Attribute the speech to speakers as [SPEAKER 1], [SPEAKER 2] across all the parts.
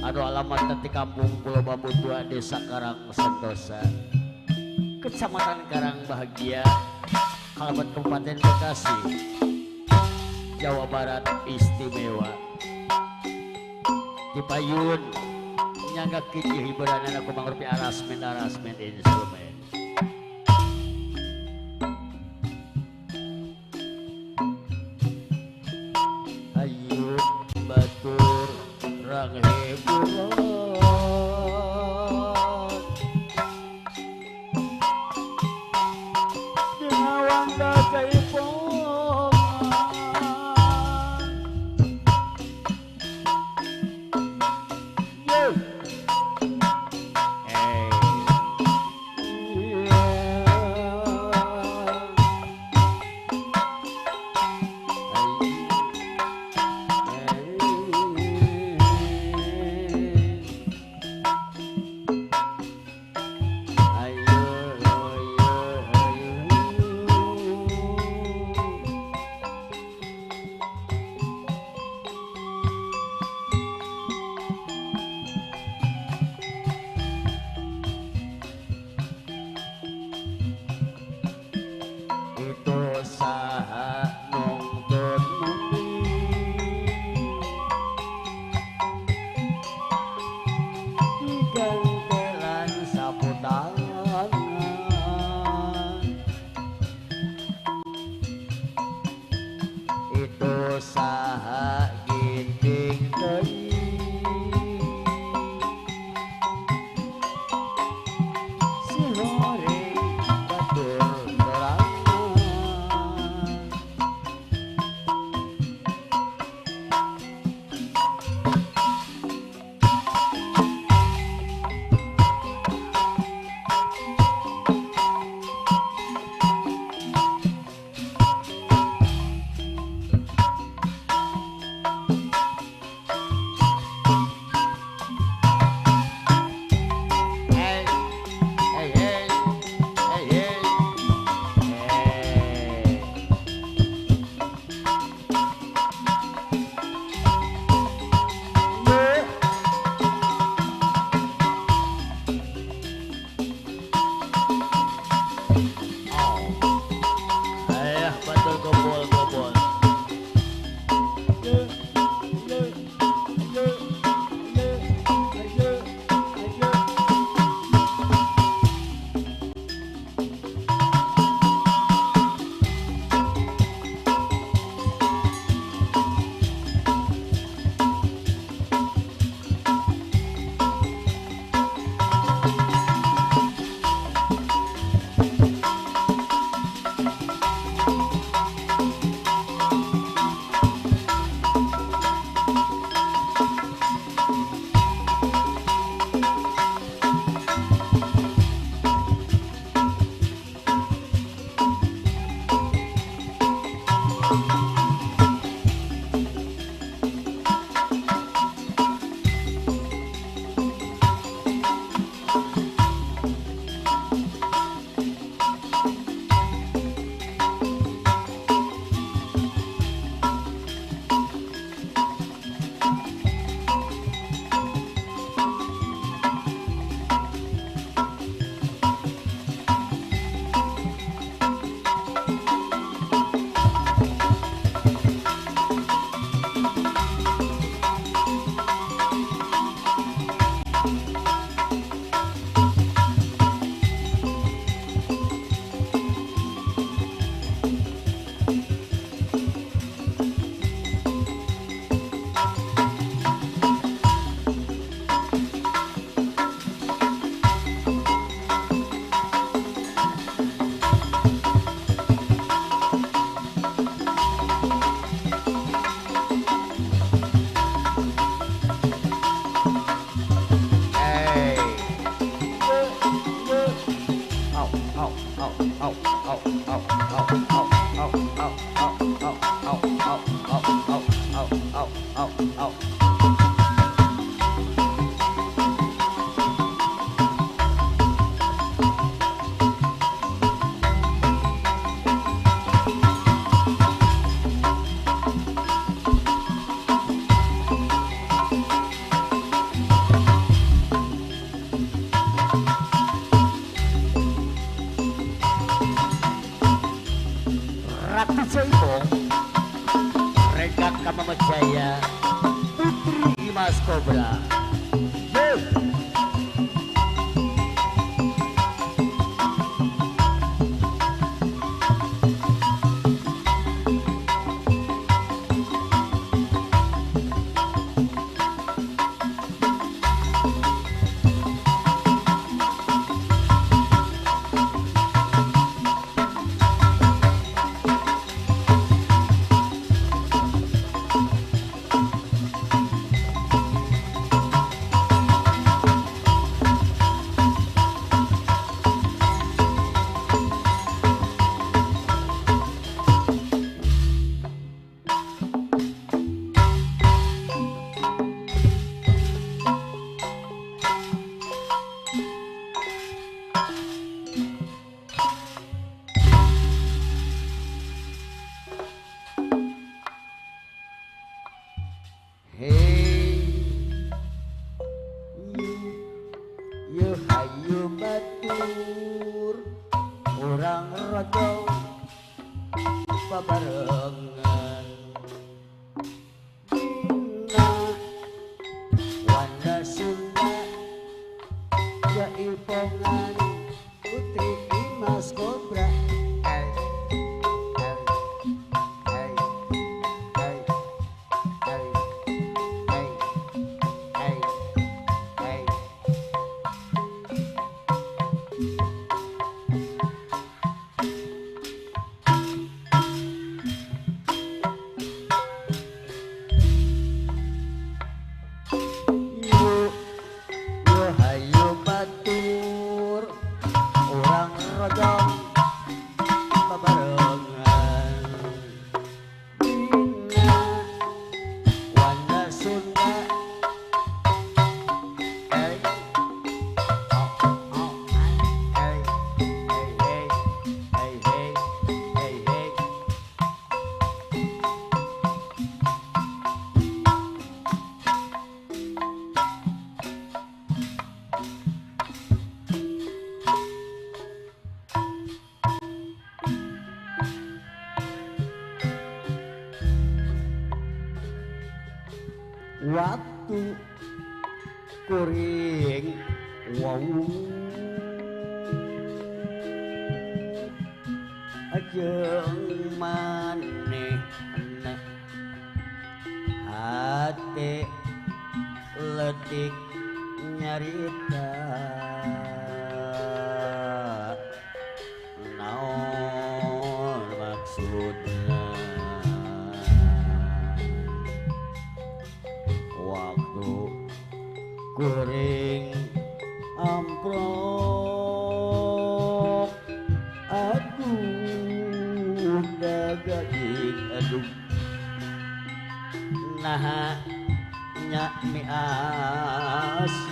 [SPEAKER 1] anu alamat di Kampung Pulau Bambu Tua, Desa Karang Sentosa, Kecamatan Karang Bahagia, Kalabat Kabupaten Bekasi, Jawa Barat Istimewa. Di Payun nyangga kiki hiburan aku mangrupi arasmen instrumen. Ayo batur rang hiburan dengan kaipongan. Yo. Hey. Itu saha nongton di gantelan sapu tangan. Itu saha ginting teuing si horeng batur sorangan. Hey, hey, hey, hey, hey, hey. Ayah betul gobol. Aya Putri Mas Kobra. Hayu batur orang rodo babarengan dina Wanda Sunda jaipongan Putri Mas Kobra. Waktu kuring wau ajeng manehna hati letik nyarita naon maksudna. Waktu kuring amprok aduh daging aduh nah nyak mi asih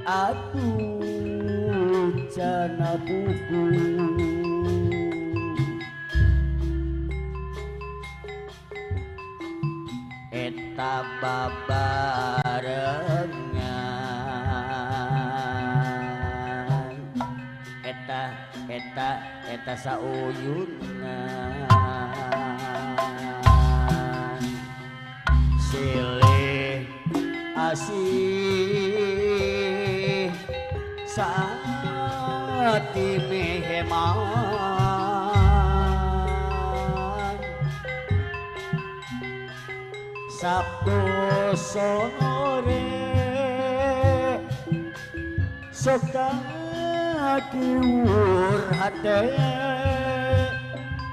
[SPEAKER 1] aduh cana buku eta babarengan eta sauyunan silih asih saat ini heman Sabtu sore sok diur hate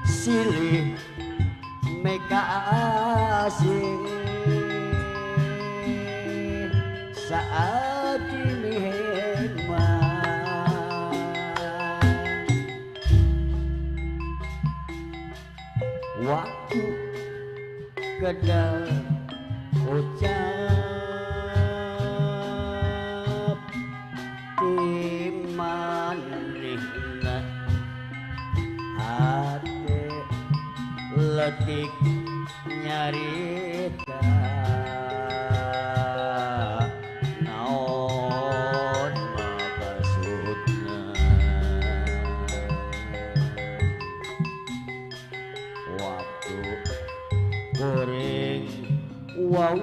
[SPEAKER 1] silih meka asih saat ini heman waktu kedal ucap timanihna hati letik nyarita naon maksudna waktu goreng wow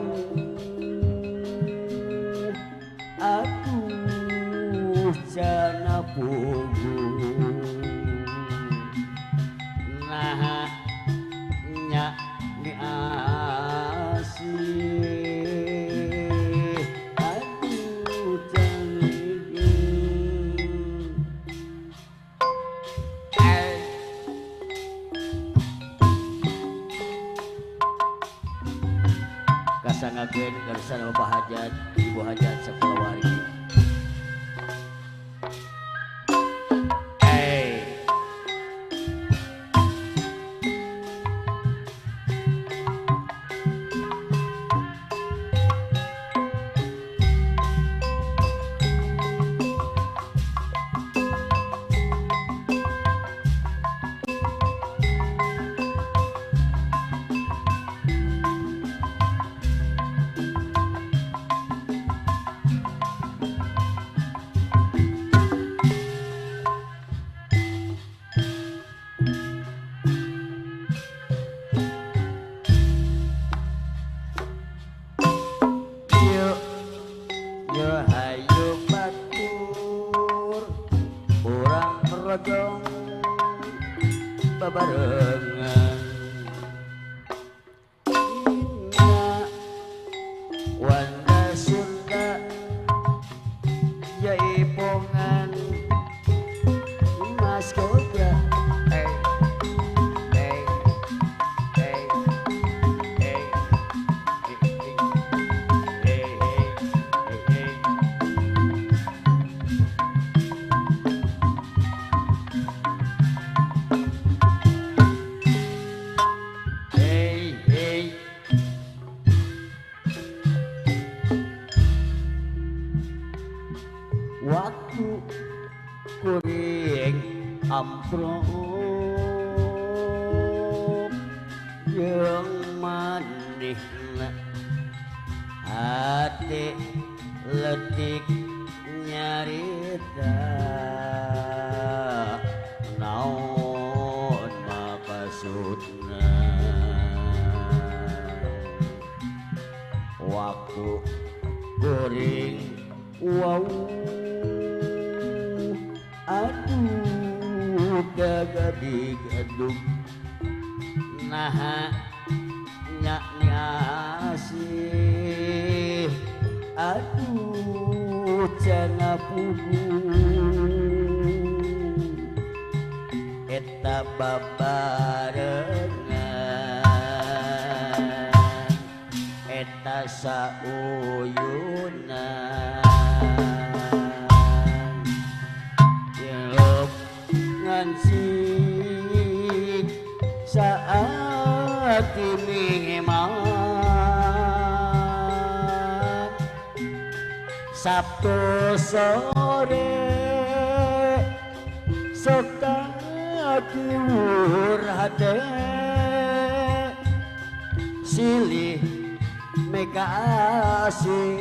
[SPEAKER 1] aduh jana punggung nah nya ni asih aduh jangan kasangakeun karusan bapak hajat ibu hajat sakulawargi hayu batur urang merojong babarengan Inna Wanda Sunda Jaipongan Mas Kobra waktu kuring amprok jeung manehna hati letik nyarita naon maksudna waktu kuring wow aduh gagadig-adug nah nyak nyasih aduh cenah punggung eta babarengan eta sauyunan ngansing saat ini mah Sabtu sore sok kiwur hade silih meka asih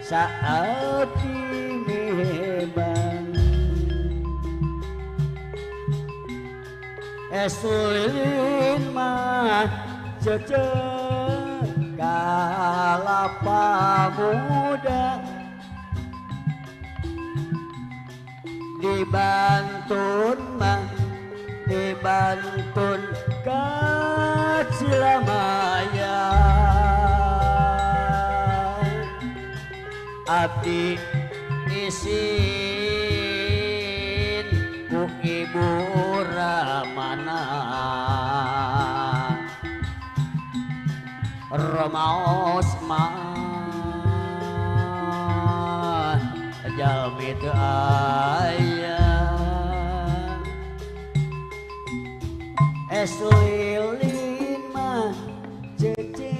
[SPEAKER 1] saat ini bang esulin mah cece kalapa muda dibantun mah dibantun kacilamaya abdi isin ku ibu ramana Romaos mah jalmi teu aya lilin mah cece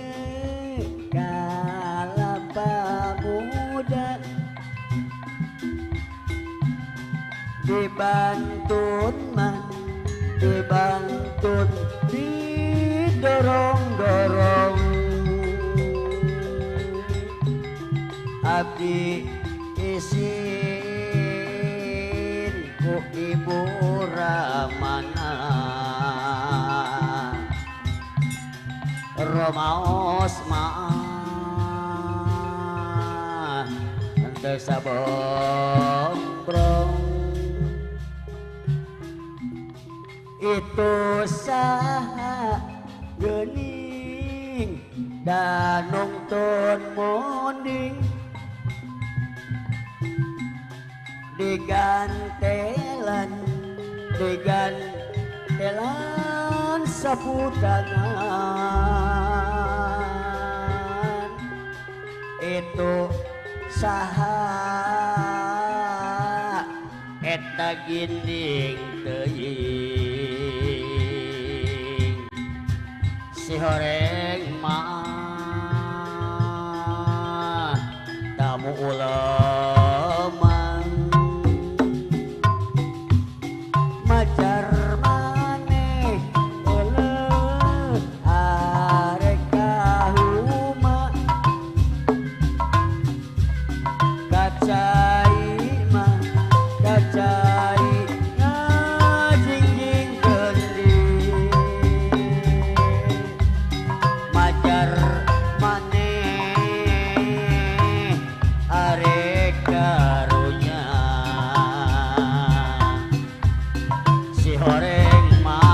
[SPEAKER 1] kalapa muda dibantun mah dibantun didorong-dorong abdi isin ku ibu ramana maos mah henteu sabombrong itu saha geuning dan nongton monding digantelan saputangan itu saha eta ginding teuing si horeng mah tamu ulama majar maneh euleun arek kahuma kacai mah kacai ngajingjing geuning majar maneh arek karunya si horeng mah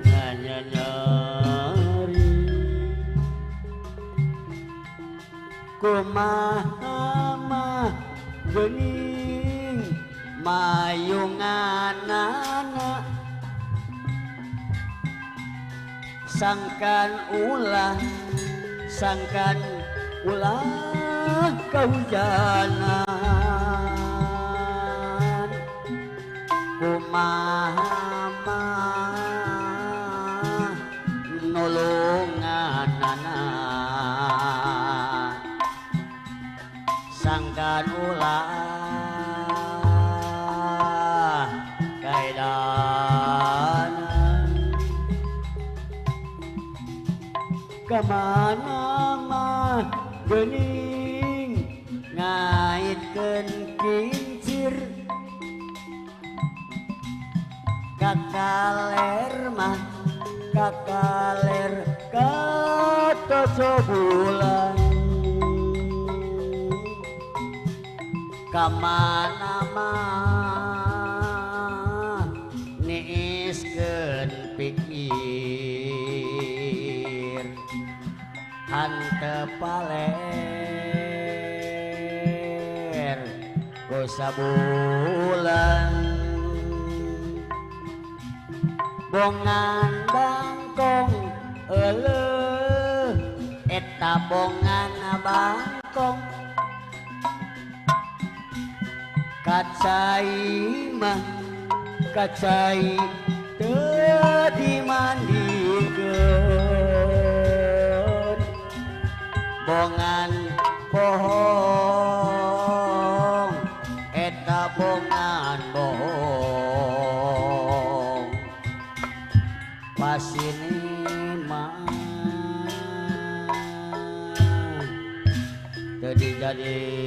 [SPEAKER 1] nganyanyeri kumaha geuning mayunganana sangkan ulah kahujanan kumaha mah nulunganana sangkan ulah kaedanan kemana mah geuning ngaitkeun kincir kakaler mah kakaler katoso bulan kamana mah niiskeun pikir hanteu paler ku sabulan bongan bangkong euleuh eta bongan bangkong kacai mah kacai teu dimandikeun bongan bohong eta bongan bohong pasini mah teu dijadi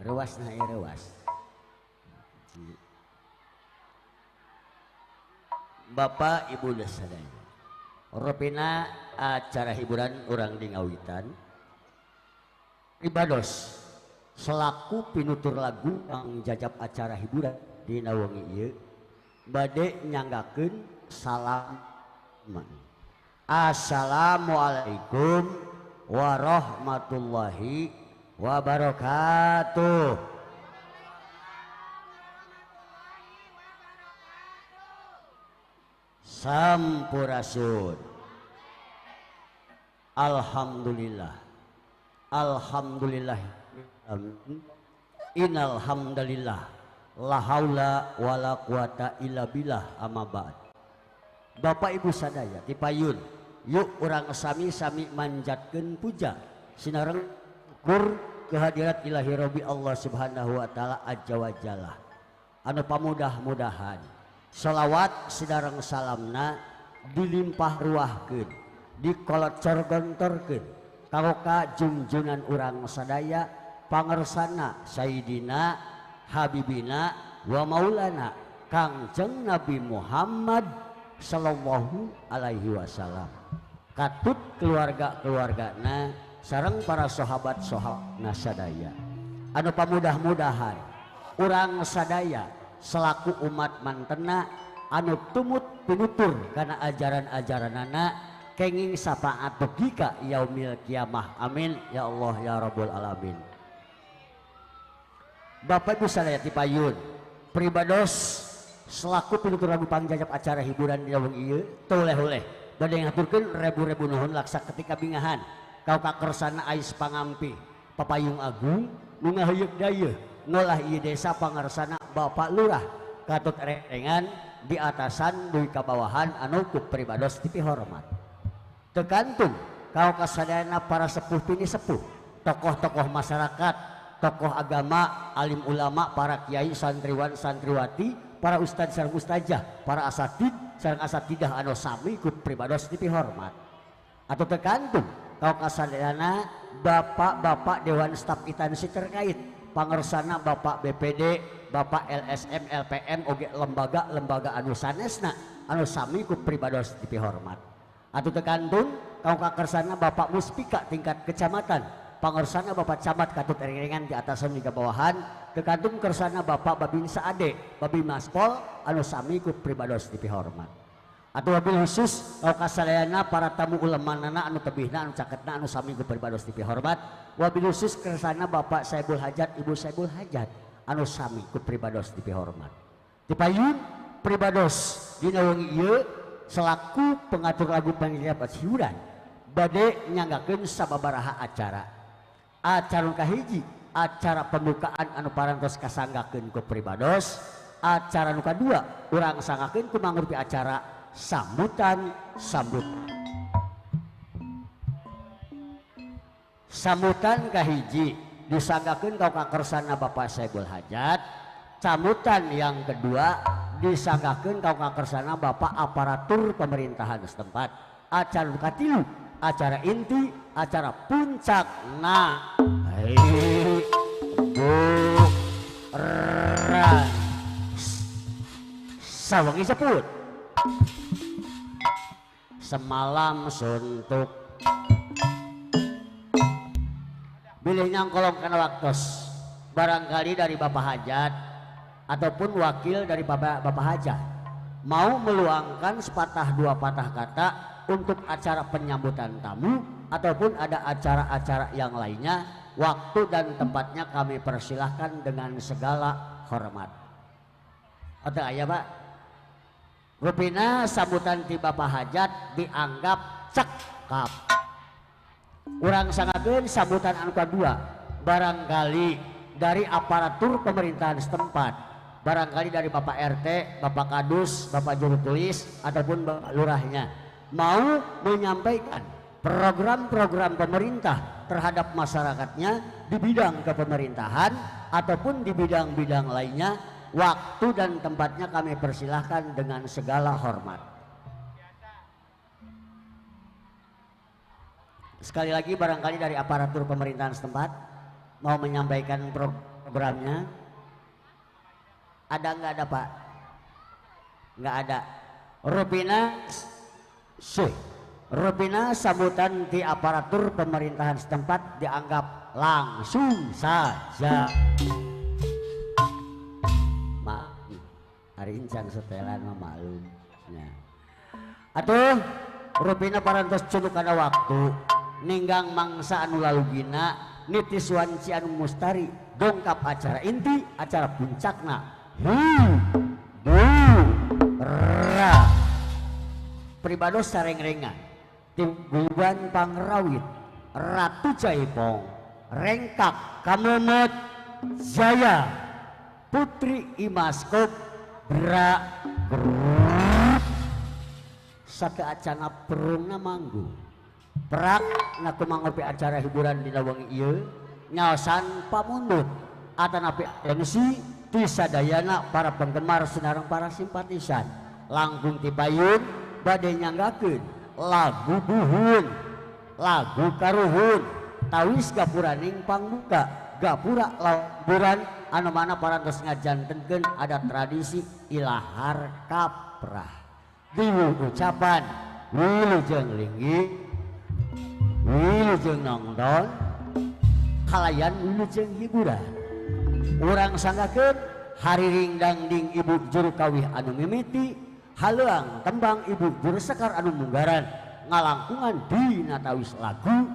[SPEAKER 1] Rewas na rewas. Bapak Ibu sadaya. Rupina acara hiburan orang di Ngawitan. Ibados selaku pinutur lagu yang jajab acara hiburan di nawangi ieu bade nyanggakeun salam. Assalamualaikum warahmatullahi wabarakatuh. Sampurasun. Alhamdulillah. Alhamdulillah. Innal hamdalillah. La haula wala quwata illa billah amma ba'd. Bapak Ibu sadaya tipayun, yuk urang sami-sami manjatkeun puja sinareng kur kehadirat ilahi Rabbi Allah Subhanahu wa taala azza wa jalla. Anu pamudah-mudahan shalawat sidareng salamna dilimpah ruahkeun, dikolot-corgontorkeun karoka junjungan urang sadaya pangersana Sayyidina Habibina wa Maulana Kangjeng Nabi Muhammad sallallahu alaihi wasallam, katut keluarga-keluargana sareng para sahabat-sahabatna sadaya. Anu pamudah-mudahan urang sadaya selaku umat mantena anu tumut pinutur kana ajaran-ajaranana kenging sapaat begika yaumil kiamah. Amin ya Allah ya rabbul alamin. Bapak Ibu sadaya tipayun pribados selaku pinutur lagu pangjajab acara hiburan di lawang ieu teu oleh-oleh bade ngaturkeun rebu-rebu nuhun laksa ketika bingahan kau kakersana ais pangampi papayung agung nu ngaheuyeuh dayeuh ngolah ieu desa pangarsana Bapak Lurah katut erengan di atasan duwi kabawahan anu ku pribados tipi hormat tekantung kau kasadayana para sepuh pini sepuh tokoh-tokoh masyarakat, tokoh agama, alim ulama, para kiai, santriwan, santriwati, para ustadz sareng ustazah, para asatid sareng asatidah anu sami ku pribados tipi hormat atau tekantung kau kasadayana bapak-bapak dewan staf instansi terkait pangersana Bapak BPD, Bapak LSM, LPM, oge lembaga-lembaga anu sanesna anu sami ku pribados tipi hormat atau tekantung kau kakersana Bapak Muspika tingkat kecamatan pangersana Bapak Camat katut eringan di atasan di bawahan tekantung kersana Bapak Babinsa Ade Babi Maspol anu sami ku pribados tipi hormat atau wabil khusus kau kasadayana para tamu ulemanana anu tebihna anu caketna anu sami ku pribados tipi hormat wabil khusus kersana Bapak Saibul Hajat Ibu Saibul Hajat anu sami ku pribados tipi hormat tipayun pribados dina wengi ieu selaku pengatur lagu pangjajab hiburan bade nyanggakeun sababaraha acara kahiji acara pembukaan anu parantos kasanggakeun ku pribados acara nu kadua urang sanggakeun ku mangrupi acara sambutan kahiji disanggakeun kau kakersana Bapak Saibul Hajat. Sambutan yang kedua disanggakeun kau kakersana Bapak aparatur pemerintahan setempat. Acara katilu acara inti acara puncak sawangi seput semalam suntuk bilih nyangkolong kana waktos barangkali dari Bapak Hajat ataupun wakil dari Bapak Hajat mau meluangkan sepatah dua patah kata untuk acara penyambutan tamu ataupun ada acara-acara yang lainnya, waktu dan tempatnya kami persilahkan dengan segala hormat. Atau aya Pak rupina sambutan ti Bapak Hajat dianggap cekap urang sangakeun sambutan anu kadua barangkali dari aparatur pemerintahan setempat, barangkali dari Bapak RT, Bapak Kadus, Bapak Juru Tulis ataupun Bapak Lurahnya mau menyampaikan program-program pemerintah terhadap masyarakatnya di bidang kepemerintahan ataupun di bidang-bidang lainnya, waktu dan tempatnya kami persilahkan dengan segala hormat. Sekali lagi barangkali dari aparatur pemerintahan setempat mau menyampaikan programnya. Ada nggak ada Pak? Nggak ada. Rupina sambutan di aparatur pemerintahan setempat dianggap langsung saja. Hari incan setelan maklum. Nah. Atuh, rupina parantos cunuk ada waktu ninggang mangsa anu lalu gina nitis wanci anu mustari dongkap acara inti acara puncakna pribados sareng-rengan timbulan pangrawit Ratu Jaipong Rengkak Kamemet Jaya Putri Imaskop sake acana perungna manggung perak naku mangopi acara hiburan di lawang ieu nyaosan pamundut atanapi MC tisadayana para penggemar senarang para simpatisan langkung ti payun bade nyanggakeun lagu buhun lagu karuhun tawis gapuraning pangbuka gapura laburan anu mana parantos ngajantenkeun ada tradisi ilahar kaprah diwu ucapan wilujeng linggih wilujeng nongdon halayan wilujeng hiburan urang sanggakeun hari ringdang ding ibu juru kawih anu mimiti haleuang tembang ibu juru sekar anu munggaran ngalangkungan di natawis lagu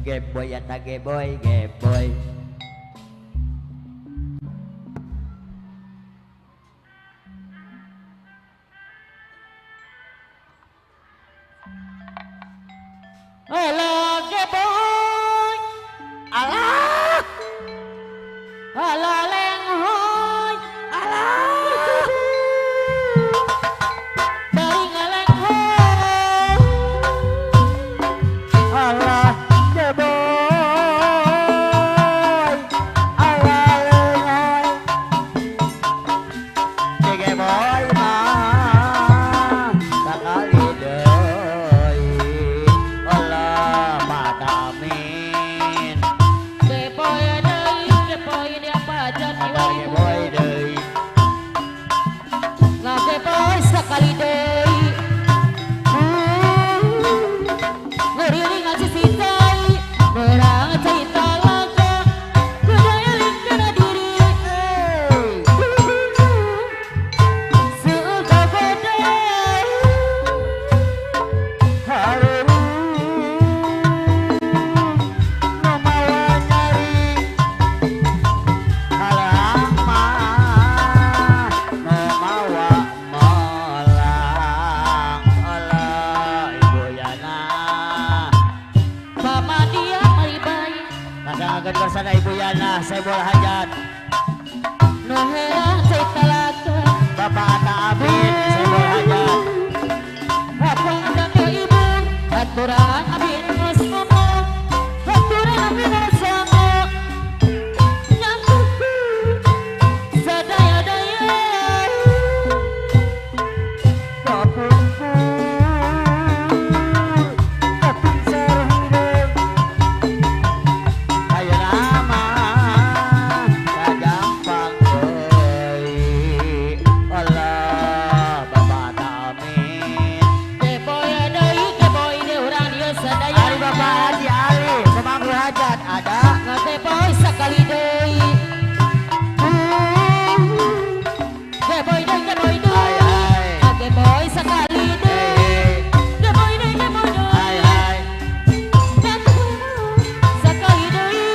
[SPEAKER 1] Geboy ya ta geboy geboy Alah geboy alah alah lenghoy alah bari ngalenghoy alah geboy alah lenghoy geboy mah sakali deui Allah mata amin geboy dia pajan geboy deui nah geboy sakali deui ngeriling ngasih sitai berang cerita laga budaya lingkana diri suka beda hari nomawa nyari halama nomawa molang Allah ibu Yana mama dia maribay kasangakeun bersana ibu Yana saya bola hajat nuherang saya talaga bapak Ata Abid saya bola hajat apa undang ke ibu aturan abin geus ngomong aturan abin geus ngomong nyangkuku sadaya-daya kapungku kaping sarengdeung ayeuna mah kagampang deui Allah Bapak Ata Amin geboy deui urang dieu sadaya ari Bapak Haji Ali pemangku hajat ada geboy sakali deui geboy deui geboy sakali deui geboy deui hai hai sakali deui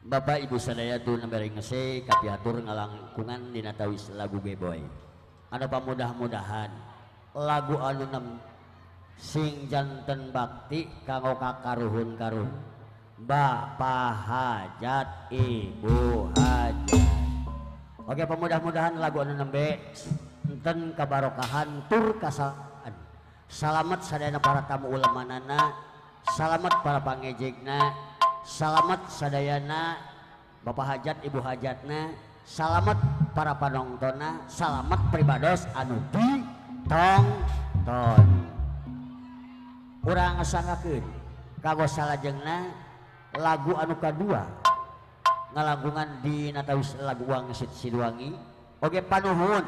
[SPEAKER 1] Bapak Ibu sadaya tuh nembering ngese kapiatur ngalangkungan dina tawis lagu geboy anu pamudah-mudahan lagu anu sing janten bakti kanggo kakaruhun-karuhun Bapak hajat Ibu hajat oke pemudah-mudahan lagu anu nembe enten kabarokahan tur kasaan Salamet sadayana para tamu ulamanana, salamet para pangejekna, salamet sadayana bapak hajat ibu hajatna, salamet para panongtona, salamet pribados anu ditonton. Urang ngasangakeun kagos salajengna lagu anu kadua ngalagungan di natawis lagu Wangsit Siluwangi. Oke panuhun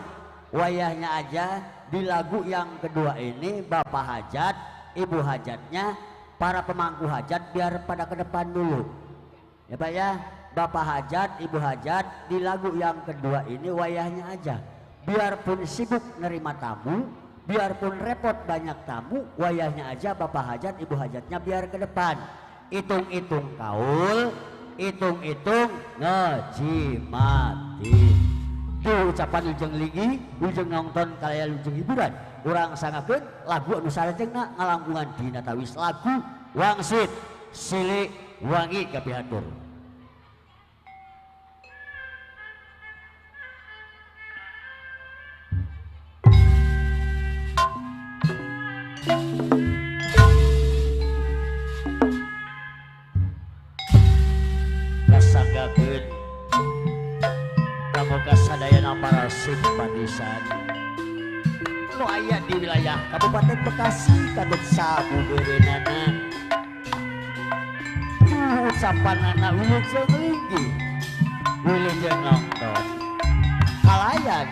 [SPEAKER 1] wayahnya aja di lagu yang kedua ini bapak hajat ibu hajatnya para pemangku hajat biar pada ke depan dulu ya Pak ya. Bapak hajat ibu hajat di lagu yang kedua ini wayahnya aja biarpun sibuk nerima tamu, biarpun repot banyak tamu, wayahnya aja bapak hajat ibu hajatnya biar ke depan. Hitung-hitung kaul, hitung-hitung ngejimati. Tuh ucapan ujung ligi, ujung nonton kalaya ujung hiburan. Urang sangakeun lagu anu sarejengna ngalangkungan dina tawis lagu Wangsit Siliwangi kapihatur. Kasanggakeun kamoga sadayana para simpatisan nu aya di wilayah Kabupaten Bekasi katut sabubeureunana ucapanana wilujeng linggi wilujeng nongton kalayan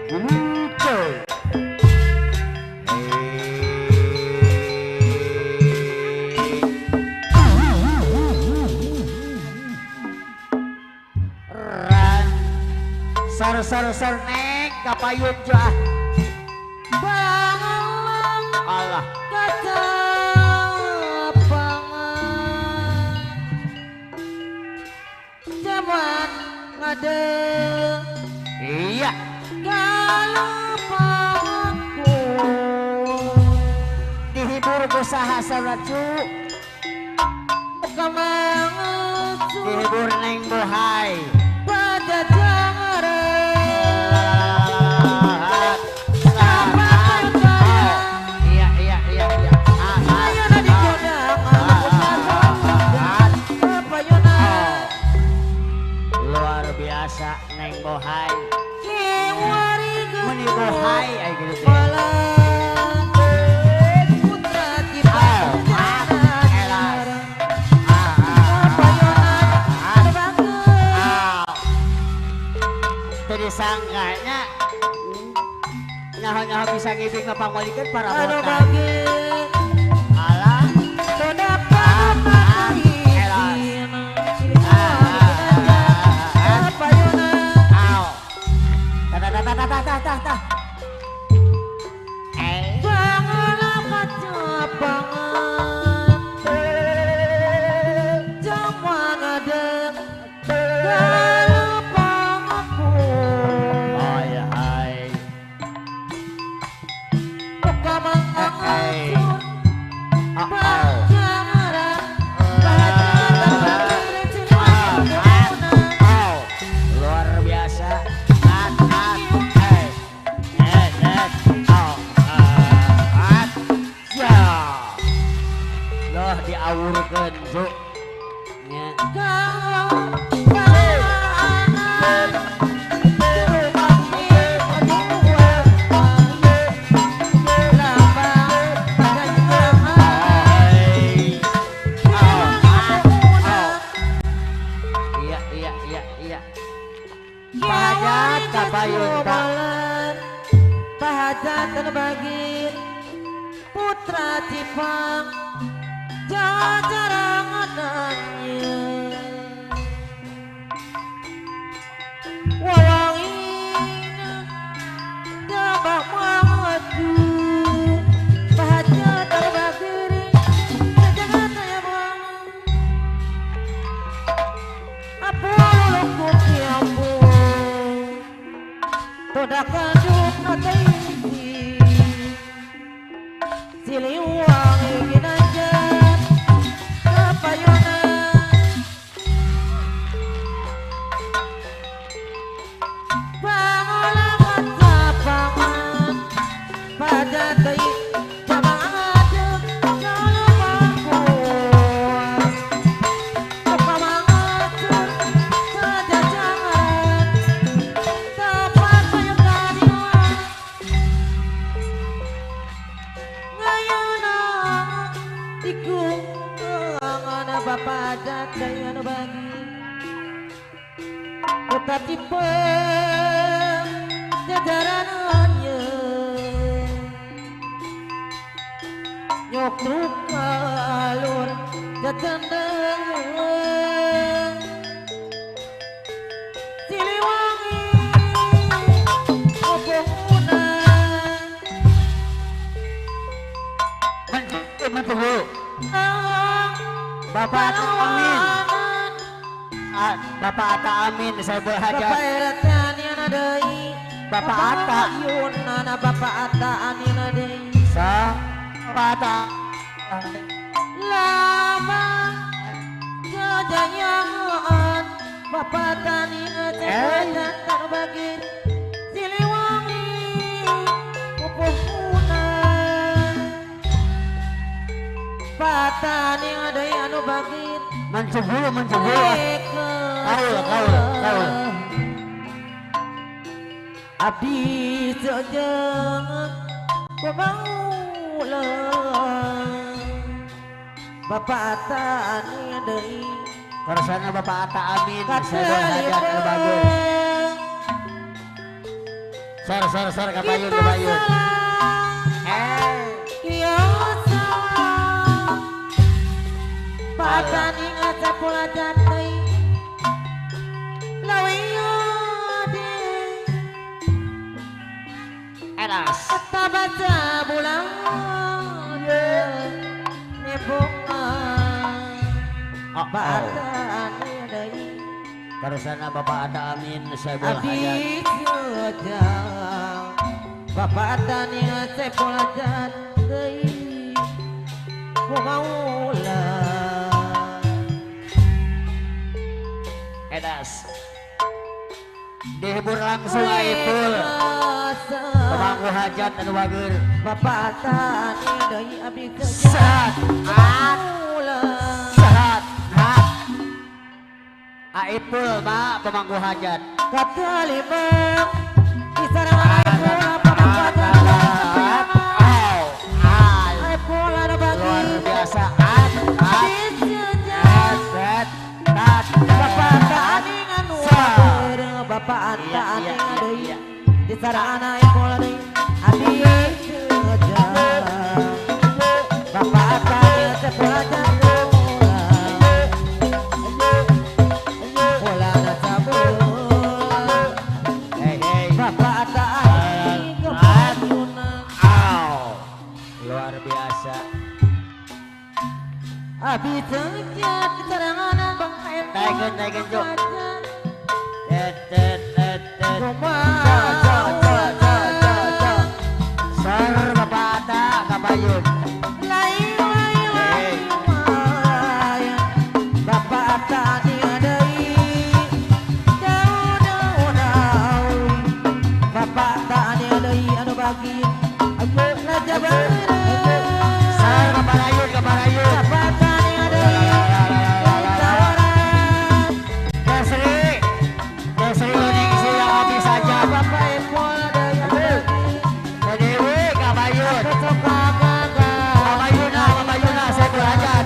[SPEAKER 1] wilujeng sar neng kapayun jah
[SPEAKER 2] bangalang
[SPEAKER 1] Allah
[SPEAKER 2] kata pangan zaman ngade
[SPEAKER 1] iya
[SPEAKER 2] kalau panganku
[SPEAKER 1] dihibur ku saha saracu
[SPEAKER 2] kemanget
[SPEAKER 1] dihibur neng bohai
[SPEAKER 2] pada jangan
[SPEAKER 1] neng bohai
[SPEAKER 2] meni
[SPEAKER 1] bohai ay gitu teh
[SPEAKER 2] putra
[SPEAKER 1] tadi sangganya nyaho-nyaho bisa ngibing ngapangwalikeun para botak alah
[SPEAKER 2] sudah
[SPEAKER 1] tah
[SPEAKER 2] bangalah kaca pangan zaman ngadeg kalau panganku
[SPEAKER 1] hai hai
[SPEAKER 2] buka mangasun
[SPEAKER 1] luar biasa diawurkeun zu nya iya pahajat kapayun
[SPEAKER 2] pahajat terbagi putra Cipang jajarangannya wawangina jabak mawadu pahajat terbagi sejagat saya bang apa lukuk siapu todak kajuk nate Siliwangi ginanjar kapayunan bangolah kaca pangan pada teik kata tipe jajarannya nyokruk kalur jatendeng Siliwangi obonguna
[SPEAKER 1] Mentunggu Bapak Atta Amin. Bapak Atta Amin saya berhajat.
[SPEAKER 2] Bapak Eratnya Niana Dei
[SPEAKER 1] Bapak Atta
[SPEAKER 2] Yunana Bapak Atta Anina Dei
[SPEAKER 1] Bapak Atta
[SPEAKER 2] Lama jajangan Bapak Tani ngecek terbagi Siliwangi pupuhunan Bapak Tani ada anu bagi
[SPEAKER 1] mencubur kau
[SPEAKER 2] abdi sejeng pemaulan Bapak Tani Dei
[SPEAKER 1] Karsana Bapak Atta Amin saya berhajat bagus. Sar kabayun.
[SPEAKER 2] Pak Tani ngajak pula jantai lawiyadi
[SPEAKER 1] Elas
[SPEAKER 2] kita baca bulan nebongan Pak Tani Dei
[SPEAKER 1] Karsana Bapak Atta Amin saya berhajat.
[SPEAKER 2] abdi sejeng Bapak Tani ngajak pula jantai pemaulan
[SPEAKER 1] Edas dihibur langsung Aipul pemangku hajat dan wager
[SPEAKER 2] Bapak Tani Dei abdi
[SPEAKER 1] sehat Aipul mak pemangku hajat
[SPEAKER 2] kata lima di sarang Aipul pemangku hajat Aipul ada bagi
[SPEAKER 1] luar biasa
[SPEAKER 2] Bapak Tani nganu wager Bapak Tani Dei di sarang anak Aipul Dei abdi sejeng Bapak Tani sekolah jatuh pola nasabul Bapak Tani kepadunan
[SPEAKER 1] luar biasa
[SPEAKER 2] abdi sejeng di sarang anak Bang Aipul
[SPEAKER 1] Taigen, Jok. Sar Bapak Atta kabayun
[SPEAKER 2] Bapak Tani Dei daun Bapak Tani Dei anu bagi ayo raja
[SPEAKER 1] Sar kabarayun
[SPEAKER 2] Bapak Tani Dei tawaran
[SPEAKER 1] Desri uning silang api saja
[SPEAKER 2] Bapak Aipul Dei anu bagi
[SPEAKER 1] Dewi kabayun
[SPEAKER 2] kecokakan
[SPEAKER 1] kabayuna saya berhajat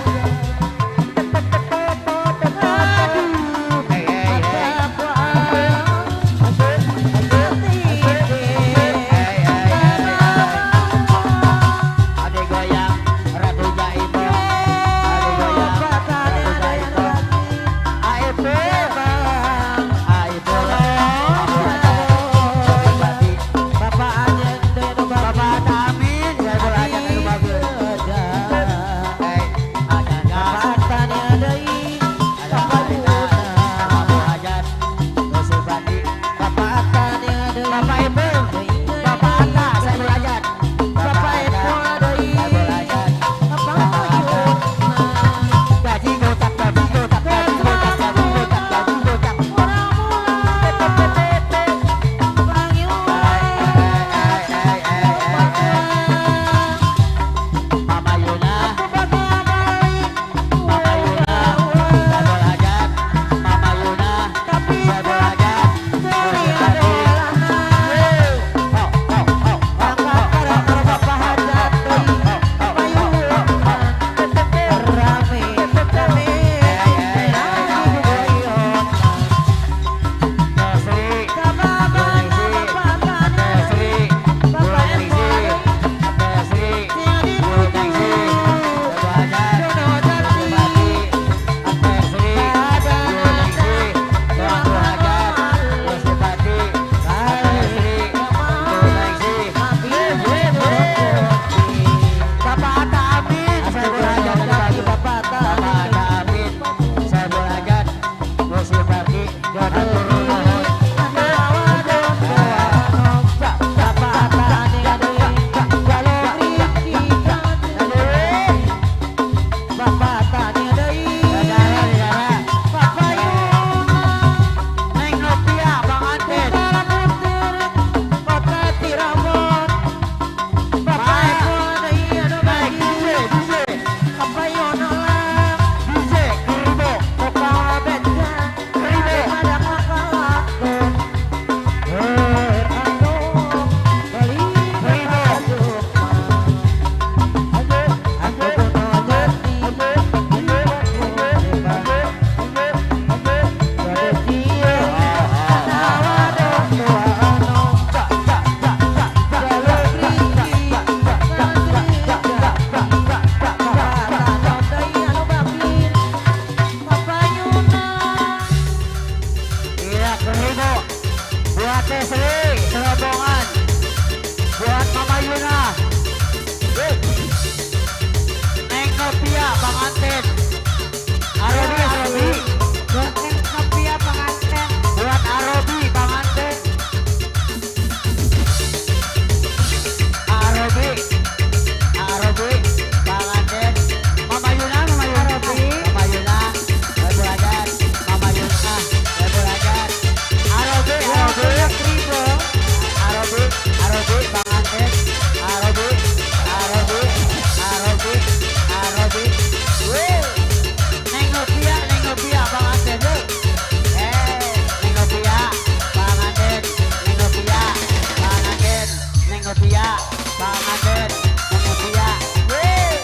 [SPEAKER 1] Mutia, Bang Aden, Bang Mutia. Yeay.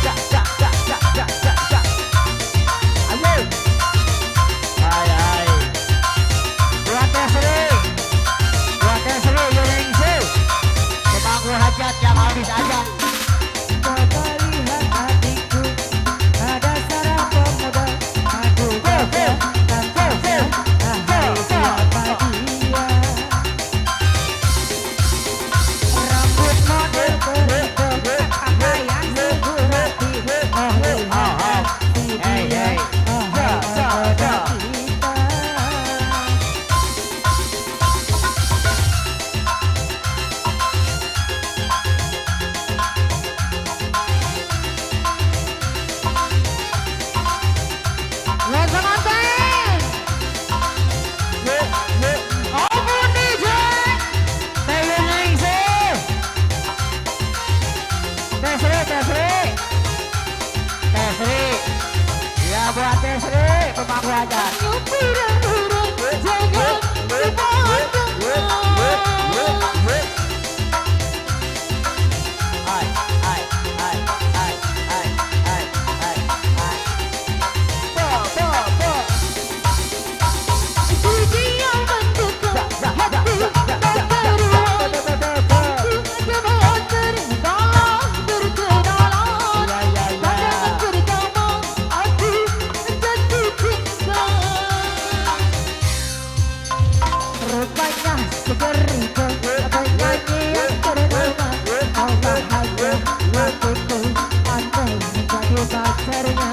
[SPEAKER 1] Jak, jak, jak, jak, jak, jak, jak. Ayo. Hai, hai. Buat Tesri, Yuningsi. Pemangku hajat yang habis aja.
[SPEAKER 2] Coba lihat adikku, ada seorang pemuda maju gagah dan gagah. Ahai siapa dia? Rambut model berikut, pakaian sungguh hati. Oh lihat si dia, ahai saudara kita. Langsung konten. Ampun DJ.
[SPEAKER 1] Yuningsi. Tesri. Ya buat Tesri, pemangku hajat. Hai, hai, hai, hai, hai, hai, hai, hai. Po, po, po.
[SPEAKER 2] Rupanya segerita penyanyi yang ternama. Oh bahagia hatiku, andai menjadi pacarnya.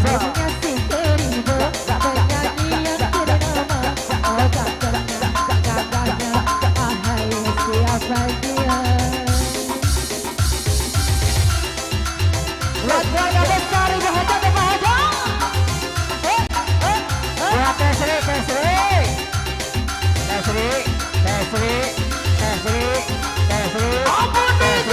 [SPEAKER 2] Rupanya si Terido penyanyi yang ternama. Oh gagahnya, gagahnya, ahai siapa dia? Buat keluarga besar Ibu Hajat dan Pak Hajat.
[SPEAKER 1] Buat Tesri.
[SPEAKER 2] Ampun DJ.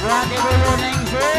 [SPEAKER 1] Buat Ibu Yuningsi.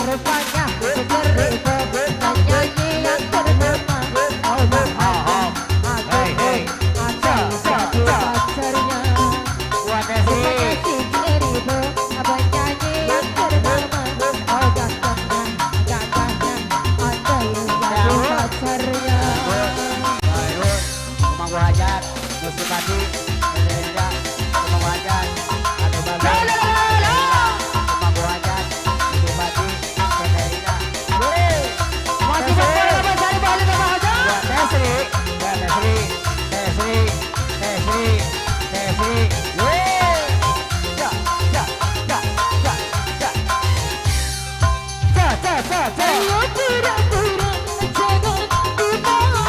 [SPEAKER 2] Rupanya segerita penyanyi yang ternama. Oh bahagia hatiku, andai jadi pacarnya.
[SPEAKER 1] Buat Tesri.
[SPEAKER 2] Rupanya si Terido penyanyi yang ternama. Oh gagahnya, gagahnya, andai jadi pacarnya.
[SPEAKER 1] Pemangku hajat, Gusti Pati, Indonesia, pemangku hajat, Adu Bagai, pemangku hajat, Gusti Pati, Indonesia.
[SPEAKER 2] Masih berapa cari balik ke Pak Hajat?
[SPEAKER 1] Buat Tesri. Yeay. Jak, jak, jak, jak, jak. Jak.
[SPEAKER 2] Ayo pura-pura jangan dibawa.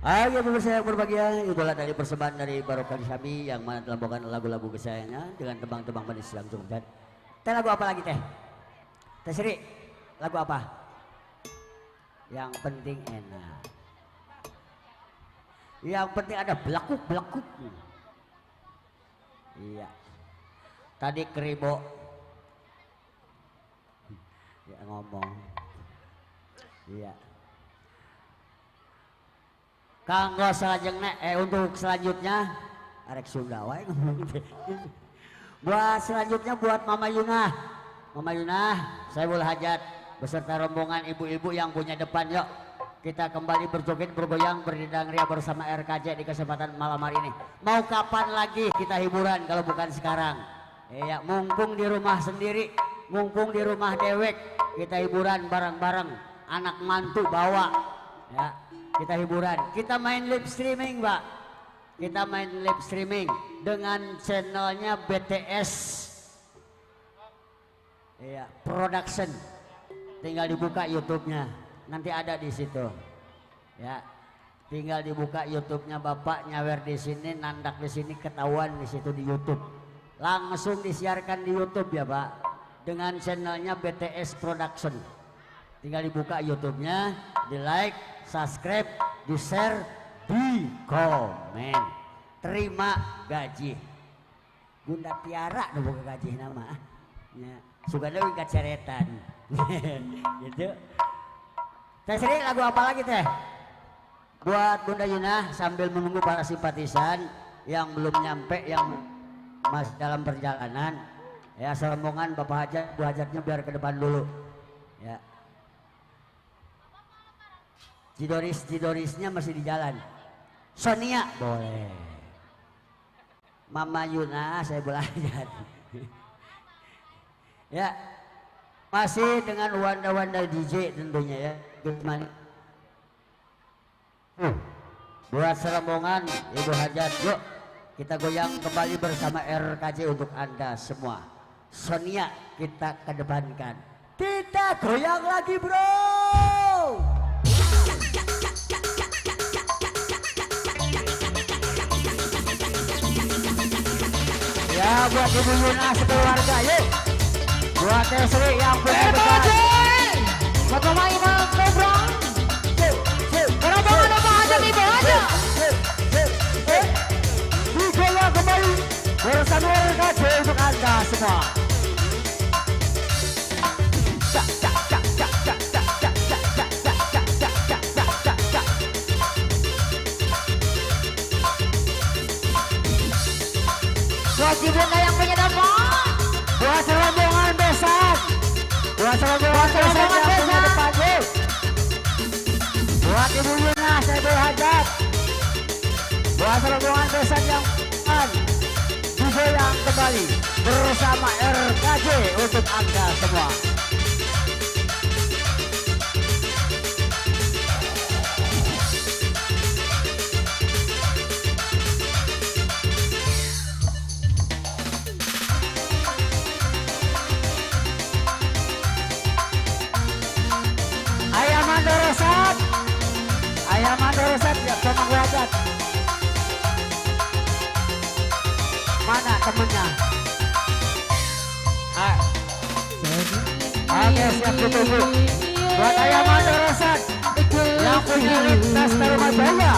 [SPEAKER 1] Ayo pemirsa yang berbahagia, itulah dari persembahan dari Barokah Syabi yang mana telah membawakan lagu-lagu kesayangannya dengan tembang-tembang manis yang dan teh lagu apa lagi teh? Teh Sri, lagu apa? Yang penting enak. Yang penting ada belakuk. Iya. Tadi Kribo ya ngomong. Iya. Kanggo selajengna untuk selanjutnya arek Sunda wae ngomong. Buat selanjutnya buat Mama Yunah. Mama Yunah, saya boleh hajat beserta rombongan ibu-ibu yang punya depan yuk. Kita kembali berjoget bergoyang berdendang ria bersama RKJ di kesempatan malam hari ini. Mau kapan lagi kita hiburan kalau bukan sekarang? Ya, mumpung di rumah sendiri, mumpung di rumah dewek, kita hiburan bareng-bareng. Anak mantu bawa, ya. Kita hiburan, kita main live streaming, Mbak. Kita main live streaming dengan channelnya BTS, ya, Production. Tinggal dibuka YouTube-nya, nanti ada di situ, ya. Tinggal dibuka YouTube-nya, Bapak nyawer di sini, nandak di sini, ketahuan di situ di YouTube. Langsung disiarkan di YouTube ya, Pak, dengan channelnya BTS Production. Tinggal dibuka YouTube-nya, di like, subscribe, di share, di komen. Terima gaji. Bunda Tiara nu boga gaji nama. Ya, suka deui kaceretan. Gitu. Teh Sri, lagu apa lagi teh? Buat Bunda Yunah sambil menunggu para simpatisan yang belum nyampe, yang masih dalam perjalanan. Ya, serombongan Bapak Hajat, Bu Hajatnya biar ke depan dulu. Ya. Cidorisnya masih di jalan. Sonia boleh. Mama Yuna saya belajar. Ya, masih dengan wanda-wanda DJ tentunya ya. Gimana? Buat serombongan Ibu Hajat, yuk kita goyang kembali bersama RKJ untuk Anda semua. Sonia kita kedepankan. Kita goyang lagi, bro. Ya, buat Ibu Yuna sekeluarga yuk. Buat Teh Sri yang punya besar.
[SPEAKER 2] Buat Mama Ina Kebrang. Rombongan apa aja nih aja.
[SPEAKER 1] Digoyang kembali bersama RKJ untuk Anda semua.
[SPEAKER 2] Buat Bunda yang punya depan.
[SPEAKER 1] Buat rombongan besar. Buat rombongan besar yang punya depan yuk. Buat Ibu Yuna saya berhajat. Buat rombongan besar yang depan, digoyang kembali bersama RKJ untuk Anda semua. Ayam Mandorosat ya, sama Wajat. Mana temennya? Oke, siap ditunggu. Buat Ayam Mandorosat yang punya lintas Taruma Jaya.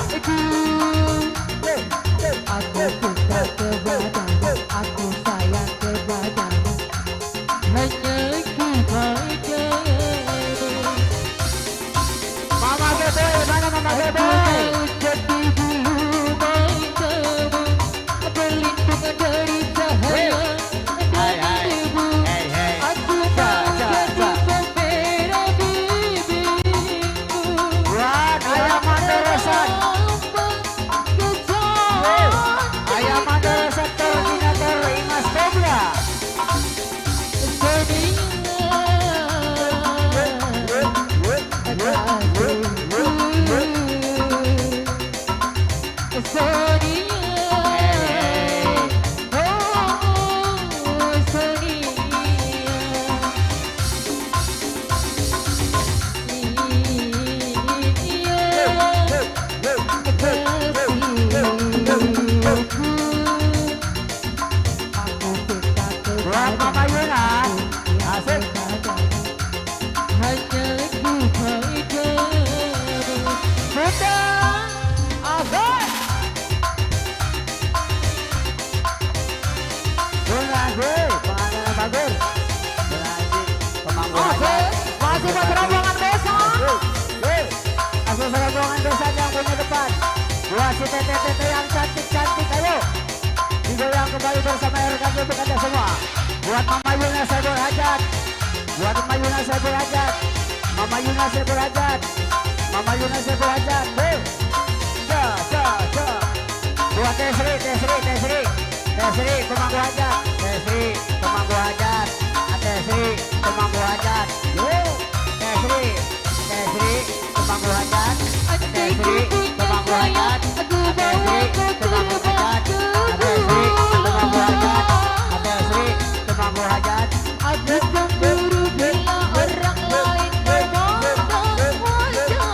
[SPEAKER 2] Aku suka kepadamu, aku sayang kepadamu. Hanya kepada
[SPEAKER 1] Mama Geboy, mana Mama Geboy?
[SPEAKER 2] jadi bulu matamu, berlindung dari cahaya dan debu. Aku mau jadi pembela bibirmu.
[SPEAKER 1] Buat Ayam Mandorosat. Ayam Mandorosat koordinator Imas Kobra.
[SPEAKER 2] Sening
[SPEAKER 1] tergantung untuk anda semua. Buat Mama Yuna saya berhajat, buat Mama Yuna saya berhajat, Mama Yuna saya berhajat, Mama Yuna saya berhajat. Buat Tesri, pemangku hajat, Tesri, pemangku hajat, Tesri, pemangku hajat, Tesri, pemangku hajat, Tesri, pemangku hajat, Tesri, pemangku hajat, Tesri, pemangku hajat, Tesri, pemangku hajat.
[SPEAKER 2] Aku cemburu bila orang lain memandang wajah.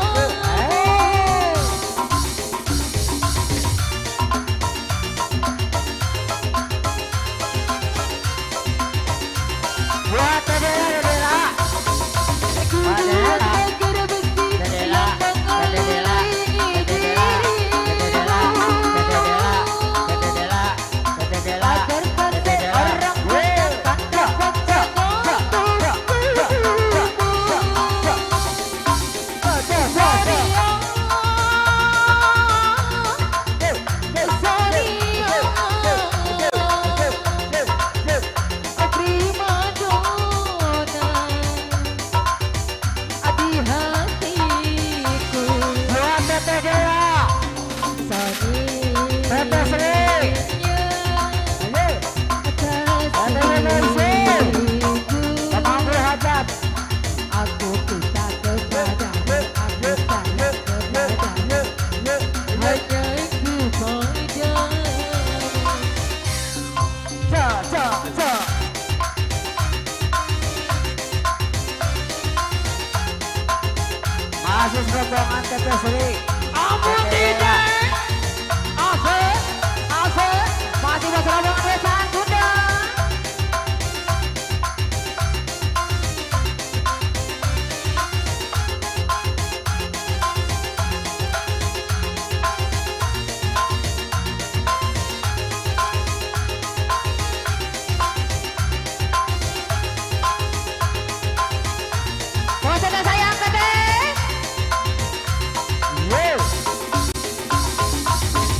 [SPEAKER 1] Buat Dedela, masih rombongan Tesri.
[SPEAKER 2] Ampun tidak. Asik, masih bersama dengan Bunda. Bosan sayang Teteh.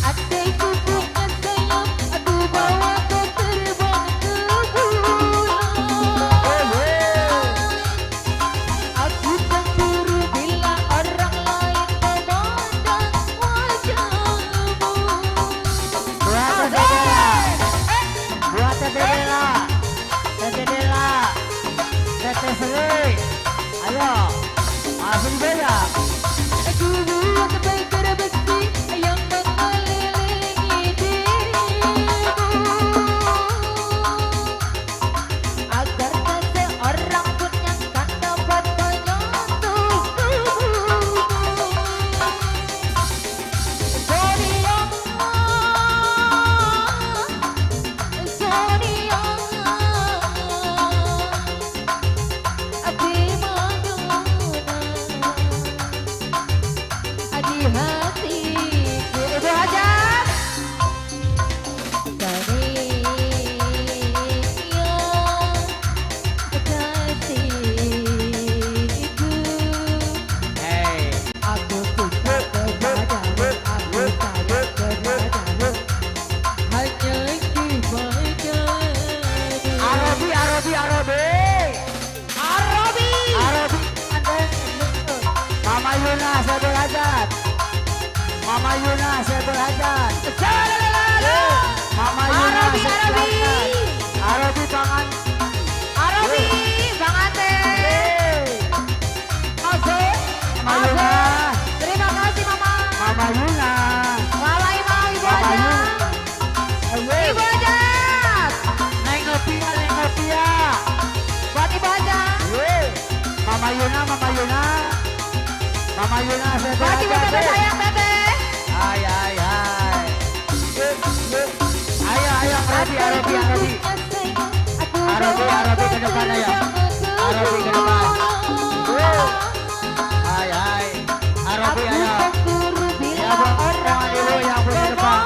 [SPEAKER 2] Adikku bukan sayang, aku bawa kau terbang ke bulan. Aku cemburu bila orang lain memandang wajahmu.
[SPEAKER 1] Buat Dedela, Tesri, ayo, masih banyak.
[SPEAKER 2] Aku buat baikar besi yang mengelilingi dirimu, agar tak seorang pun yang tak dapat menyentuhmu. Sonia, di hatiku. Ibu Hajat kasihku, aku suka kepadamu, aku sayang kepadamu, hanya kebahagiaanmu. Arabi.
[SPEAKER 1] Mama Yuna saya berhajat, Mama Yuna saya berhajat, Mama Yuna
[SPEAKER 2] Arabi,
[SPEAKER 1] saya
[SPEAKER 2] Arabi.
[SPEAKER 1] berhajat. Arabi tangan.
[SPEAKER 2] Arabi, Bang Ate. Asik.
[SPEAKER 1] Mama Yuna,
[SPEAKER 2] Terima kasih Mama.
[SPEAKER 1] Mama Yuna.
[SPEAKER 2] Mama Imam, Ibu
[SPEAKER 1] Mama
[SPEAKER 2] Hajat.
[SPEAKER 1] Yuna.
[SPEAKER 2] Ibu Hajat.
[SPEAKER 1] Neng ngopi ya.
[SPEAKER 2] Buat Ibu Hajat.
[SPEAKER 1] Mama Yuna, Mama Yuna. Mama Yuna saya
[SPEAKER 2] Buat Ibu
[SPEAKER 1] berhajat.
[SPEAKER 2] Tete sayang Tete.
[SPEAKER 1] Hai. Ayo, Arabi. Arabi ke depan ayo. Arabi ke depan. Hai. Arabi ayo. Ya, orang ibu yang punya depan.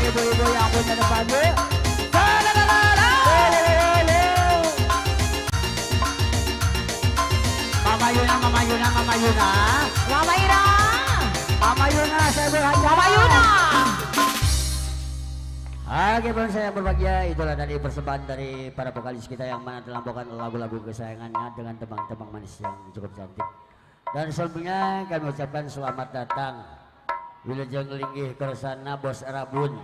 [SPEAKER 2] ibu-ibu yang punya pagi.
[SPEAKER 1] Mama Yuna, Mama Yuna, Mama Yuna.
[SPEAKER 2] Mama Ira.
[SPEAKER 1] Mama Yuna, saya berhajar.
[SPEAKER 2] Mama Yuna.
[SPEAKER 1] Oke bangsa yang berbahagia, itulah tadi persembahan dari para vokalis kita yang mana telah membawakan lagu-lagu kesayangannya dengan tembang-tembang manis yang cukup cantik. Dan sebelumnya kami ucapkan selamat datang Wilujeng Linggih Kersana Bos Rabun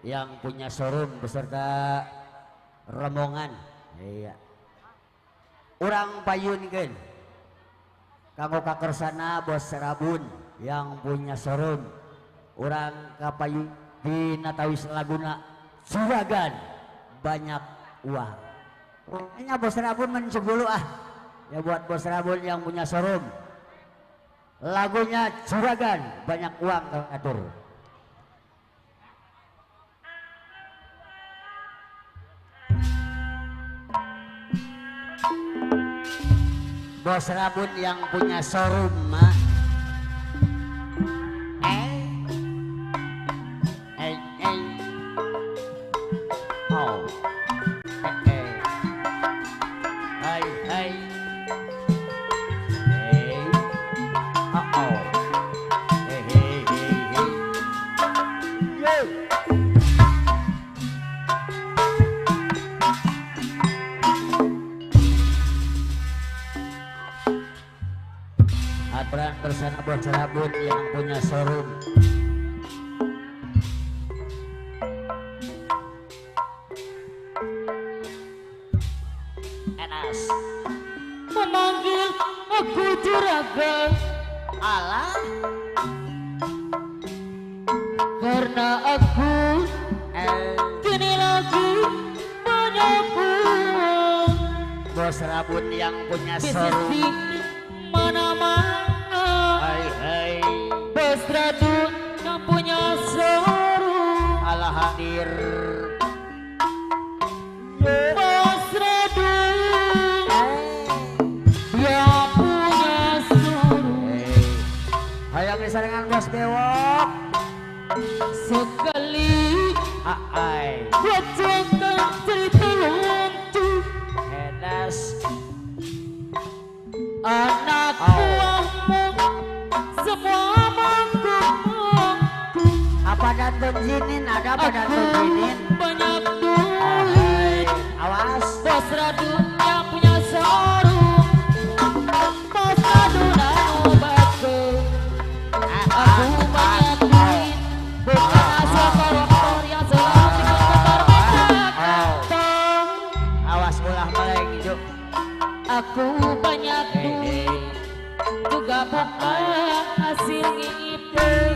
[SPEAKER 1] yang punya showroom beserta rombongan. Iya. Urang payunkeun kanggo ka Kersana Bos Rabun yang punya showroom. Urang kapayun di Natawis Laguna Juragan banyak uang. Ini Bos Rabun mencebulu ya buat Bos Rabun yang punya showroom. Lagunya Juragan banyak uang atur. Bos Rabun yang punya showroom mak. Oh. Hai hai. Hey. Oh. Hey hey hey hey. Yo. Aturan bersama Bos Rabun yang punya showroom. Enas
[SPEAKER 2] Memanggil aku Juragan.
[SPEAKER 1] Allah
[SPEAKER 2] Karena aku kini lagi banyak uang.
[SPEAKER 1] Bos Rabun yang punya
[SPEAKER 2] Bisnis
[SPEAKER 1] showroom.
[SPEAKER 2] di mana-mana.
[SPEAKER 1] Hai hai.
[SPEAKER 2] Bos Radun yang punya showroom.
[SPEAKER 1] Allah hadir.
[SPEAKER 2] Bos Radun yang punya showroom.
[SPEAKER 1] Hayang disarengan Bos Bewok.
[SPEAKER 2] Sekali
[SPEAKER 1] Ai.
[SPEAKER 2] bacakan cerita lucu
[SPEAKER 1] Enas.
[SPEAKER 2] anak
[SPEAKER 1] Oh.
[SPEAKER 2] buahmu semua mampu.
[SPEAKER 1] Apa Dantun Jinin? Ada apa Dantun
[SPEAKER 2] Aku
[SPEAKER 1] Jinin?
[SPEAKER 2] banyak
[SPEAKER 1] Hai.
[SPEAKER 2] duit.
[SPEAKER 1] Awas.
[SPEAKER 2] Bos Radun yang punya showroom. Bos Radun anu baku. Aku banyak duit. Bukan asal koruptor yang selalu bikin kotor bedak.
[SPEAKER 1] Awas ulah meleng hijau.
[SPEAKER 2] Aku banyak duit. Juga bukan hasil ngipin.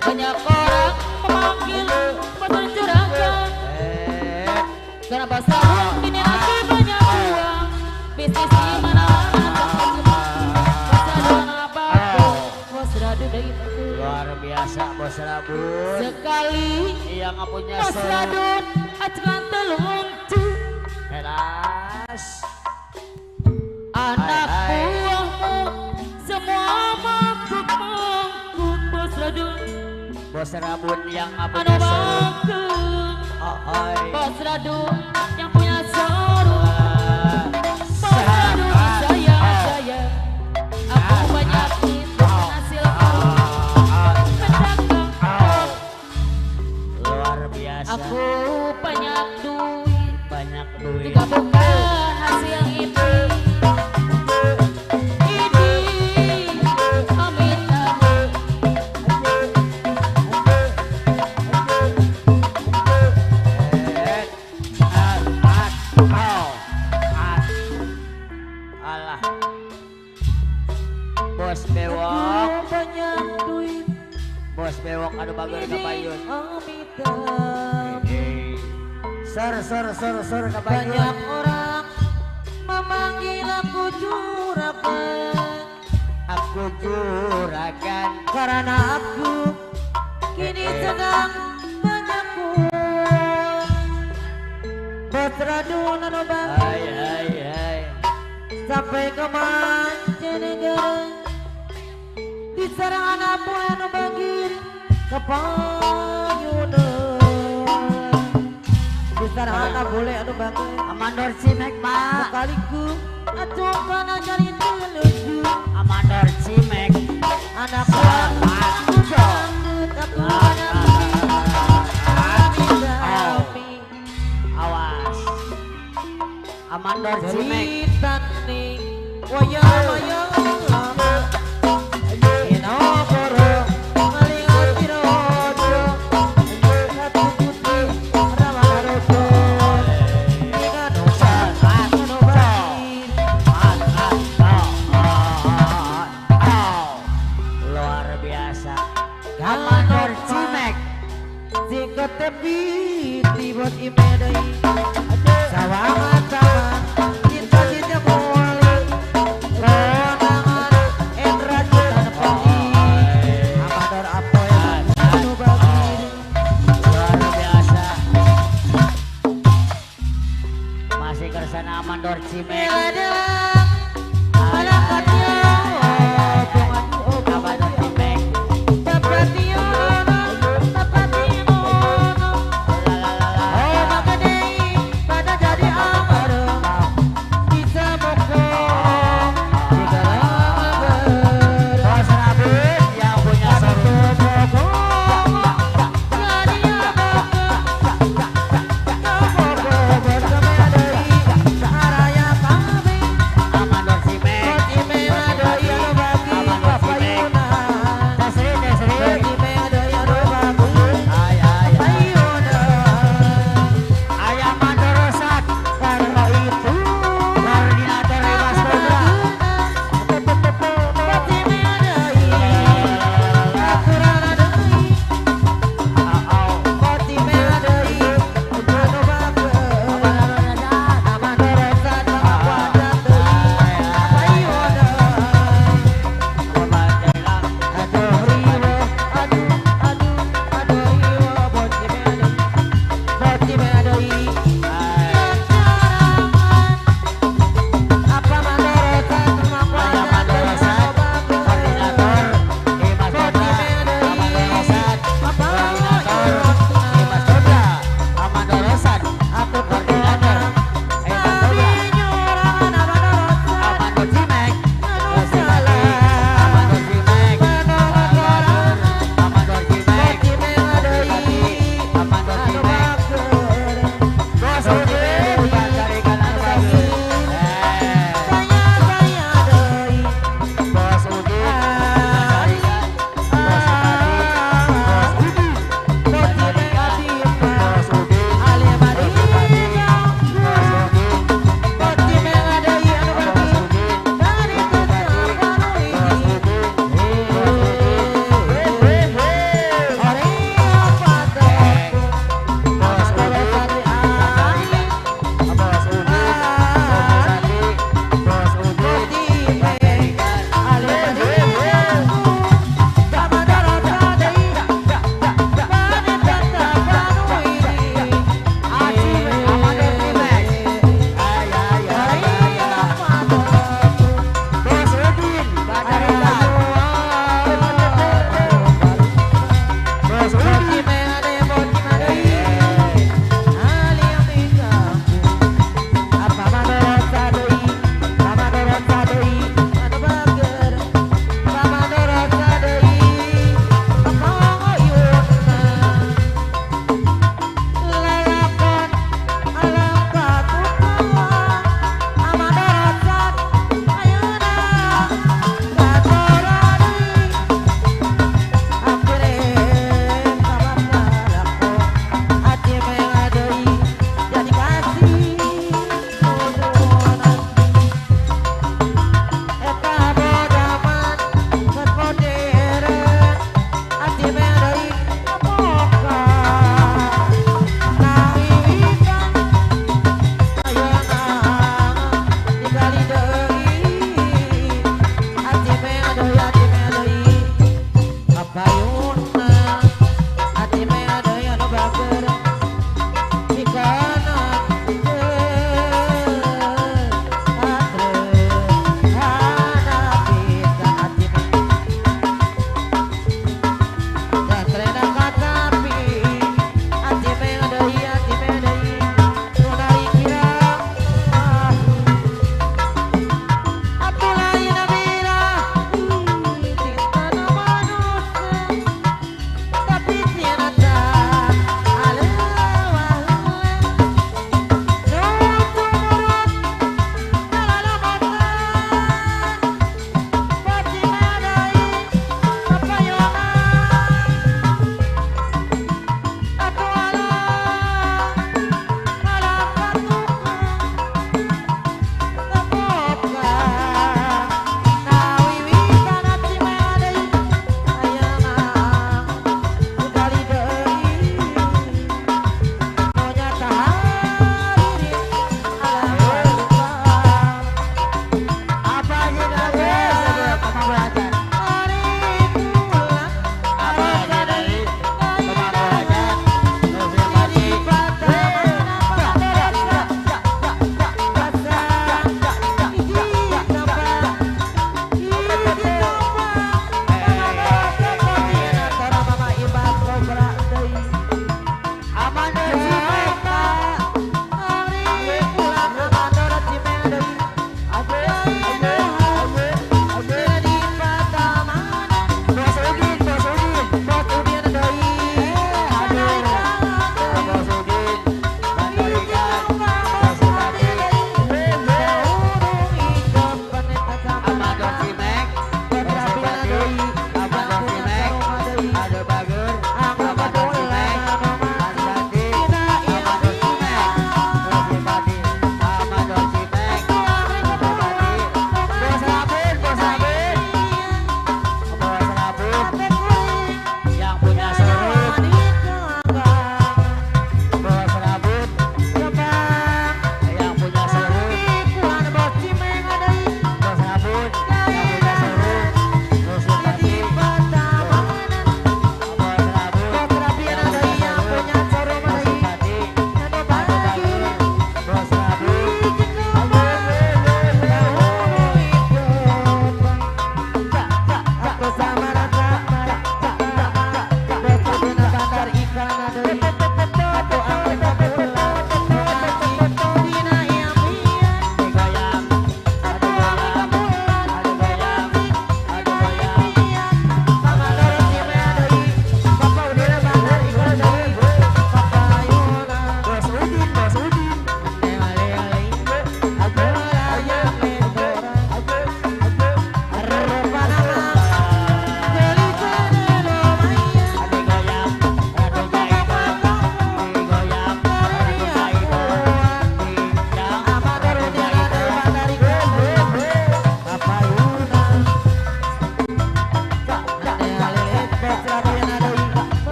[SPEAKER 2] Banyak orang memanggil Bos Juragan. Karena Bos Radun kini lagi banyak uang. Bisnis di mana-mana. Bos Radun apa? Bos Radun dari itu.
[SPEAKER 1] Luar biasa Bos Rabun.
[SPEAKER 2] Sekali
[SPEAKER 1] Yang punya
[SPEAKER 2] Bos
[SPEAKER 1] showroom.
[SPEAKER 2] Radun acuan teluncu.
[SPEAKER 1] Enas.
[SPEAKER 2] Anak
[SPEAKER 1] Hai, hai.
[SPEAKER 2] buahmu semua mangkuk-mangkuk. Bos Radun
[SPEAKER 1] Bos Rabun yang
[SPEAKER 2] anu
[SPEAKER 1] punya showroom.
[SPEAKER 2] mangkuk.
[SPEAKER 1] Hai.
[SPEAKER 2] Bos Radun yang punya showroom. Bos Radun saya. Aku banyak duit bukan hasil pedagang.
[SPEAKER 1] Luar biasa.
[SPEAKER 2] Aku banyak duit.
[SPEAKER 1] Banyak duit.
[SPEAKER 2] Juga bukan hasil itu. Ini Aminah.
[SPEAKER 1] Alah. Bos Bewok.
[SPEAKER 2] Aku banyak duit.
[SPEAKER 1] Bos Bewok anu bager ka payun.
[SPEAKER 2] Aminah.
[SPEAKER 1] Ser ka payun.
[SPEAKER 2] Banyak orang memanggil aku Juragan.
[SPEAKER 1] Aku Juragan.
[SPEAKER 2] Karena aku kini sedang banyak uang. Bos Radun anu bangga
[SPEAKER 1] Hai.
[SPEAKER 2] sampai ke mancanegara. di sarang anak poe anu bagir kepayuneun di sarang anak boleh anu bagir
[SPEAKER 1] Amandor Cimek Pak.
[SPEAKER 2] kaliku atuh kana cari tuluju
[SPEAKER 1] Amandor Cimek.
[SPEAKER 2] anak kuat
[SPEAKER 1] Awas. Amandor Cimek.
[SPEAKER 2] ceritane wayang-wayang lama ino koro malingan pirodo satu putih rawana rodo ingan obat anu bagir
[SPEAKER 1] Luar biasa.
[SPEAKER 2] Amandor
[SPEAKER 1] Amandor Cimek.
[SPEAKER 2] jika tepi tibot imedai sawangan sawan cinta cinta kuali lonangan endra cinta nepati Amandor apoy anu bagir
[SPEAKER 1] Luar biasa. Masih kersana Amandor Cimek.
[SPEAKER 2] Ladang malakatnya
[SPEAKER 1] Amandor Cimek. Bos Rabin yang punya showroom.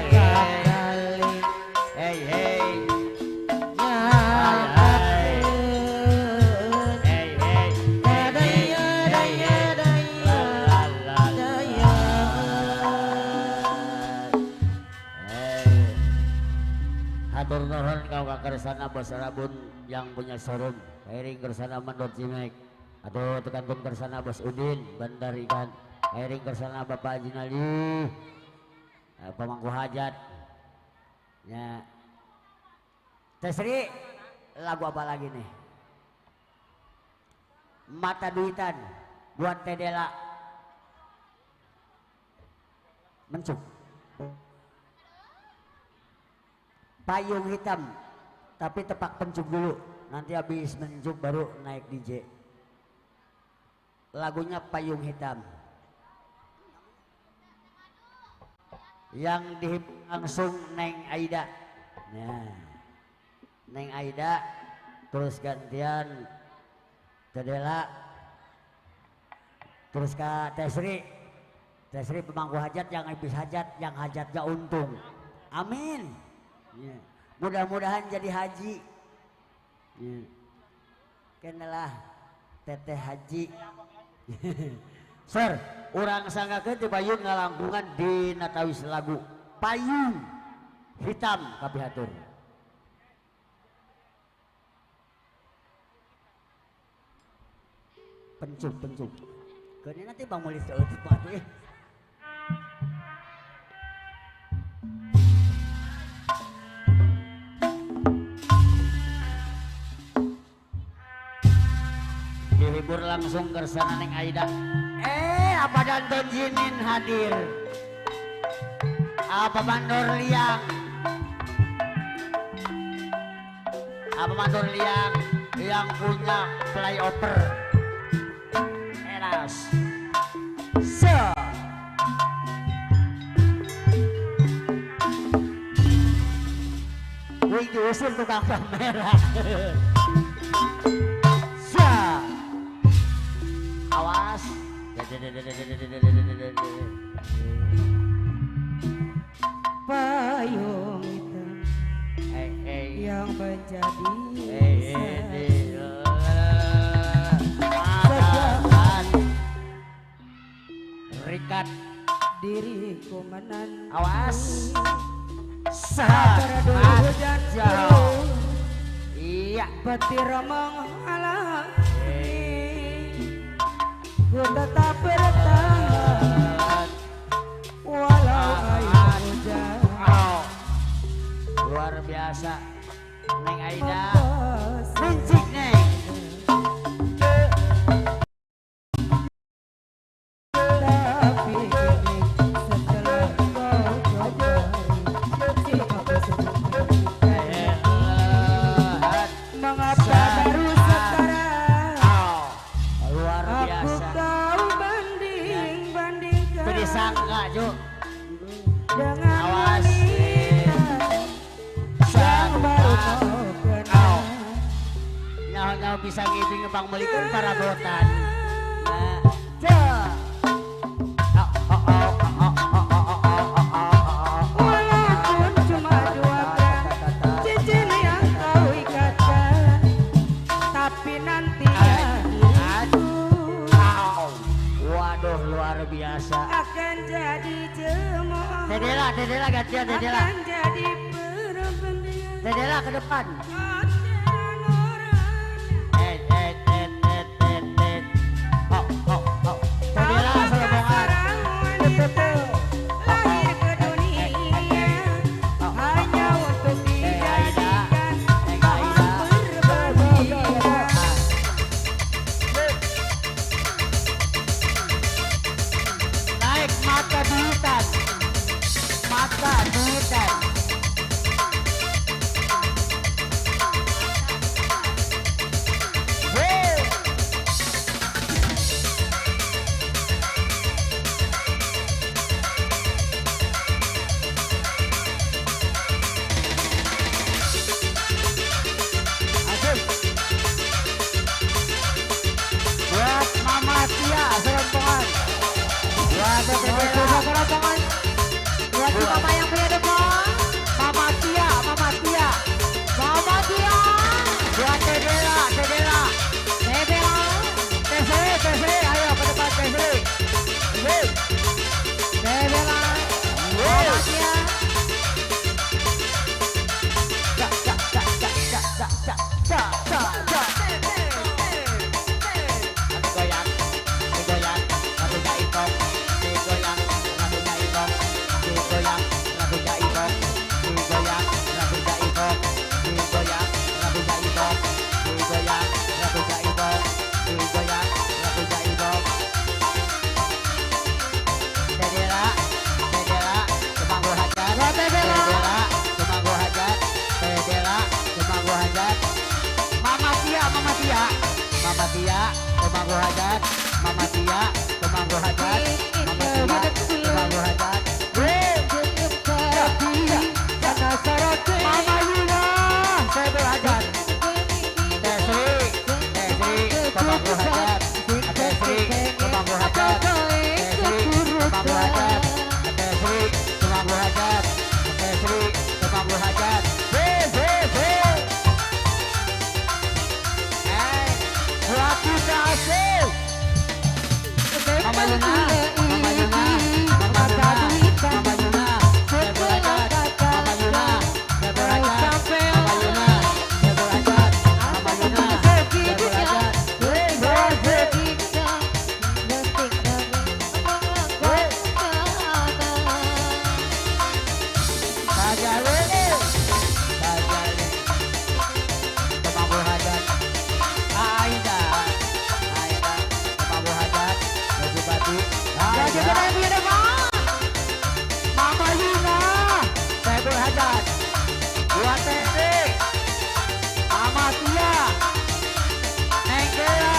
[SPEAKER 2] kali
[SPEAKER 1] Hey hey
[SPEAKER 2] nyakeun
[SPEAKER 1] hey hey
[SPEAKER 2] daya daya daya daya
[SPEAKER 1] Hatur nuhun kau kakersana Bos Rabun yang punya showroom Hairing kersana Mandor Cimek atau tekantum kersana Bos Udin Bandar Ikan Hairing kersana Bapak Haji Nali pemangku hajat ya Teh Sri lagu apa lagi nih Mata Duitan buat Teh Dela Mencuk Payung Hitam tapi tepak pencuk dulu nanti habis mencuk baru naik DJ lagunya Payung Hitam yang langsung Neng Aida nah Neng Aida terus gantian Tedela terus ke Teh Sri pemangku hajat yang habis hajat yang hajat gak untung amin ya. Mudah-mudahan jadi haji ya. Kenalah Teteh Haji Sir, orang sanggakeun ti payung ngalangkungan di natawis lagu Payung Hitam kapihatur. Pencuk. Keuni nanti Bang Mulis eueuh batu eh. Dihibur langsung kersana Neng Aida apa Danton Jinin hadir apa Mandor Liang yang punya flyover eras wih diusir tukang kamera awas
[SPEAKER 2] payung hitam yang menjadi
[SPEAKER 1] rikat
[SPEAKER 2] diriku menan
[SPEAKER 1] awas
[SPEAKER 2] sabar dan jauh
[SPEAKER 1] iya
[SPEAKER 2] petir menghalang ku tetap bertahan walau air hujan
[SPEAKER 1] luar biasa Neng Aida rincik Neng
[SPEAKER 2] tapi kini setelah kau coba sikapku sebentar mengapa baru sekarang
[SPEAKER 1] luar
[SPEAKER 2] aku
[SPEAKER 1] biasa
[SPEAKER 2] kau bandingkan
[SPEAKER 1] itu disangka Jo
[SPEAKER 2] dengan
[SPEAKER 1] awas
[SPEAKER 2] wanita yang baru kau kenal
[SPEAKER 1] nyaho bisa ngibing Bang Melikeun para botan
[SPEAKER 2] walaupun cuma 2 gram cincin yang kau ikatkan tapi nanti
[SPEAKER 1] waduh luar biasa
[SPEAKER 2] akan jadi cemooh
[SPEAKER 1] Tedela gantian Tedela
[SPEAKER 2] akan jadi perbandingan
[SPEAKER 1] Tedela ke depan
[SPEAKER 2] dan orang
[SPEAKER 1] Tedela serombongan
[SPEAKER 2] seorang wanita lahir ke dunia hanya untuk dijadikan pohon berbahagia
[SPEAKER 1] naik mata duitan buat Mama Tia serompongan buat Tedela
[SPEAKER 2] kasih mama yang punya demam. Mama Tia, Mama Tia. Mama Tia.
[SPEAKER 1] Buat Tedela, Tedela.
[SPEAKER 2] Bebela.
[SPEAKER 1] Tesri, ayo ke depan Tesri.
[SPEAKER 2] Bebela. Mama Tia.
[SPEAKER 1] Mama Tia, Pemangku Hajat, Mama Tia, Pemangku Hajat, Mama Tia, Pemangku Hajat. Mama Yuna, saya berhajat. Tesri, Pemangku Hajat, Tesri, Pemangku Hajat, Tesri, Pemangku Hajat, Tesri, Pemangku Hajat, Tesri, Pemangku Hajat. Mama Yuna, Mama Yuna, Mama Yuna, Mama Yuna, saya berhajat. Mama Yuna, saya berhajat. Mama Yuna, saya berhajat. Mama Yuna, saya berhajat. Sajali, Pemangku Hajat. Aida, Pemangku Hajat. Bupati, Mama Yuna, saya berhajat. Buat Teddy, Mama Tia, Neng Kela.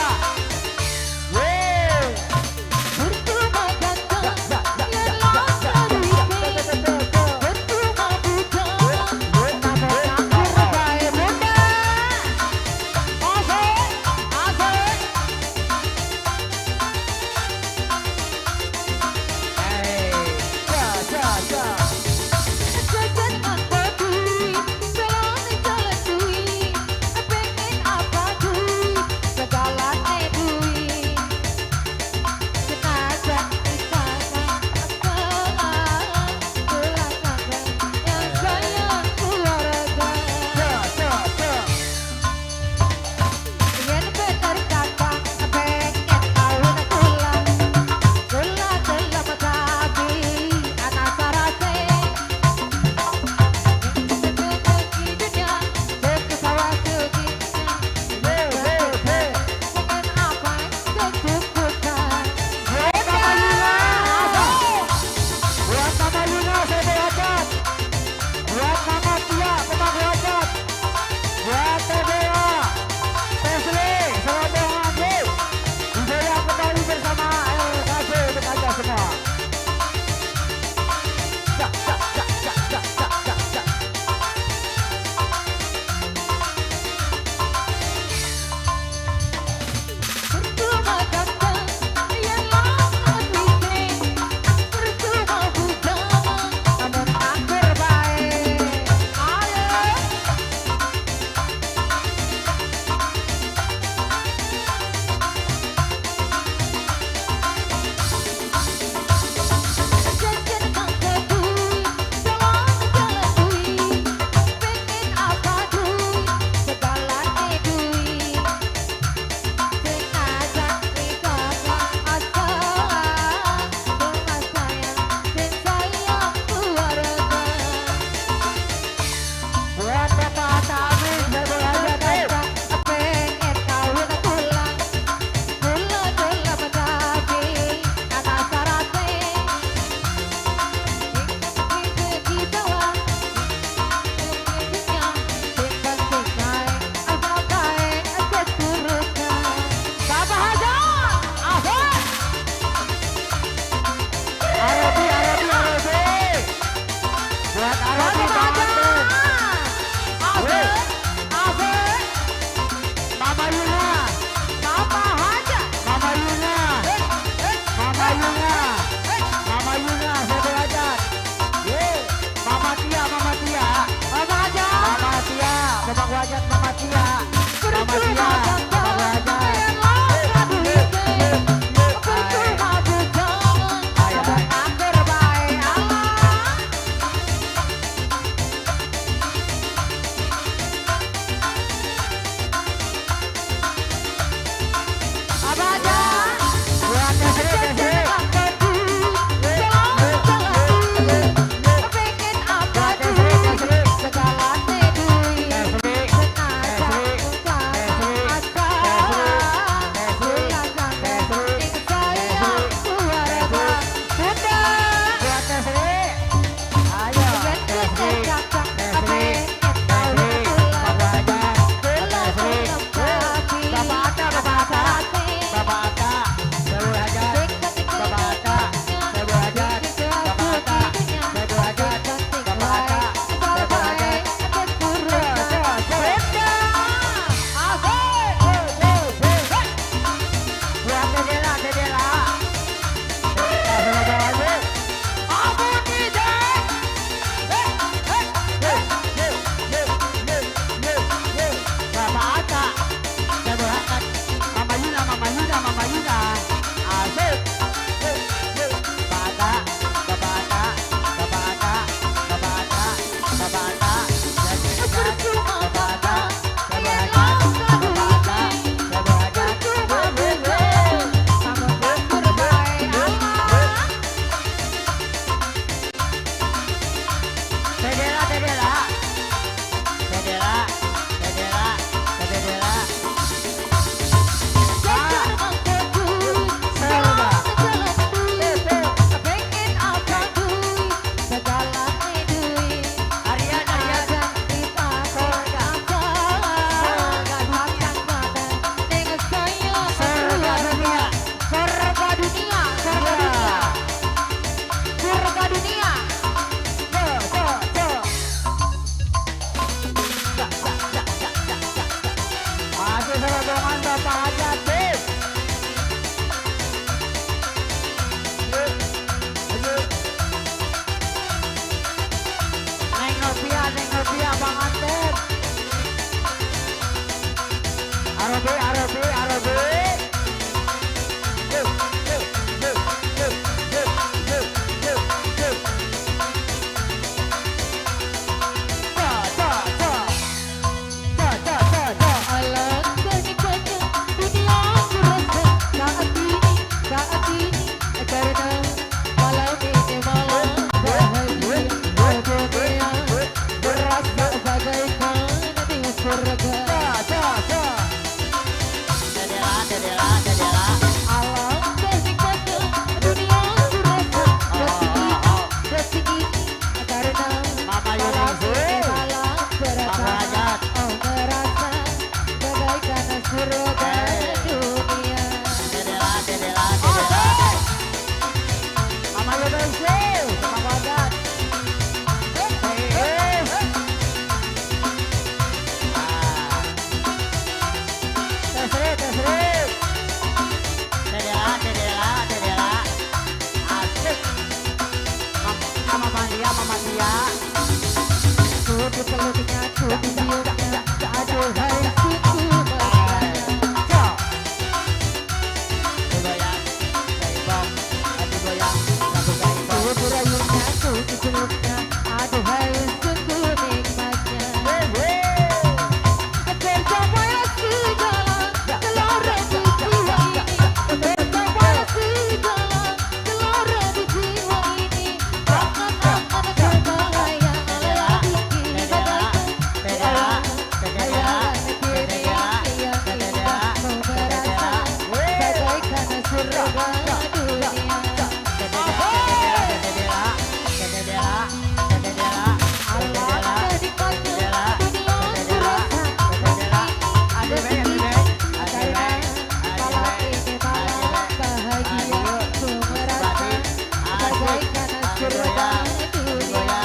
[SPEAKER 1] Mama Yuna, saya belajar.
[SPEAKER 2] peluknya ku diciumnya aduhai suku mesra.
[SPEAKER 1] Goyang, gaibong, hati goyang, lagu gaibong.
[SPEAKER 2] Ku dirayunya ku diciumnya aduhai suku nikmatnya. Tercapai segala gelora di jiwa ini. Tercapai segala gelora di jiwa ini. Akan terbayang tinggi bagaikan hayalan negeri yang indah merasa bagaikan surga dunia. Alangkah nikmatnya dunia kurasa rezeki karena malam ini malam bahagia ku merasa bagaikan surga dunia.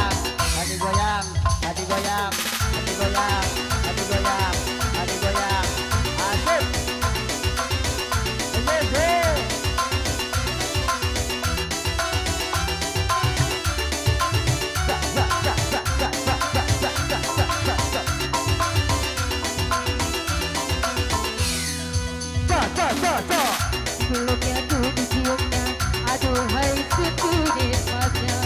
[SPEAKER 1] Hati goyang, hati goyang, hati goyang, hati goyang, hati goyang. Asik. Asik.
[SPEAKER 2] Peluknya ku diciumnya aduhai suku nikmatnya.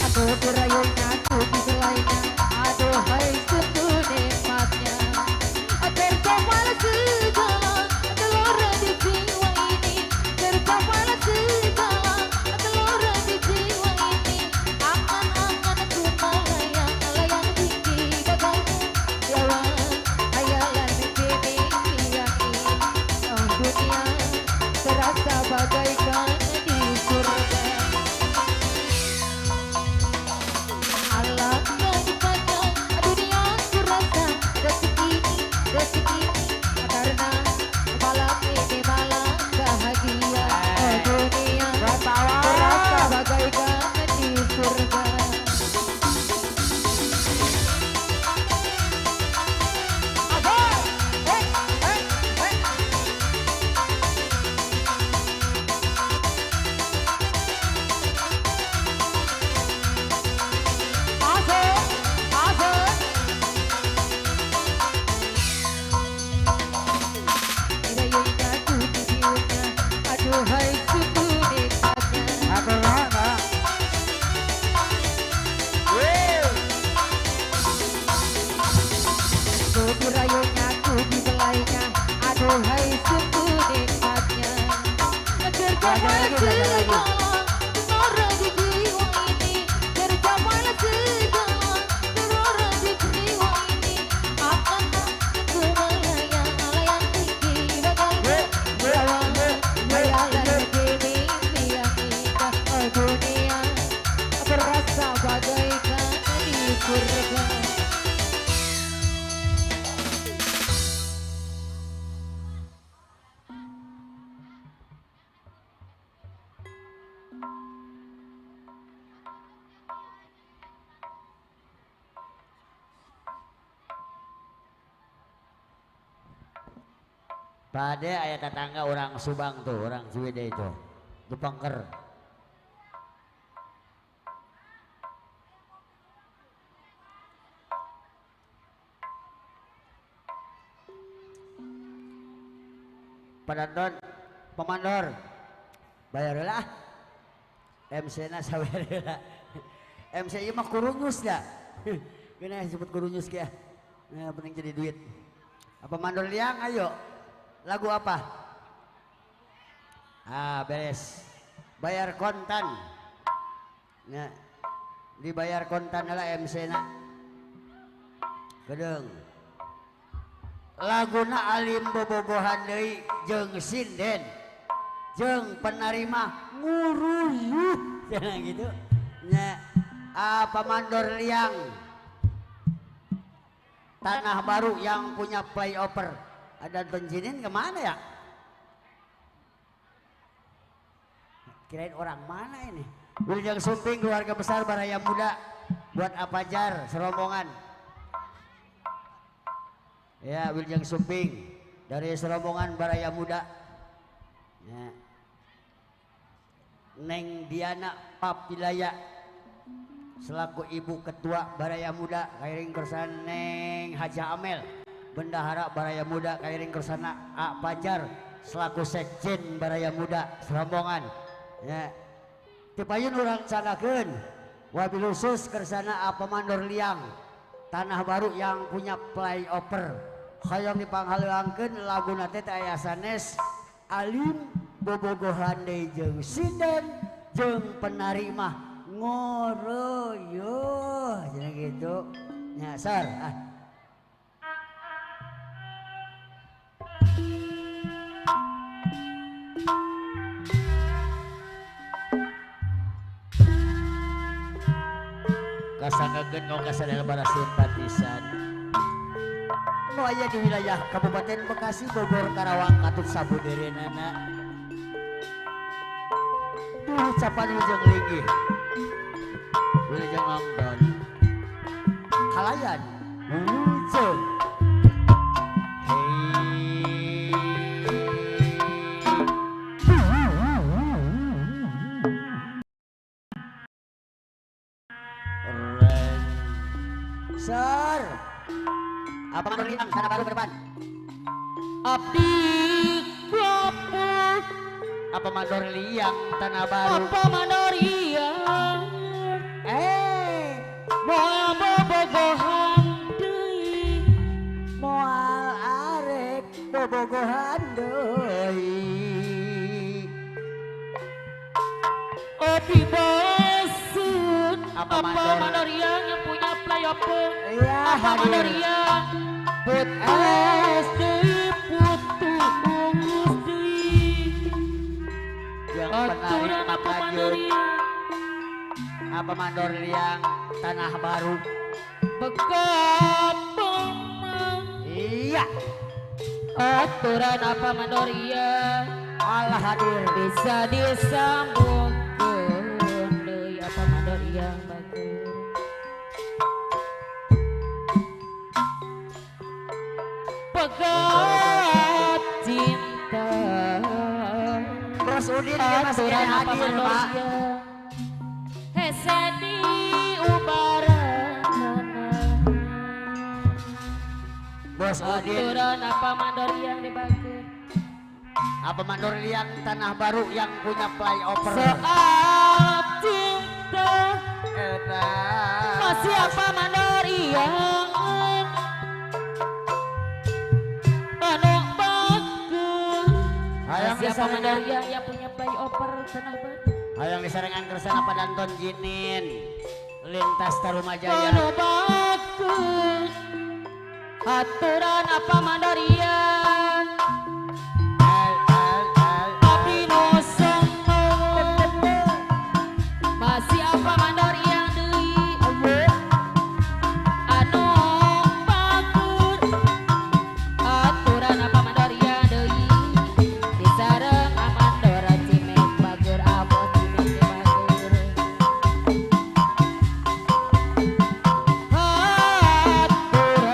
[SPEAKER 2] Aku dirayunya ku dibelainya aduhai suku nikmatnya. Tercapai segala gelora di jiwa ini. Tercapai segala gelora di jiwa ini. Angan-angan ku melayang-layang tinggi bagaikan hayalan mimpi yang indah dunia terasa bagaikan di surga. Alangkah nikmatnya dunia kurasa rezeki karena malam ini malam bahagia dunia terasa bagaikan di surga. Dirayunya ku diciumnya aduhai suku nikmatnya. Ku dirayunya ku dibelainya aduhai suku nikmatnya. Tercapai segala gelora di jiwa ini. Tercapai segala gelora di jiwa ini. Akan ku melayang-layang tinggi bagaikan hayalan negeri yang indah dunia terasa bagaikan di surga.
[SPEAKER 1] Pada ayat tetangga orang Subang tuh, orang Ciwidey itu, di Pengker. Penonton, pemandor, bayar lah. MC na sabar lah. MC mah kurunyus ya. Gini disebut kurunyus ya. Nah, penting jadi duit. Apa mandor liang, ayo. Lagu apa? Ah, beres. Bayar kontan. Nah, dibayar kontan lah MC na. Gedeng. Laguna alim bobogohan deui jeung sinden. Jeung penerima nguruyuh. Jangan gitu. Nya, apa mandor liang? Tanah Baru yang punya flyover. Ada Tonjinin kemana ya? Kirain orang mana ini? Wiljang Sumping, keluarga besar Baraya Muda. Buat Apajar, serombongan. Ya, Wiljang Sumping dari serombongan Baraya Muda. Ya. Neng Diana Papilaya selaku Ibu Ketua Baraya Muda kairing kersana Neng Haja Amel Bendahara Baraya Muda kairing kersana A Pajar selaku Sekjen Baraya Muda Serombongan ya tipayun urang cagakeun wabil khusus kersana A Pemandor Liang Tanah Baru yang punya flyover hoyong dipanghaleuangkeun laguna teh aya sanes alim bobogohan deui jeung sinden jeung penari mah ngoroyoh jadi gitu nyasar kasanggeun ngong kasadar bara simpatisan nu aya di wilayah Kabupaten Bekasi Bogor Karawang Katut Sabuderenana ucapan Wilujeng Linggih Wilujeng Longdon Kalayan Wilujeng Sir apa berliang Tanah Baru ke depan
[SPEAKER 2] Abdi Kapuk
[SPEAKER 1] apa mandor liang Tanah Baru
[SPEAKER 2] apa mandorian moal bobogohan deui
[SPEAKER 1] moal arek bobogohan deui
[SPEAKER 2] Opi Basut
[SPEAKER 1] apa
[SPEAKER 2] mandorian yang punya flyover
[SPEAKER 1] iya
[SPEAKER 2] apa mandorian
[SPEAKER 1] put
[SPEAKER 2] deui putu ungus deui
[SPEAKER 1] yang
[SPEAKER 2] aturan
[SPEAKER 1] penari
[SPEAKER 2] apa
[SPEAKER 1] makajun
[SPEAKER 2] mandorian
[SPEAKER 1] apa mandor liang Tanah Baru
[SPEAKER 2] Bekapamang
[SPEAKER 1] iya
[SPEAKER 2] aturan apa mandorian
[SPEAKER 1] Allah hadir
[SPEAKER 2] bisa disambungkeun deui apa mandorian bageus pegat cinta
[SPEAKER 1] Bos Udin dia masih
[SPEAKER 2] aturan apa
[SPEAKER 1] hadir Pak
[SPEAKER 2] mandorian hese diubaranana
[SPEAKER 1] Bos Udin
[SPEAKER 2] aturan apa mandorian dibageun
[SPEAKER 1] apa mandor liang Tanah Baru yang punya flyover
[SPEAKER 2] soal cinta
[SPEAKER 1] eta
[SPEAKER 2] masih apa mandorian anu bagus
[SPEAKER 1] hayang
[SPEAKER 2] masih apa
[SPEAKER 1] disarengan
[SPEAKER 2] mandorian yang punya flyover Tanah Baru
[SPEAKER 1] hayang disarengan kersana Padanton Jinin lintas Tarumajaya
[SPEAKER 2] anu bagus aturan apa mandorian abdi nu sombong masih apa mandorian deui anu bagus aturan apa mandorian deui disareng amandora cimek bager abot cimek bager aturan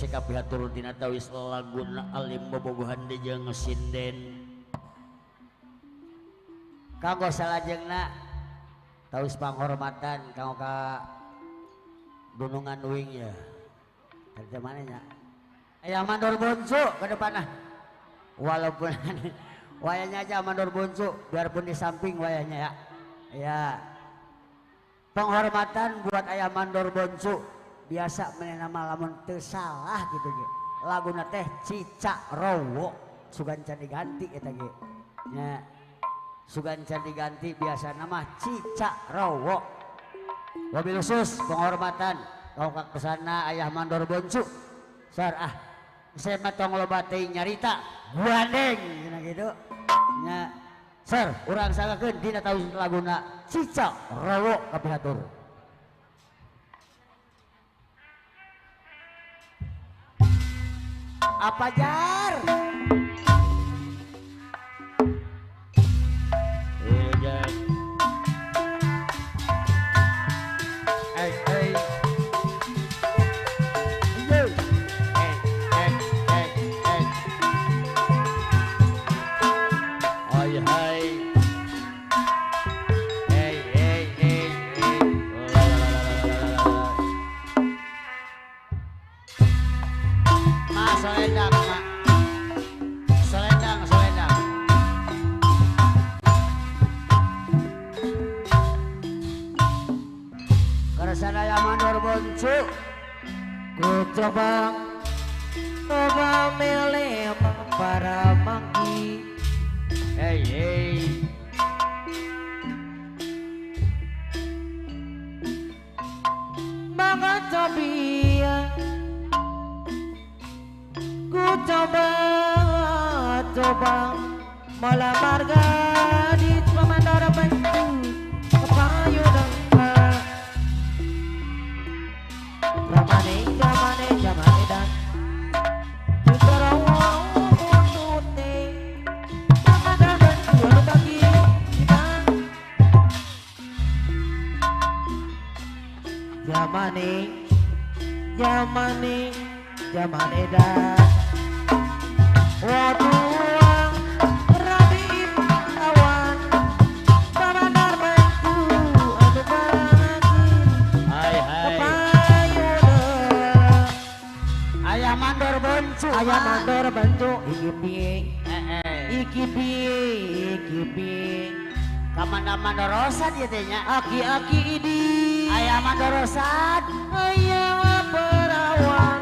[SPEAKER 1] hese kapihatur dina tawis laguna alim bobogohan di jeung sinden kanggo salajengna tawis panghormatan kanggo ka Gunungan Uing ya dari mana nya aya mandor bonsu ke depanah walaupun wayahnya aja mandor bonsu biarpun di samping wayahnya ya ya penghormatan buat ayah mandor bonsu biasa menama lamun teu salah gitu ge laguna teh Cicak Rowo sugan can diganti eta ge nya sugan can diganti biasa nama Cicak Rowo wabil khusus penghormatan kau ka kesana ayah mandor bonsu sar saya mah tong loba teuing nyarita guandeng cenah gitu nya sar urang sagakeun dina taun laguna Cicak Rowo kapihatur apa jar Sanaya mandor boncu ku coba milih para mangki hey hey maka coba ku coba malah marga di pemandor bencu kepayu dan Jamane dan Curawa untute Pemandor bencu bagi kita Jamane dan waduh Rabib awan Pemandor bencu anu bagi ayah mandor bencu iki piye kamana mandorosan ya tehnya aki-aki idi ayah mandorosan ayah perawan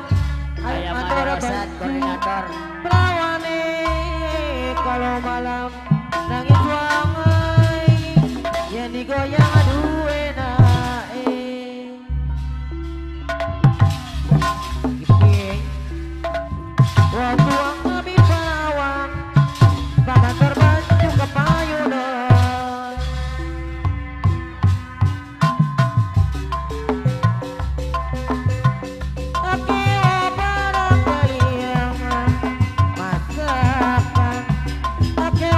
[SPEAKER 1] ayah mandorosan koordinator perawane kalau malam nangis wangai yang digoyang aduh enak waktu kami pawang bahkan terbencu kepayunan oke barang kalian masakan oke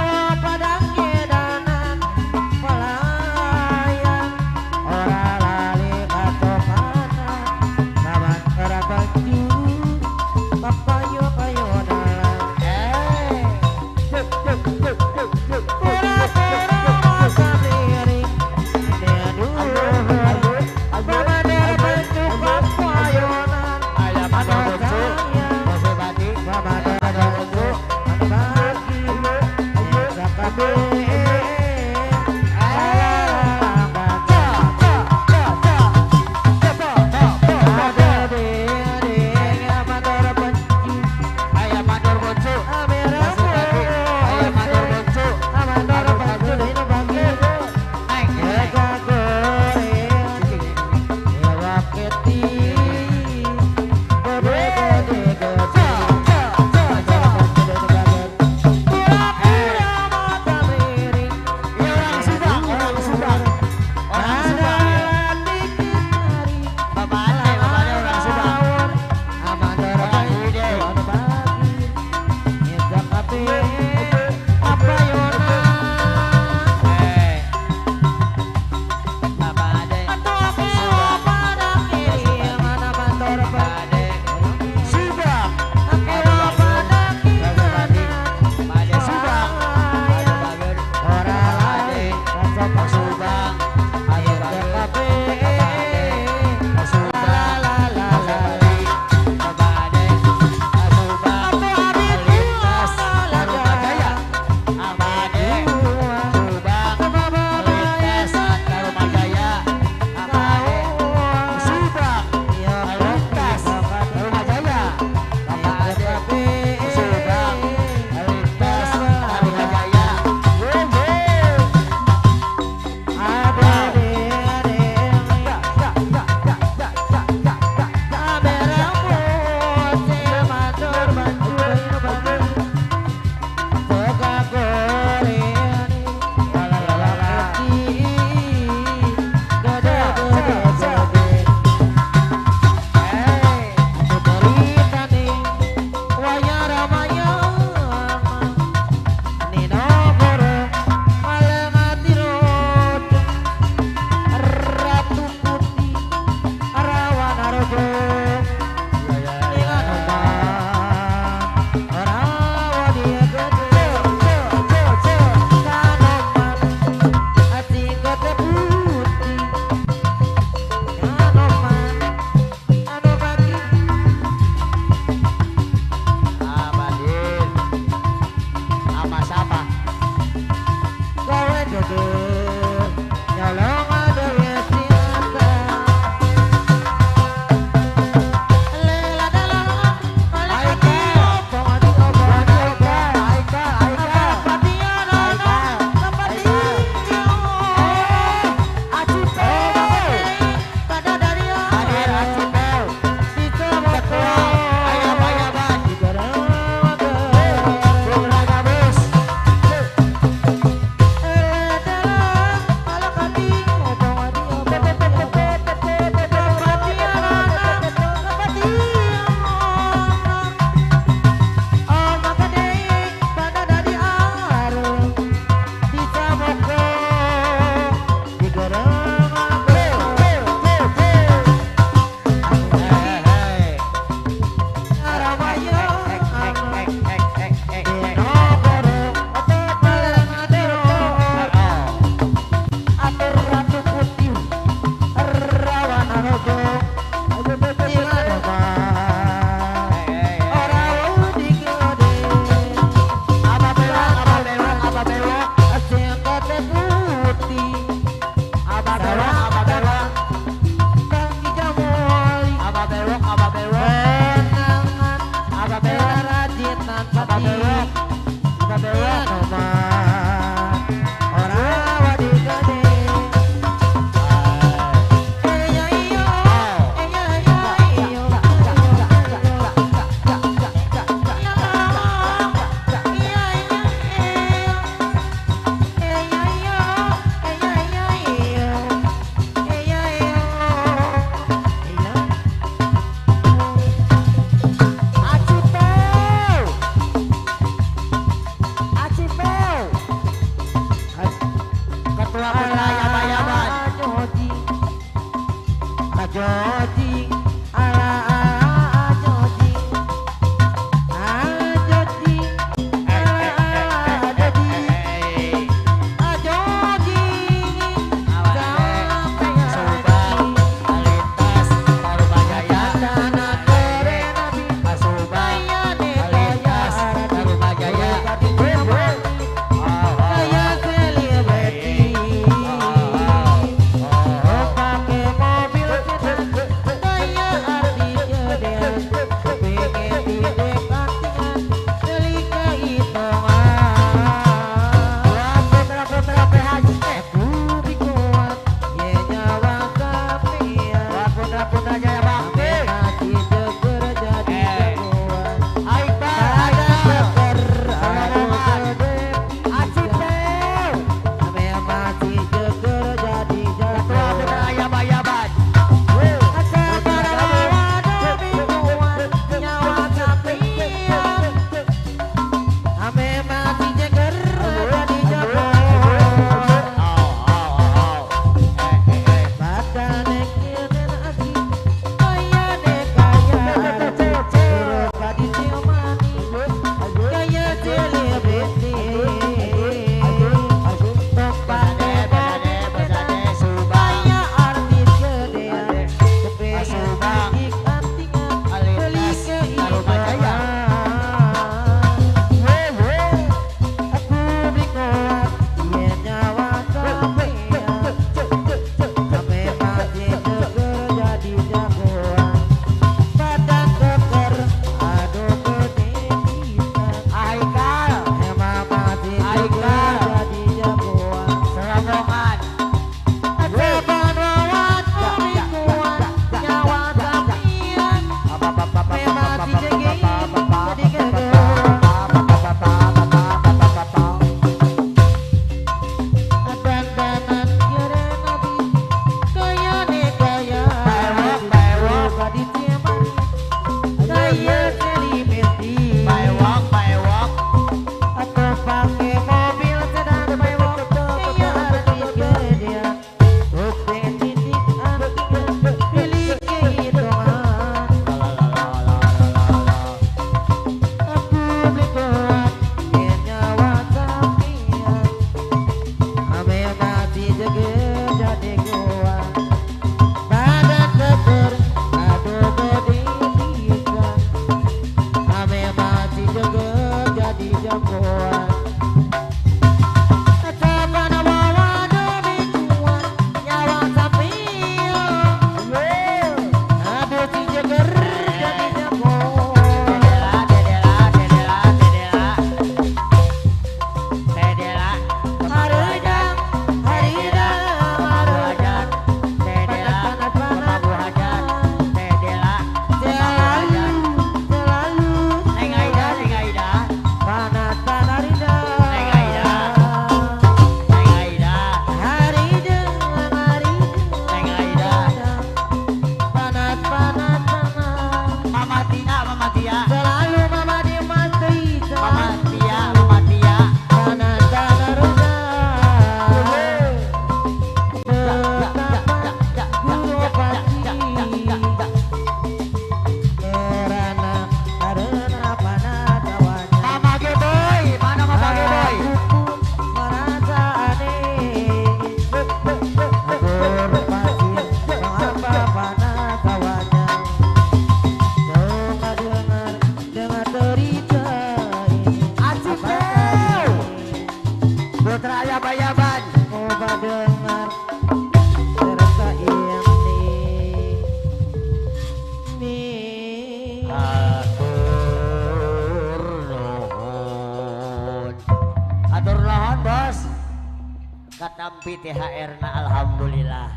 [SPEAKER 1] tampi THR na alhamdulillah.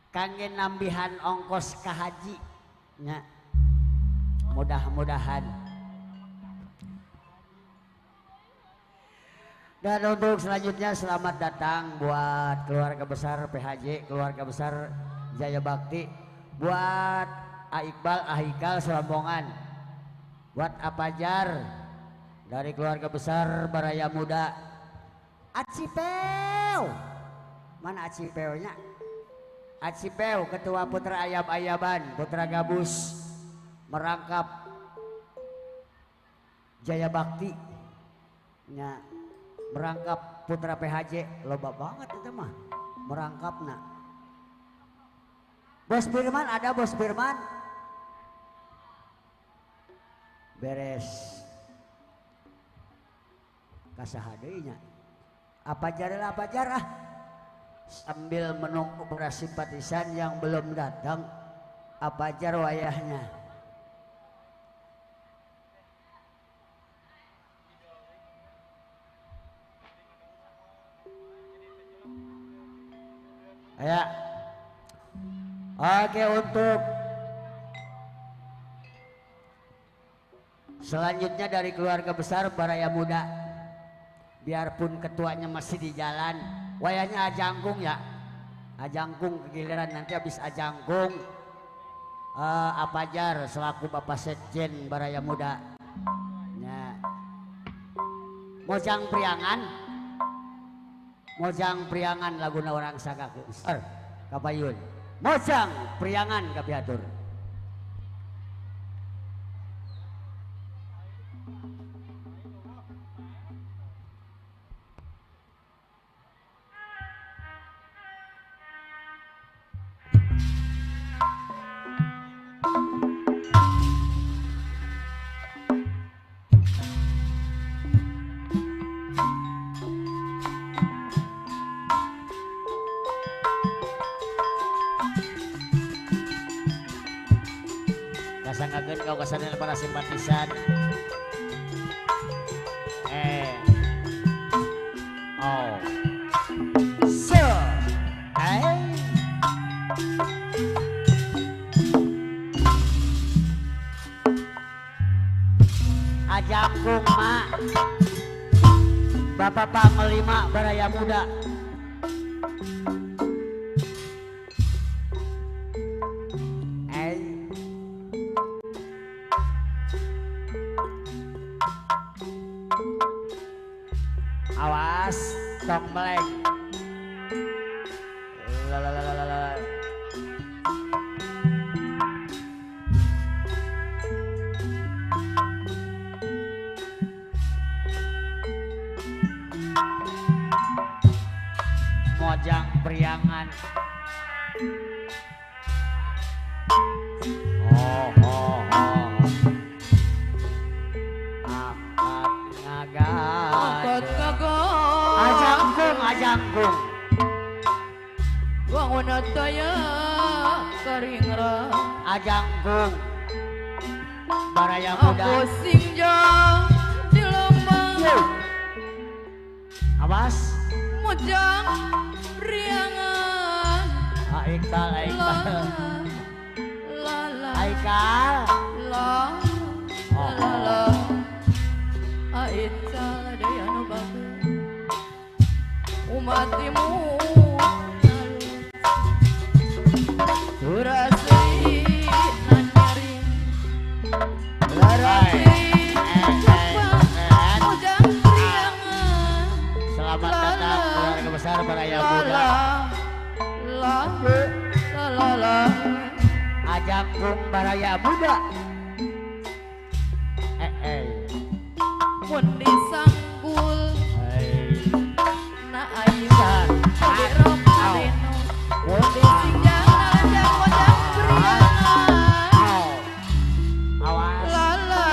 [SPEAKER 1] Kangge nambihan ongkos ka haji nya. Mudah-mudahan. Dan untuk selanjutnya selamat datang buat keluarga besar PHJ, keluarga besar Jaya Bakti, buat Iqbal, Ahikal, Selambongan, buat Apajar dari keluarga besar Baraya Muda, Acipeu, mana Acipeunya? Acipeu, ketua Putra Ayam-Ayaban, Putra Gabus, merangkap Jaya Bakti, nya merangkap Putra PHJ, loba banget itu mah merangkap nak. Bos Firman ada, Bos Firman beres kasahadeunya apa jar ah sambil menunggu para simpatisan yang belum datang. Apa jar wayahnya ya. Oke, untuk selanjutnya dari keluarga besar Baraya Muda, biarpun ketuanya masih di jalan, wayahnya ajangkung ya, ajangkung kegiliran nanti habis ajangkung Apajar selaku Bapak Sekjen Baraya Muda ya. Mojang Priangan laguna orang sagaku kapayun Mojang Priangan kapiatur. Kasangkakeun kau kasaneun para simpatisan. Oh. So. Ajangkung mak. Bapak Panglima Baraya Muda. Awas, tong melek. Mojang Priangan. Ajangkung
[SPEAKER 2] wangun daya karingra
[SPEAKER 1] Ajangkung Baraya Muda
[SPEAKER 2] aku singjang jelema
[SPEAKER 1] awas
[SPEAKER 2] Mojang Priangan
[SPEAKER 1] Aikal
[SPEAKER 2] la
[SPEAKER 1] Aikal
[SPEAKER 2] Aikal daya nu bagus umatimu surasri nanyari larasri Mojang Priangan.
[SPEAKER 1] Selamat datang keluarga besar Baraya Muda Ajangkung Baraya Muda
[SPEAKER 2] mun disanggul na ayuhan dirok adeno mun disingjang nalajang Mojang Priangan
[SPEAKER 1] awas
[SPEAKER 2] lala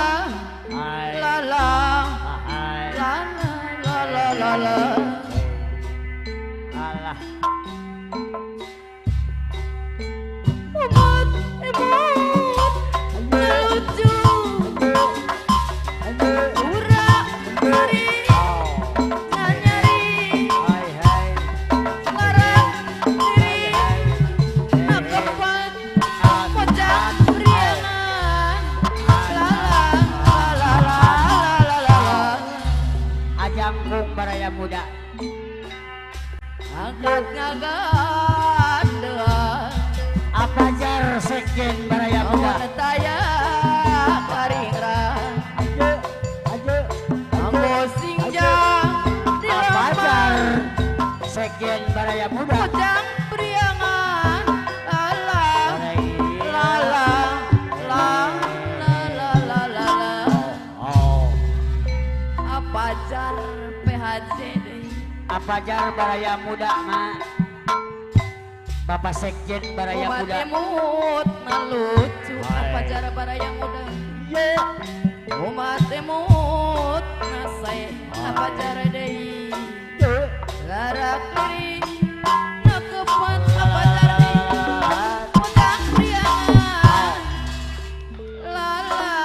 [SPEAKER 1] alah
[SPEAKER 2] umat
[SPEAKER 1] baraya muda.
[SPEAKER 2] Angkat ngagandean
[SPEAKER 1] Apa jar sekjen baraya muda?
[SPEAKER 2] Angkat taya karingrang Anggo singjang
[SPEAKER 1] Apa jar sekjen baraya muda?
[SPEAKER 2] Ojang priangan lala lala la
[SPEAKER 1] Oh.
[SPEAKER 2] Apa jar PHC deh
[SPEAKER 1] Apa jar baraya muda mak? Bapak sekjen baraya
[SPEAKER 2] Obat
[SPEAKER 1] muda.
[SPEAKER 2] emut nalucu Apa
[SPEAKER 1] Hai.
[SPEAKER 2] jar baraya muda
[SPEAKER 1] Ye.
[SPEAKER 2] Umat emut nasai Apa jar deh Larak kiri Nakepan apa jar deh Ojang priangan lala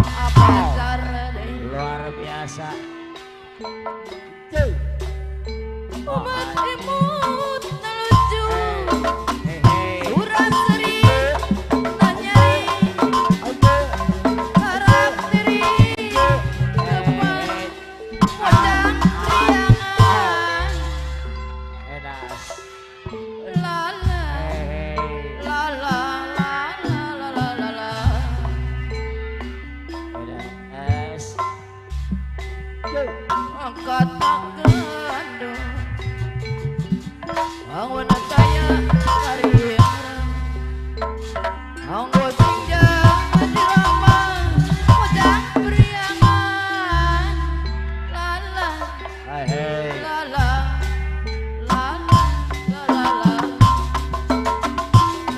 [SPEAKER 2] Apa jar deh
[SPEAKER 1] Luar biasa.
[SPEAKER 2] Umat emut nalucu
[SPEAKER 1] Hehe.
[SPEAKER 2] Urang seri nanyari harap diri depan ojang priangan
[SPEAKER 1] Edas.
[SPEAKER 2] lala
[SPEAKER 1] Hehe.
[SPEAKER 2] lala
[SPEAKER 1] Edas.
[SPEAKER 2] angkat tangan bangun saya hari anggo singjang dirama ojang priangan lala
[SPEAKER 1] Hehe.
[SPEAKER 2] lala lala lala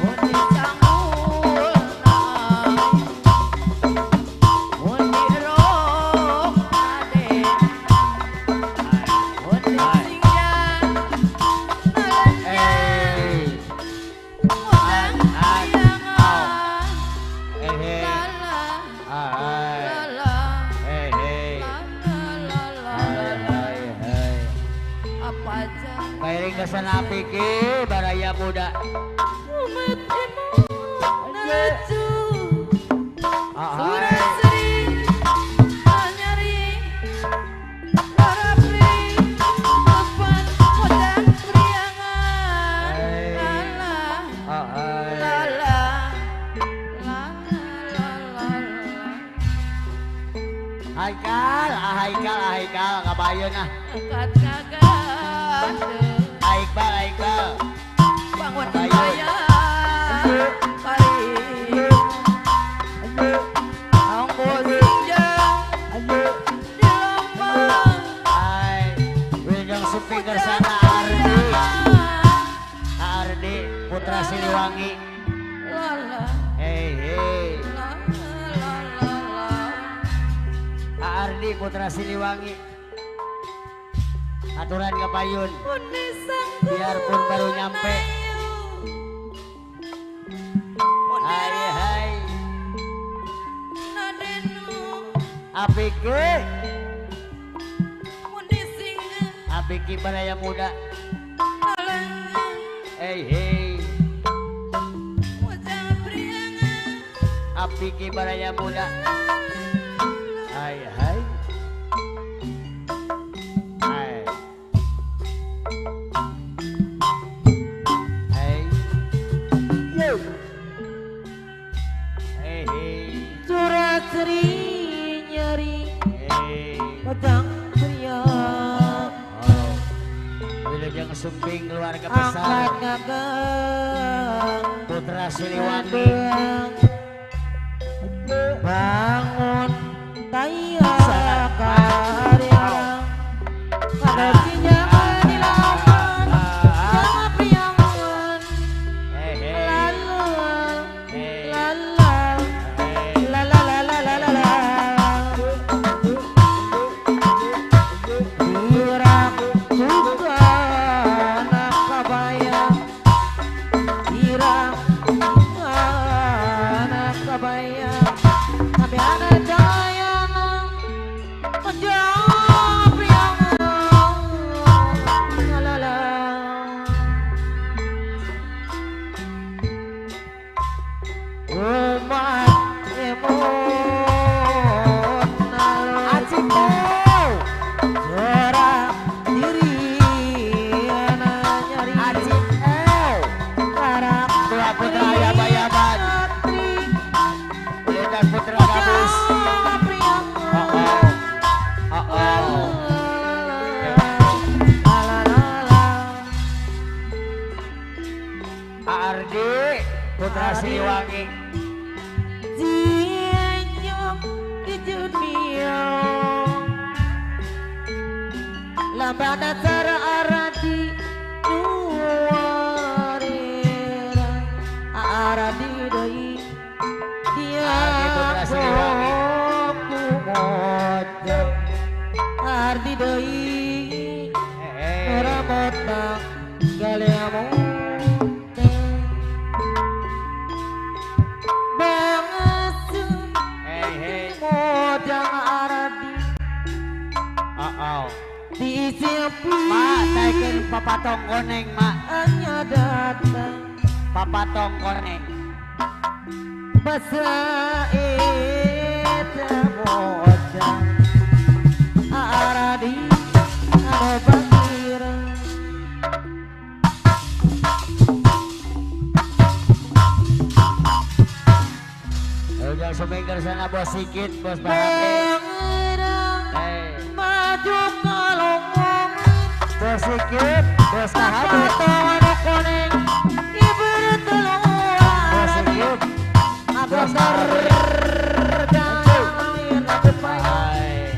[SPEAKER 2] undi sambul naai undi rok aden undi singjang nalanjang ojang priangan
[SPEAKER 1] Hehe.
[SPEAKER 2] lala
[SPEAKER 1] Hai.
[SPEAKER 2] lala
[SPEAKER 1] Hehe.
[SPEAKER 2] lala
[SPEAKER 1] Hai. Hai.
[SPEAKER 2] apa aja
[SPEAKER 1] Kairing kesana piki baraya muda.
[SPEAKER 2] umat emut nalucu
[SPEAKER 1] Hai.
[SPEAKER 2] Surah seri nyari Larapri depan ojang priangan lala
[SPEAKER 1] Hai.
[SPEAKER 2] lala lala
[SPEAKER 1] Haikal, Haikal, Haikal, kabayun ah.
[SPEAKER 2] angkat ngagandeng
[SPEAKER 1] Haikal.
[SPEAKER 2] bangun
[SPEAKER 1] Ayo.
[SPEAKER 2] saya kari anggo singjang di lombang
[SPEAKER 1] Hai. Wilujeng speaker sana Ardi Putra Siliwangi.
[SPEAKER 2] lala
[SPEAKER 1] Hei.
[SPEAKER 2] lala
[SPEAKER 1] Ardi Putra Siliwangi. Aturan kapayun. Biarpun baru nyampe. Hai. Apike. Apiki baraya muda. Hei. Apiki baraya muda. Hai. Hai. Hai. Hei.
[SPEAKER 2] Surat seri nyeri
[SPEAKER 1] Hei.
[SPEAKER 2] ojang priang
[SPEAKER 1] Oh. Wilujeng sumping keluarga
[SPEAKER 2] angkat
[SPEAKER 1] besar
[SPEAKER 2] ngagang
[SPEAKER 1] Putra Siliwangi.
[SPEAKER 2] ngabang bangun taya karya pada sinjangan di laman jangan priangan
[SPEAKER 1] Hei.
[SPEAKER 2] lala
[SPEAKER 1] Hei.
[SPEAKER 2] lala
[SPEAKER 1] Hei.
[SPEAKER 2] lala lala lala lala Irak juga anak kabaya Irak anak kabaya Tapi anak jaya menjawab yang lala umat emut
[SPEAKER 1] Putra Siliwangi.
[SPEAKER 2] Jinyong di dunia lambana cara aradi nuwarira aradi doi dia
[SPEAKER 1] Putra Siliwangi.
[SPEAKER 2] kumodang ardi doi ramotang galeamo
[SPEAKER 1] Mak, taikin papatong koneng, mak.
[SPEAKER 2] hanya datang
[SPEAKER 1] Papatong koneng.
[SPEAKER 2] basa eta modang aradi anu bakira
[SPEAKER 1] Udah sumingkir sana bos sikit, bos bahagi.
[SPEAKER 2] maju kalongong
[SPEAKER 1] Bos sikit, bos sahabat.
[SPEAKER 2] patong koneng ibarat teluan
[SPEAKER 1] Bos sikit,
[SPEAKER 2] aku
[SPEAKER 1] bos sahabat.
[SPEAKER 2] tergantung aku payah
[SPEAKER 1] Hai.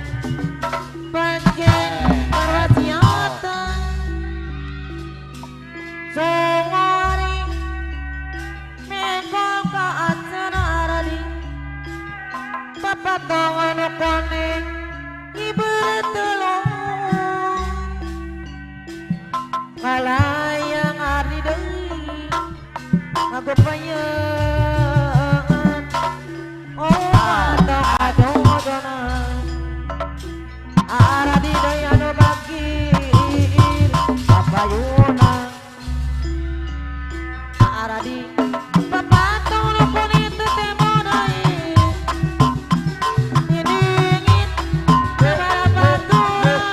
[SPEAKER 2] panjang perhatiata songori meko ka acara aradi papatong anu koneng ibarat telung kalayang ardi deui aku payeun oh ado-adona aradi deui anu bagir papayuna aradi papatong nu kuning teu teh modai dingin babaturan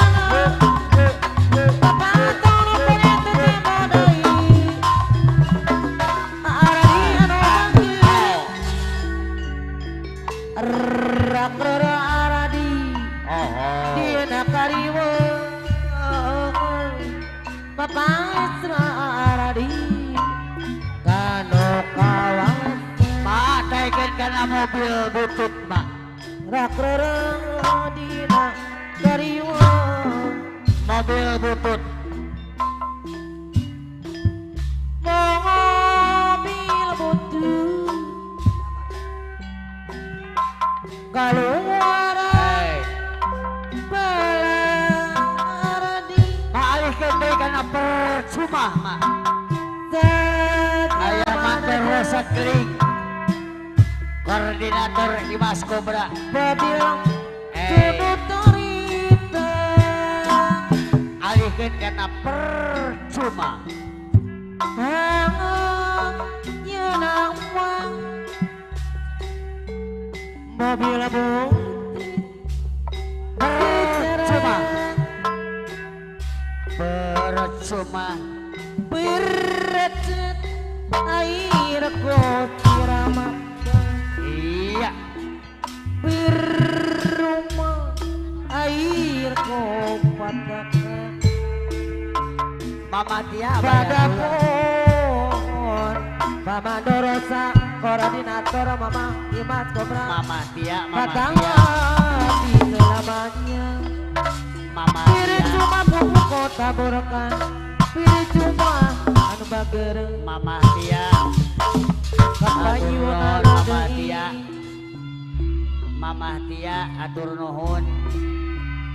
[SPEAKER 2] papatong nu kuning teu teh modai aradi anu bagir rak-rara aradi dina kariwo papasra aradi kanu kawan
[SPEAKER 1] Mak, taikin kana mobil butut, mak.
[SPEAKER 2] rak-rara dina kariwo
[SPEAKER 1] Mobil butut.
[SPEAKER 2] mobil butuh kaluar
[SPEAKER 1] Hei.
[SPEAKER 2] belaradi
[SPEAKER 1] Mak alihkeun deui kana percuma, mak. Aya mantel rosat keling. Koordinator Imas Kobra.
[SPEAKER 2] babilang
[SPEAKER 1] Hei.
[SPEAKER 2] sudut torita
[SPEAKER 1] Alihkeun kana percuma.
[SPEAKER 2] hangat nyeunang wang mobil
[SPEAKER 1] Percuma. Percuma.
[SPEAKER 2] berecet air kociramak
[SPEAKER 1] Iya.
[SPEAKER 2] berumah air kopataka
[SPEAKER 1] Mama Tia
[SPEAKER 2] pada
[SPEAKER 1] bayar dulu.
[SPEAKER 2] pohon mama dorosa koordinator mama Imas Kobra
[SPEAKER 1] Mama Tia, Mama
[SPEAKER 2] batang
[SPEAKER 1] Tia,
[SPEAKER 2] hati selamanya
[SPEAKER 1] Mama
[SPEAKER 2] pilih
[SPEAKER 1] Tia,
[SPEAKER 2] cuma buku kota berkan pilih cuma anu bagereng
[SPEAKER 1] Mama Tia,
[SPEAKER 2] kapayun
[SPEAKER 1] Atur
[SPEAKER 2] anu
[SPEAKER 1] nuhun, Mama
[SPEAKER 2] deui
[SPEAKER 1] Tia, Mama Tia, atur nuhun.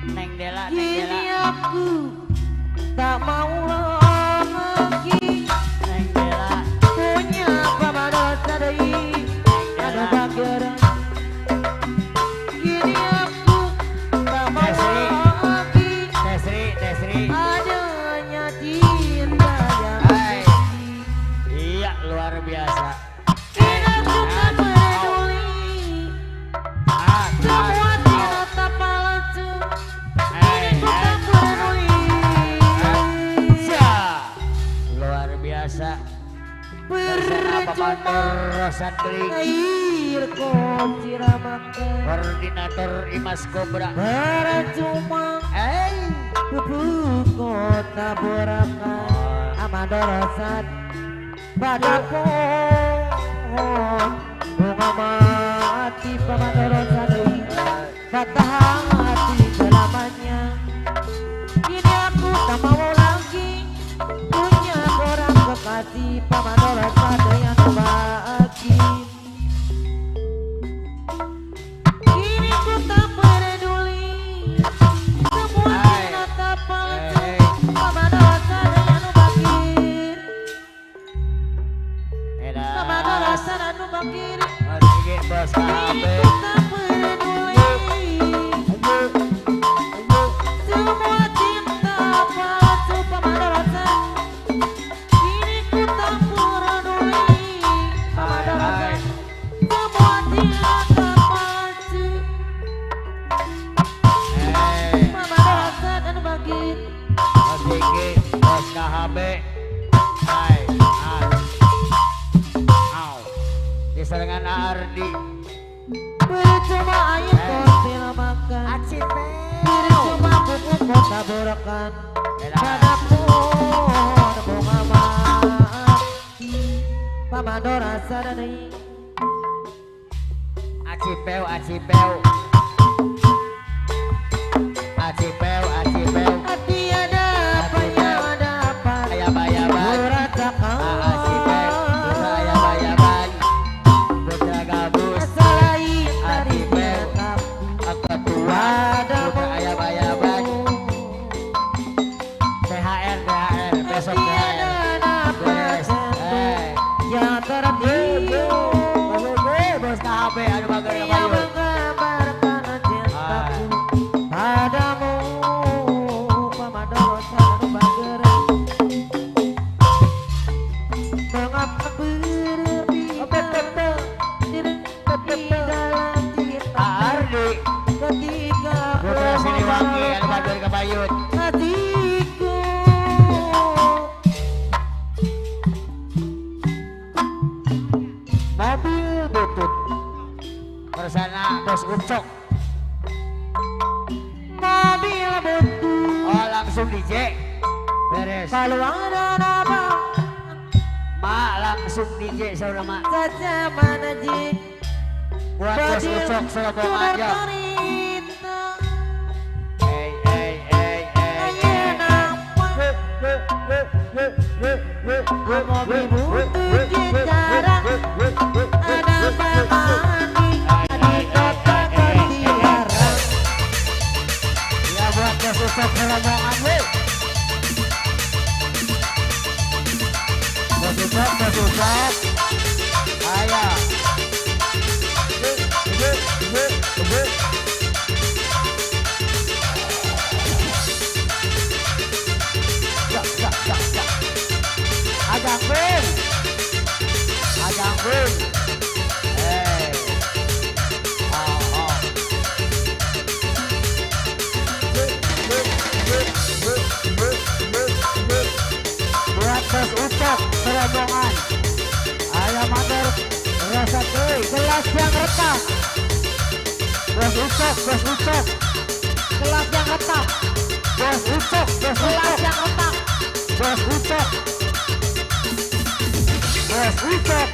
[SPEAKER 1] Neng Dela, Neng
[SPEAKER 2] kini
[SPEAKER 1] Dela,
[SPEAKER 2] aku tak mau lagi
[SPEAKER 1] Neng Dela,
[SPEAKER 2] punya pamadosa deui anu bagereng kini aku tak mau
[SPEAKER 1] Desri.
[SPEAKER 2] lagi
[SPEAKER 1] Desri, Desri.
[SPEAKER 2] adanya cinta yang
[SPEAKER 1] Hai.
[SPEAKER 2] suci.
[SPEAKER 1] Iya, luar biasa.
[SPEAKER 2] Kini aku tak peduli semua cinta tak palsu. Kini aku tak peduli
[SPEAKER 1] Luar biasa. Bersama Pamantor Rosat Keling,
[SPEAKER 2] air kociramakan
[SPEAKER 1] Koordinator Imas Kobra.
[SPEAKER 2] percuma pupuk kota borakan amadorosat pada pohon bunga mati pamadoro sadei patah hati selamanya. Kini aku tak mau lagi punya orang kekasih pamadoro sadei yang bagi. Kini ku tak peduli semua cinta tak palsu pamadoro sadei yang bagi. Pamadoro sadei yang bagi.
[SPEAKER 1] Masih bos KB. Bos KHB. Hai. Au. Diserangan Ardi.
[SPEAKER 2] Percuma air kotil makan percuma pupuk kota borakan padapun bunga mati pamadora sadei.
[SPEAKER 1] Acipeu, acipeu. Acipeu, acipeu.
[SPEAKER 2] Tiada dapat
[SPEAKER 1] Ayam-ayaman.
[SPEAKER 2] merasakan
[SPEAKER 1] Acipeu. Putra ayam-ayaman. Putra gabus.
[SPEAKER 2] selain dari
[SPEAKER 1] Acipeu. Ketua. Putra ayam-ayaman. THR, THR. Besok THR. Beres.
[SPEAKER 2] yang tertidur
[SPEAKER 1] Bos KHB. Aduh bager
[SPEAKER 2] yang
[SPEAKER 1] kayu.
[SPEAKER 2] menggambarkan cintaku padamu pamadoro sadei bager. Mengapa berpindah di dalam cinta
[SPEAKER 1] Ardi.
[SPEAKER 2] ketika
[SPEAKER 1] Putra Siliwangi. Aduh bager kabayut.
[SPEAKER 2] hatiku
[SPEAKER 1] Mobil butut bersana Bos Ucok.
[SPEAKER 2] mobil butuh
[SPEAKER 1] Oh langsung DJ. Beres.
[SPEAKER 2] kalau ada nama
[SPEAKER 1] Mak langsung DJ saudara mak.
[SPEAKER 2] saja mana jin
[SPEAKER 1] Buat Bos Ucok Surabaya aja. Hey hey hey hey.
[SPEAKER 2] Mobil butuh jarang ada pemanding di kota Ketiarang.
[SPEAKER 1] Ya buat Bos Ucok Surabaya we. Bos Ucok, Bos Ucok. Ayah. Ajang Pin. Ajang Pin. Hey. Oh, oh. Buat Bos Ucok Serobongan. Ayam mater rasa teh gelas yang retak. Bos Ucok, Bos Ucok. Gelas yang retak. Bos Ucok, Bos Ucok. Yang retak. Bos Ucok. Bos Ucok.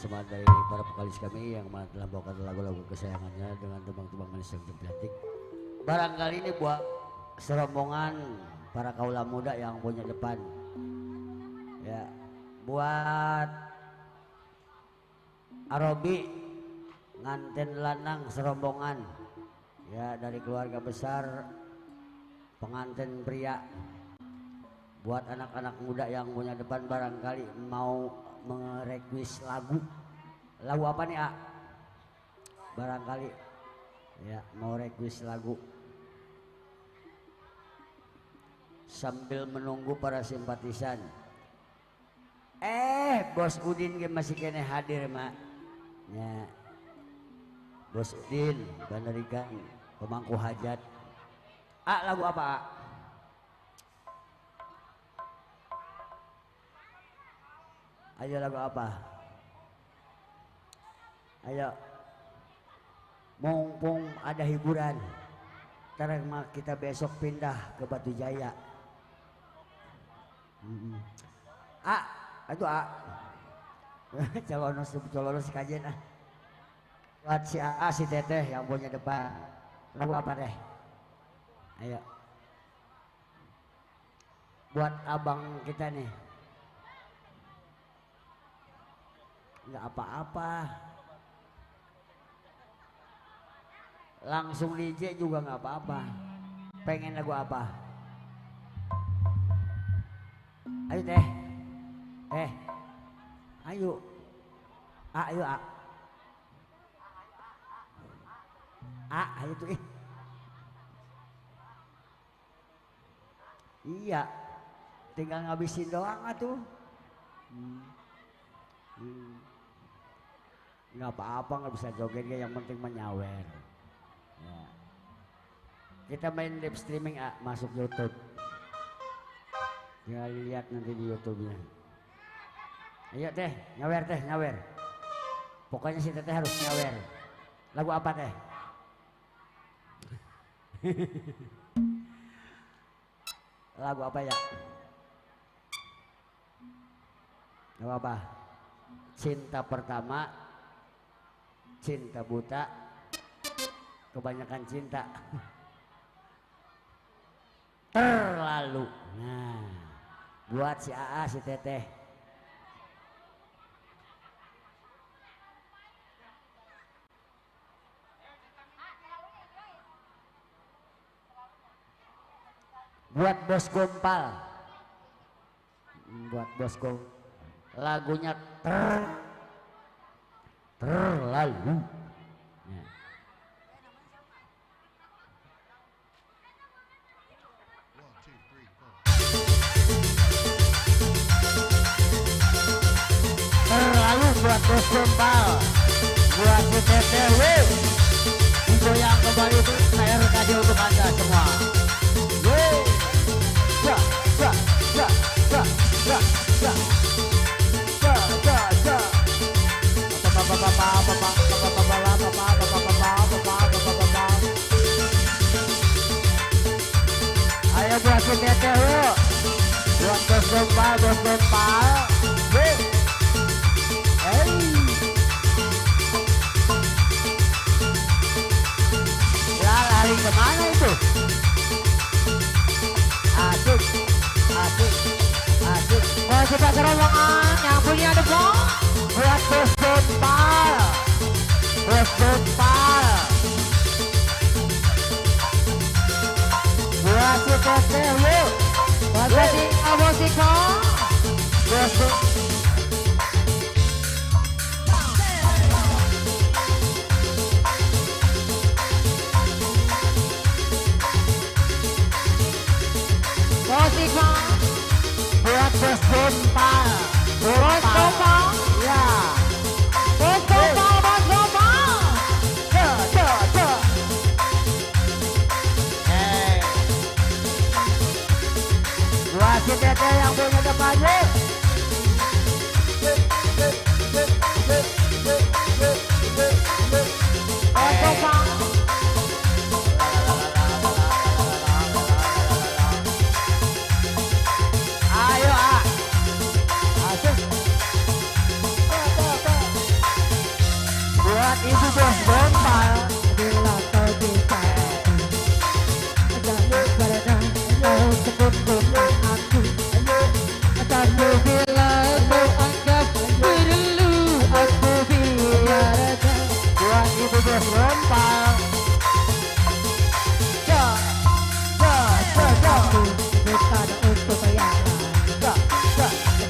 [SPEAKER 1] semua dari para vokalis kami yang telah membawakan lagu-lagu kesayangannya dengan tembang-tembang manis yang cantik. Barangkali ini buat serombongan para kaula muda yang punya depan. Ya, buat Arobi nganten lanang serombongan ya dari keluarga besar pengantin pria. Buat anak-anak muda yang punya depan barangkali mau merequest lagu apa nih barangkali ya mau request lagu sambil menunggu para simpatisan. Bos Udin masih kene hadir mak ya. Bos Udin Bandarikan pemangku hajat lagu apa ayo lagu apa ayo mumpung ada hiburan ntar kita besok pindah ke Batu Jaya. Itu calonos kajen buat si si teteh yang punya depan lagu apa deh ayo buat abang kita nih nggak apa-apa langsung DJ juga nggak apa-apa. Pengen lagu apa ayo teh ayo ayo ayo tuh iya tinggal ngabisin doang tuh nggak apa-apa nggak bisa joget yang penting menyawer ya. Kita main live streaming masuk YouTube tinggal lihat nanti di YouTube-nya. Ayo teh nyawer pokoknya si teteh harus nyawer lagu apa teh lagu apa ya lagu apa cinta pertama cinta buta kebanyakan cinta terlalu nah buat si si teteh buat bos gompal lagunya terlalu ya. Terlalu buat bos gompal buat si teteh info yang kembali itu saya kasih untuk anda semua. Ayo buat si teteh buat bos gompal ya lari kemana itu asik mau kita kerombongan yang punya depan buat bos gompal buat si teteh buat si musiko musiko buat bos gompal ya bos gompal buat si teteh yang punya depannya ayo asik
[SPEAKER 2] buat ibu bos gombal. Bila kau bisa jangan pernah kau sebut nama aku. Tapi bila kau anggap perlu aku biarkan. Buat ibu bos gombal. Aku bukan untuk bayaran.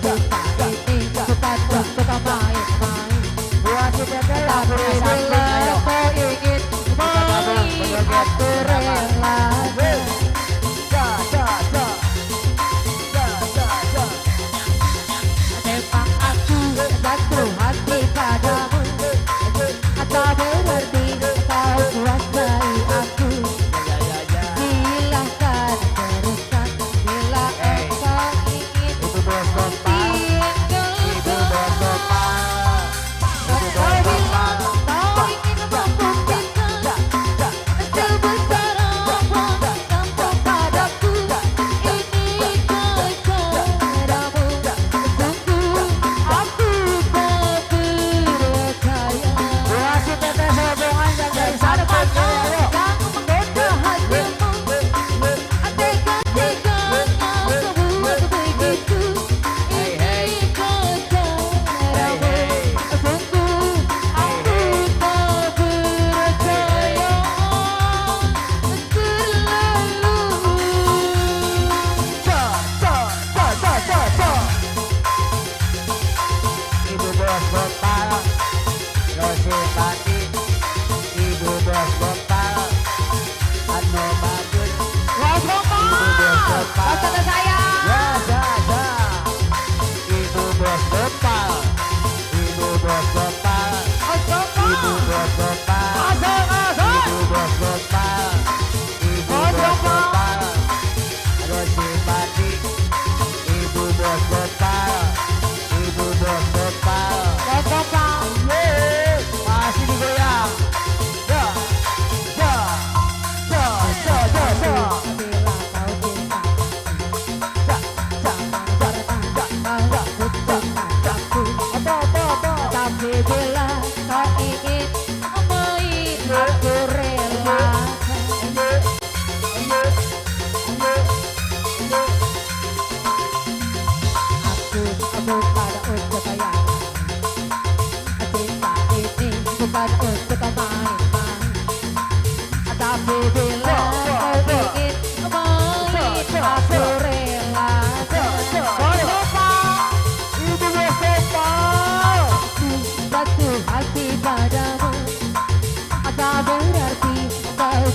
[SPEAKER 2] Bukan ini bukan untuk main-main. Buat kita tapi bila kau ingin main aku rela. Memang aku jatuh hati padamu. Tak berarti kau kuasai aku. Silahkan teruskan bila engkau ingin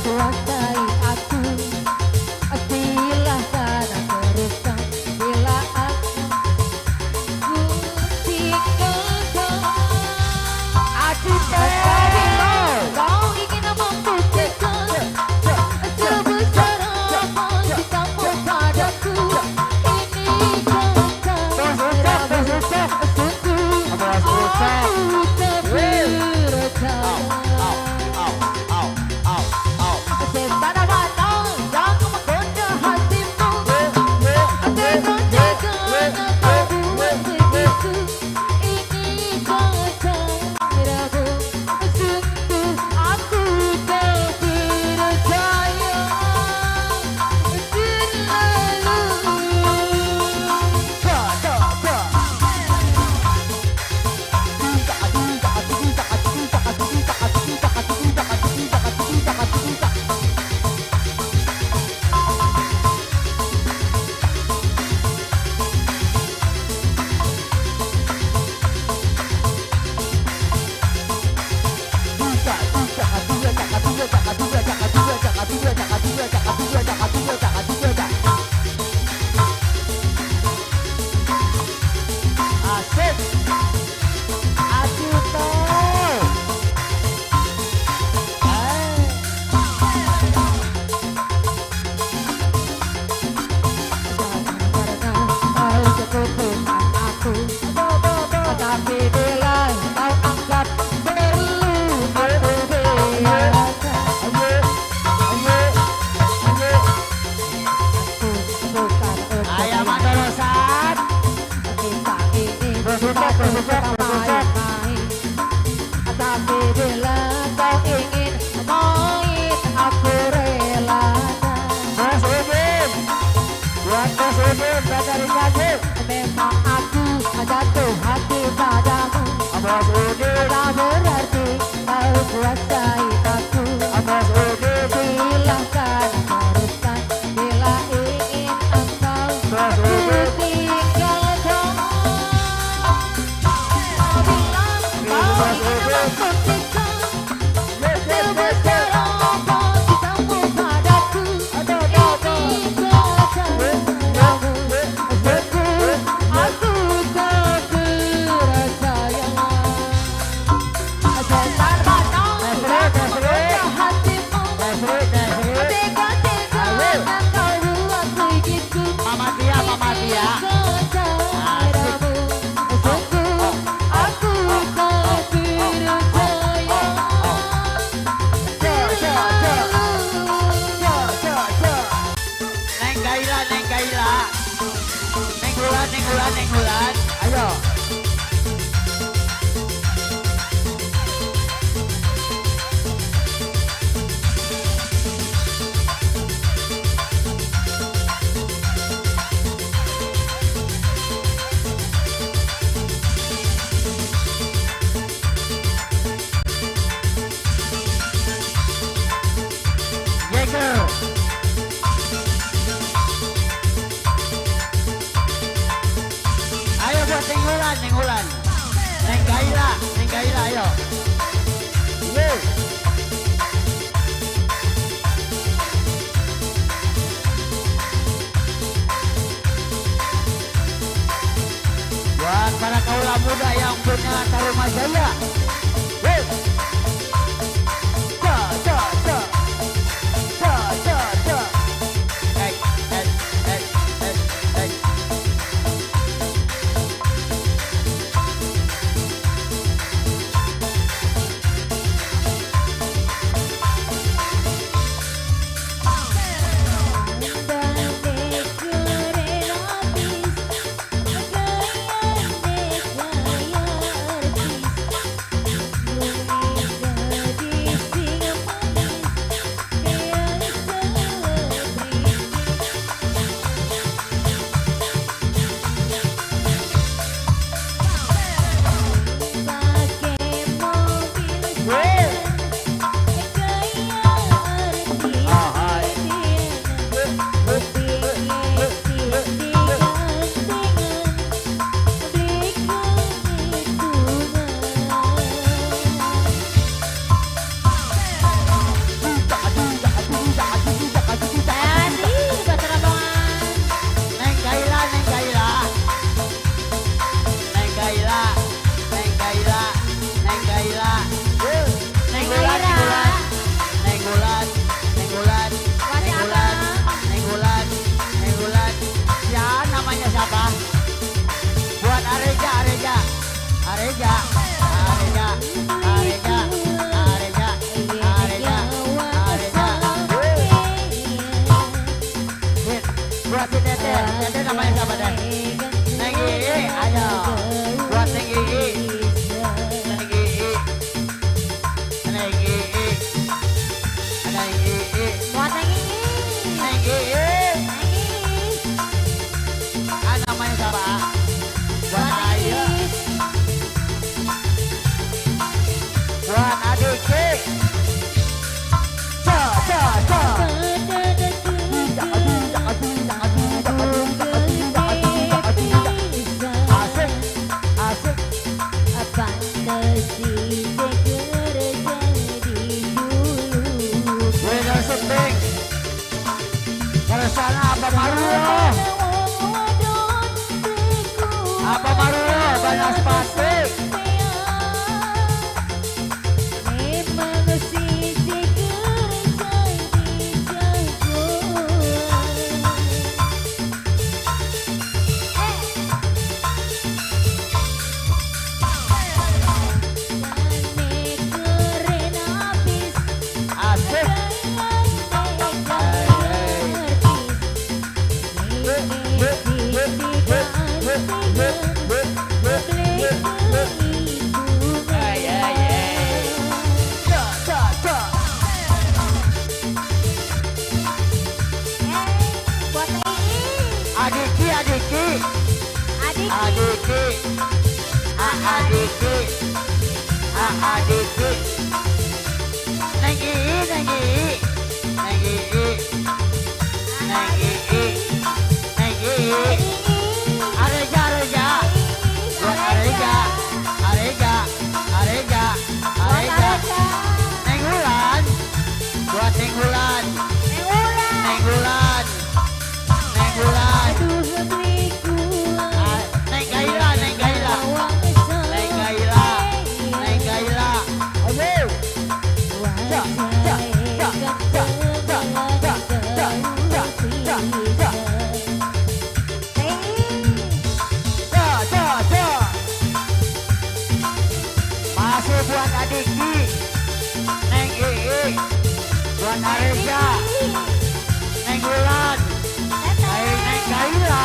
[SPEAKER 2] kuasai aku. Silahkan teruskan bila aku tinggalkan. Aku kau ingin membuktikan sebesar apa cintamu padaku. Ini bukan rahasia sungguh aku tak percaya. bila kau ingin main aku relakan.
[SPEAKER 1] Mas Udin, buat Mas Udin dari Kaji.
[SPEAKER 2] Memang aku jatuh hati padamu.
[SPEAKER 1] Mas Udin,
[SPEAKER 2] Tak berarti kau kuasai aku.
[SPEAKER 1] Mas Udin,
[SPEAKER 2] Silahkan teruskan bila ingin engkau
[SPEAKER 1] Mas
[SPEAKER 2] ku
[SPEAKER 1] Udin.
[SPEAKER 2] tinggalkan. Bila kau ingin membuktikan sebesar apa cintamu padaku, ini kesayanganmu. Sungguh aku tak percaya. Sebentar batang memuja hatimu. Tega-tega akan kau buat begitu.
[SPEAKER 1] Mama Tia, Mama Tia.
[SPEAKER 2] Caramu sungguh aku tak percaya.
[SPEAKER 1] Neng Kaila, Neng Kaila. Neng Gulan, Neng Gulan, Neng Gulan. Ayo. Yeager. Ayo buat Neng Gulan, Neng Gulan. Neng Kaila, Neng Kaila, ayo. Yeay. Buat para kaula muda yang punya Taruma Jaya. Yeay. Ja, ja, ja. Ja, ja, ja. Hey, hey, hey, hey, hey. Neng Kaila, Neng Kaila. Neng Kaila, Neng Kaila, Neng Kaila. Neng Gulan, Neng Gulan. Neng Gulan, Neng Gulan. Neng Gulan, Neng Gulan, Neng Gulan. Ya, namanya siapa? Buat Areja, Areja. Areja, Areja, Areja, Areja, Areja, Areja. Buat si Tete, Tete namanya siapa deh? Neng Gigi, ayo. Buat Neng Gigi, Neng Gigi, Neng Gigi, Neng Gigi, Neng Gigi. Ah, namanya siapa? Buat Ayu, buat adik. Ja, ja, ja. Asik, asik. Winner syuting. Bersama apa Marulo? Apa Marulo? Banyak spastik. Asik.
[SPEAKER 2] Hey, hey.
[SPEAKER 1] adiki adiki nengi nengi nengi nengi nengi areja areja buat areja areja areja areja nenggulan buat nenggulan nenggulan nenggulan neng Gaila neng Gaila neng Gaila neng Gaila ayo ja ja ja ja ja ja ja ja ja ja masih buat adiki neng Ii buat Areja neng Gulan neng Gaila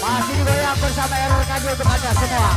[SPEAKER 1] masih digoyang bersama RRKJ untuk anda semua.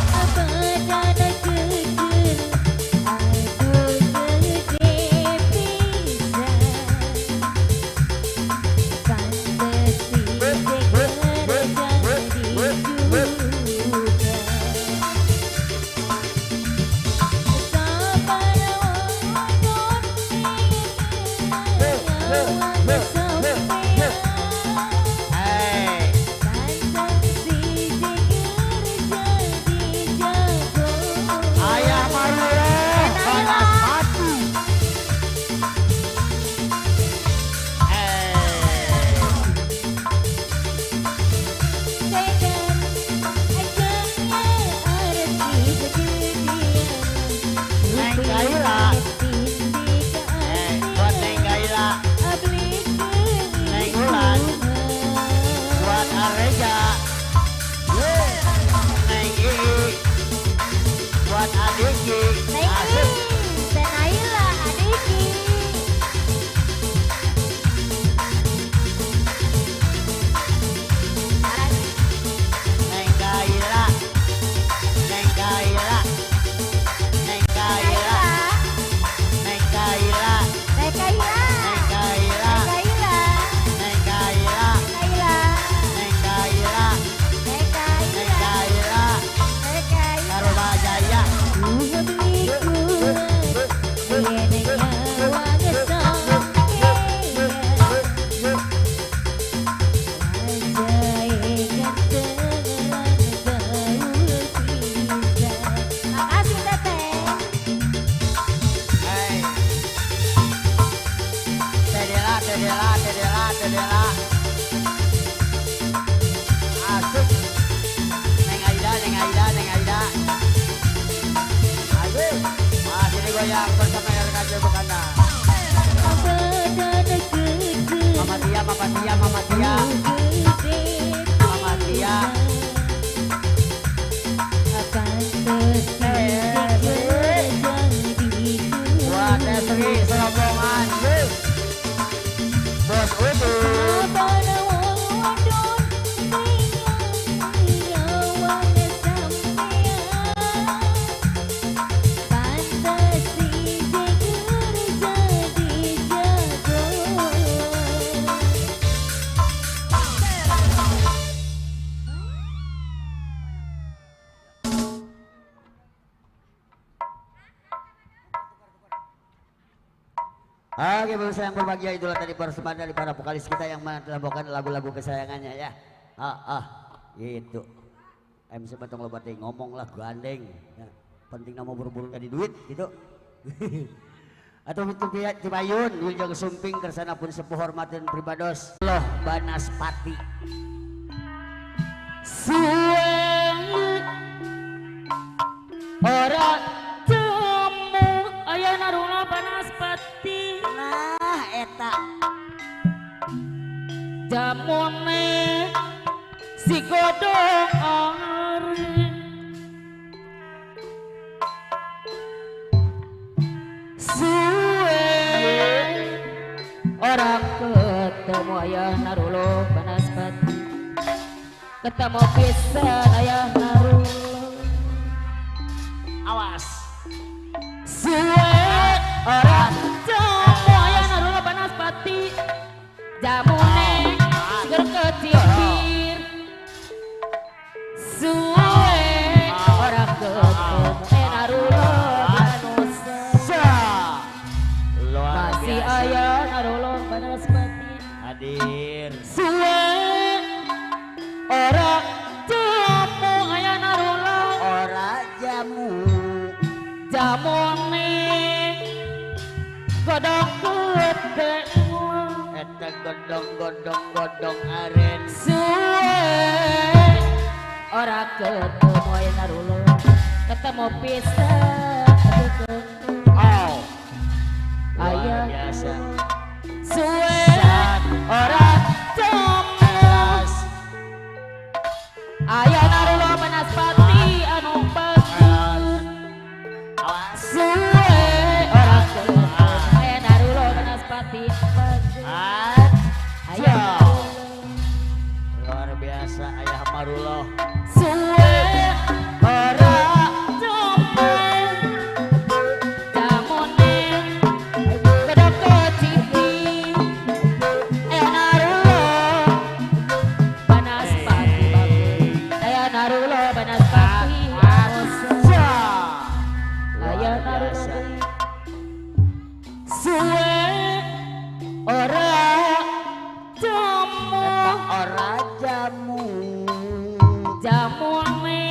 [SPEAKER 1] Asuk neng Aida neng Aida neng Aida ayo masih digoyang bersama RRKJ untuk anda. Mama Tia Mama Tia Mama Tia Mama Tia buat Esri serombongan Bos Udu Oke pemirsa yang berbahagia, itulah tadi persembahan dari para vokalis kita yang telah membawakan lagu-lagu kesayangannya ya. Gitu. MC Batong Lobate ngomong lah gandeng. Ya, penting nama buru-buru tadi duit gitu. Atau itu Cibayun, Wiljong Sumping kersana pun sepuh hormatin pribados. Loh Banaspati. Suang orang temu aya naruna Banaspati. Nah eta jamone si godong suwe orang ketemu ayah narulo Banaspati ketemu pisan ayah narulo awas suwe orang ketemu ayah narulo Banaspati jamune seger kecipir suwe orang
[SPEAKER 2] kodok
[SPEAKER 1] eta godong aren
[SPEAKER 2] suwe ora ketemu aya narulo ketemu pisan
[SPEAKER 1] oh luar
[SPEAKER 2] aya
[SPEAKER 1] biasa
[SPEAKER 2] suwe ora ketemu aya narulo banaspati anu bagus suwe ora ketemu aya narulo banaspati bagus aya
[SPEAKER 1] luar biasa ayah Marullah
[SPEAKER 2] suwe ora ketemu jamone kodok kecili aya narulo banaspati bagus aya narulo banaspati bagus aya narulo suwe ora jamu
[SPEAKER 1] ora jamu
[SPEAKER 2] jamune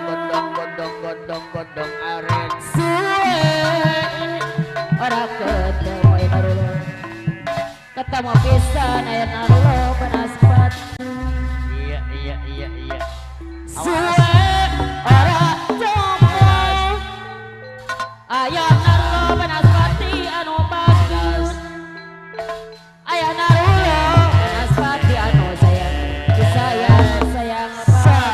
[SPEAKER 2] kodok
[SPEAKER 1] godong aren
[SPEAKER 2] suwe ora ketemu aya narulo ketemu pisan aya narulo banaspati
[SPEAKER 1] iya
[SPEAKER 2] suwe ora jamu aya narulo banaspati anu bagus aya narulo banaspati anu sayang bagus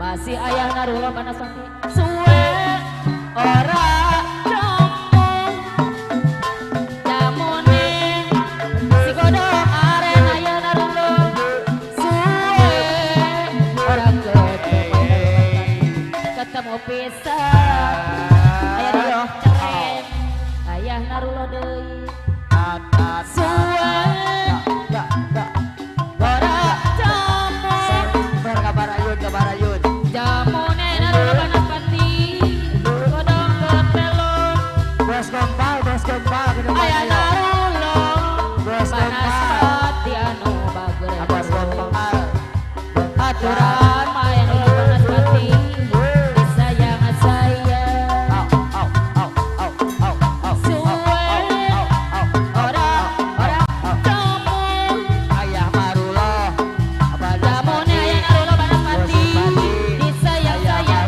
[SPEAKER 2] masih aya narulo banaspati suwe ora jamu jamune si kodok aren aya narulo suwe ora ketemu pisan aya narulo ceren aya narulo deui suwe ora jamu
[SPEAKER 1] kabar ayun
[SPEAKER 2] jamune narulo banaspati kodok ketelo
[SPEAKER 1] bos gompal
[SPEAKER 2] aya narulo banaspati anu bagus aturan mah aya narulo banaspati disayang sayang suwe ora jamu
[SPEAKER 1] ayah Marullah
[SPEAKER 2] jamune aya narulo banaspati disayang sayang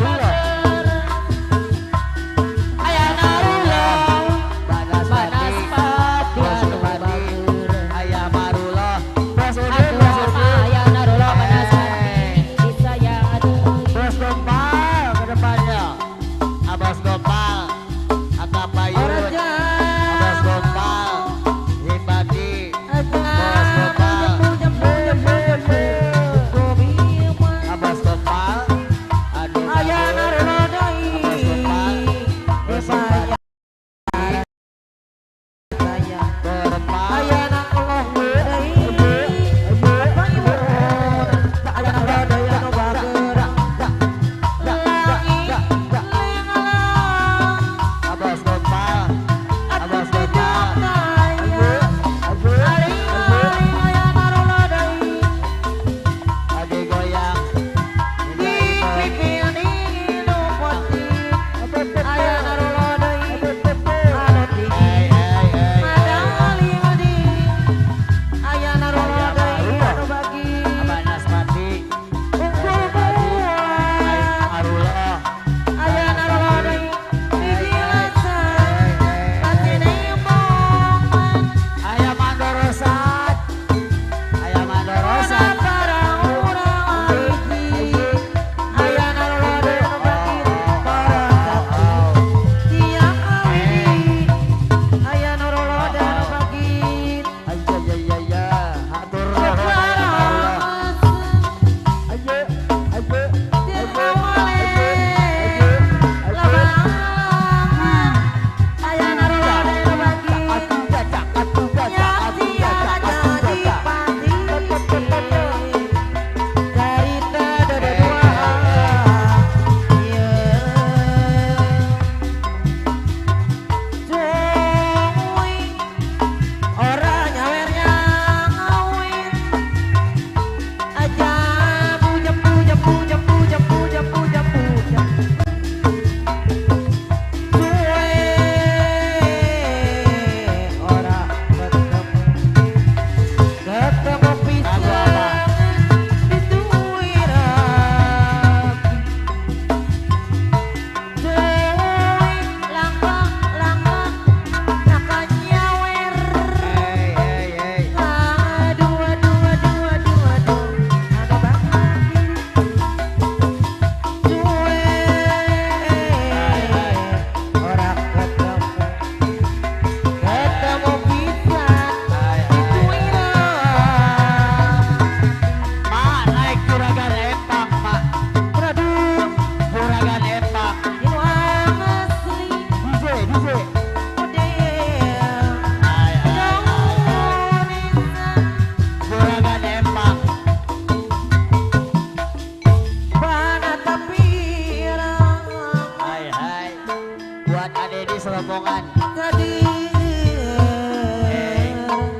[SPEAKER 1] rombongan.
[SPEAKER 2] tadi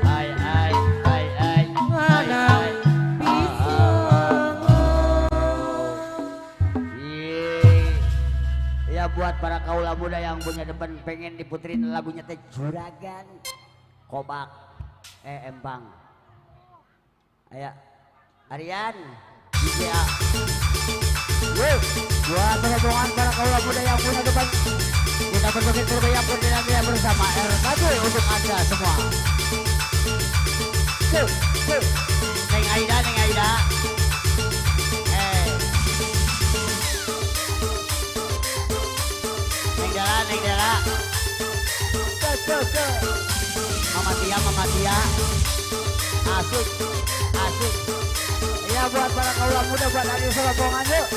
[SPEAKER 1] Ai
[SPEAKER 2] mana bisa
[SPEAKER 1] ya buat para kaula muda yang punya depan pengen diputerin lagunya teh Juragan Kobak Empang. Aya Aryan DJ buat rombongan para kaula muda yang punya depan kita berjoget berbaya pun dinamika bersama RKJ untuk anda semua. Neng Aida Neng Dela Mama Tia asik ya buat para kaula muda buat hari rombongan yuk.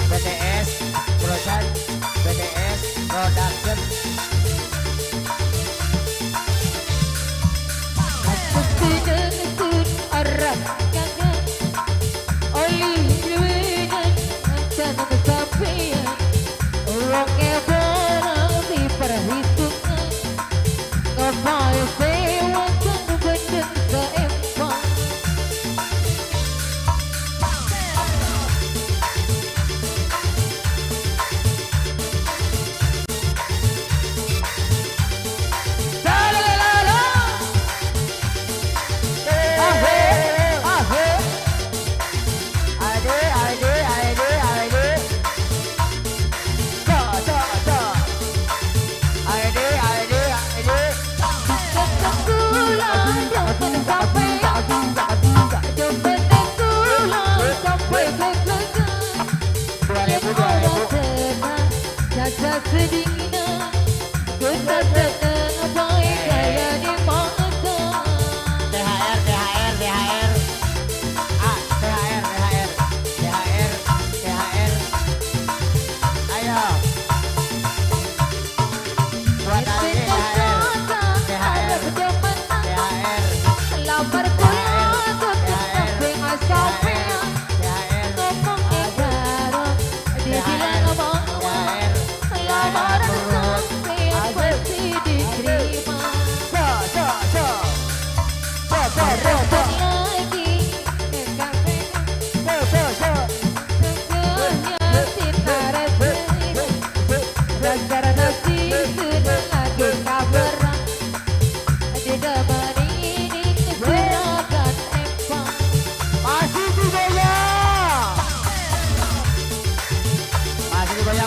[SPEAKER 1] BTS Production.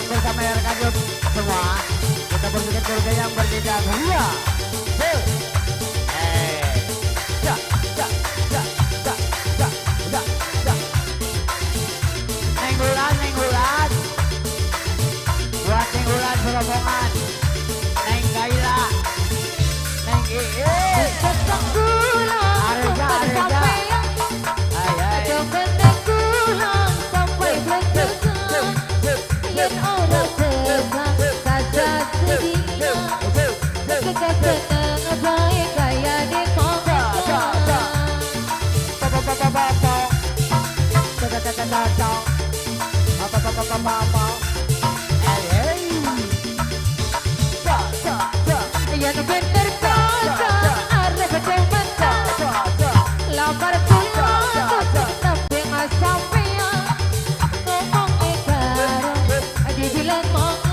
[SPEAKER 1] Bersama RKJ semua kita berbikin keluarga yang berbeda ria. Nenggulan buat Nenggulan Rombongan, Neng Gaila, Neng
[SPEAKER 2] Dibilang mau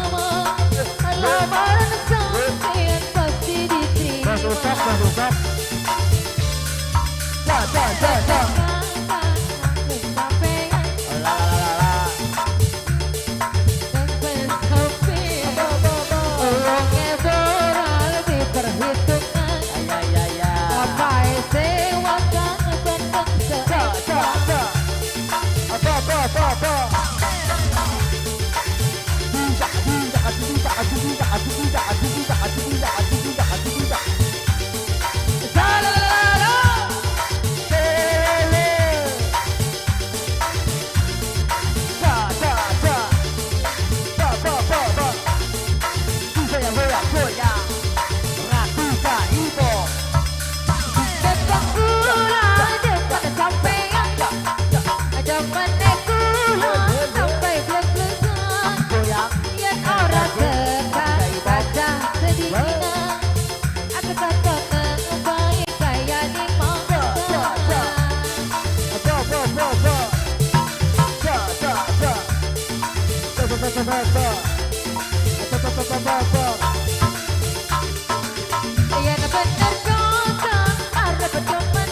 [SPEAKER 2] meneh kula sampai blek-blekan
[SPEAKER 1] goyang
[SPEAKER 2] yen ora tekan saja sedina aku katakan baik kaya di mangga yen bener kata arep demen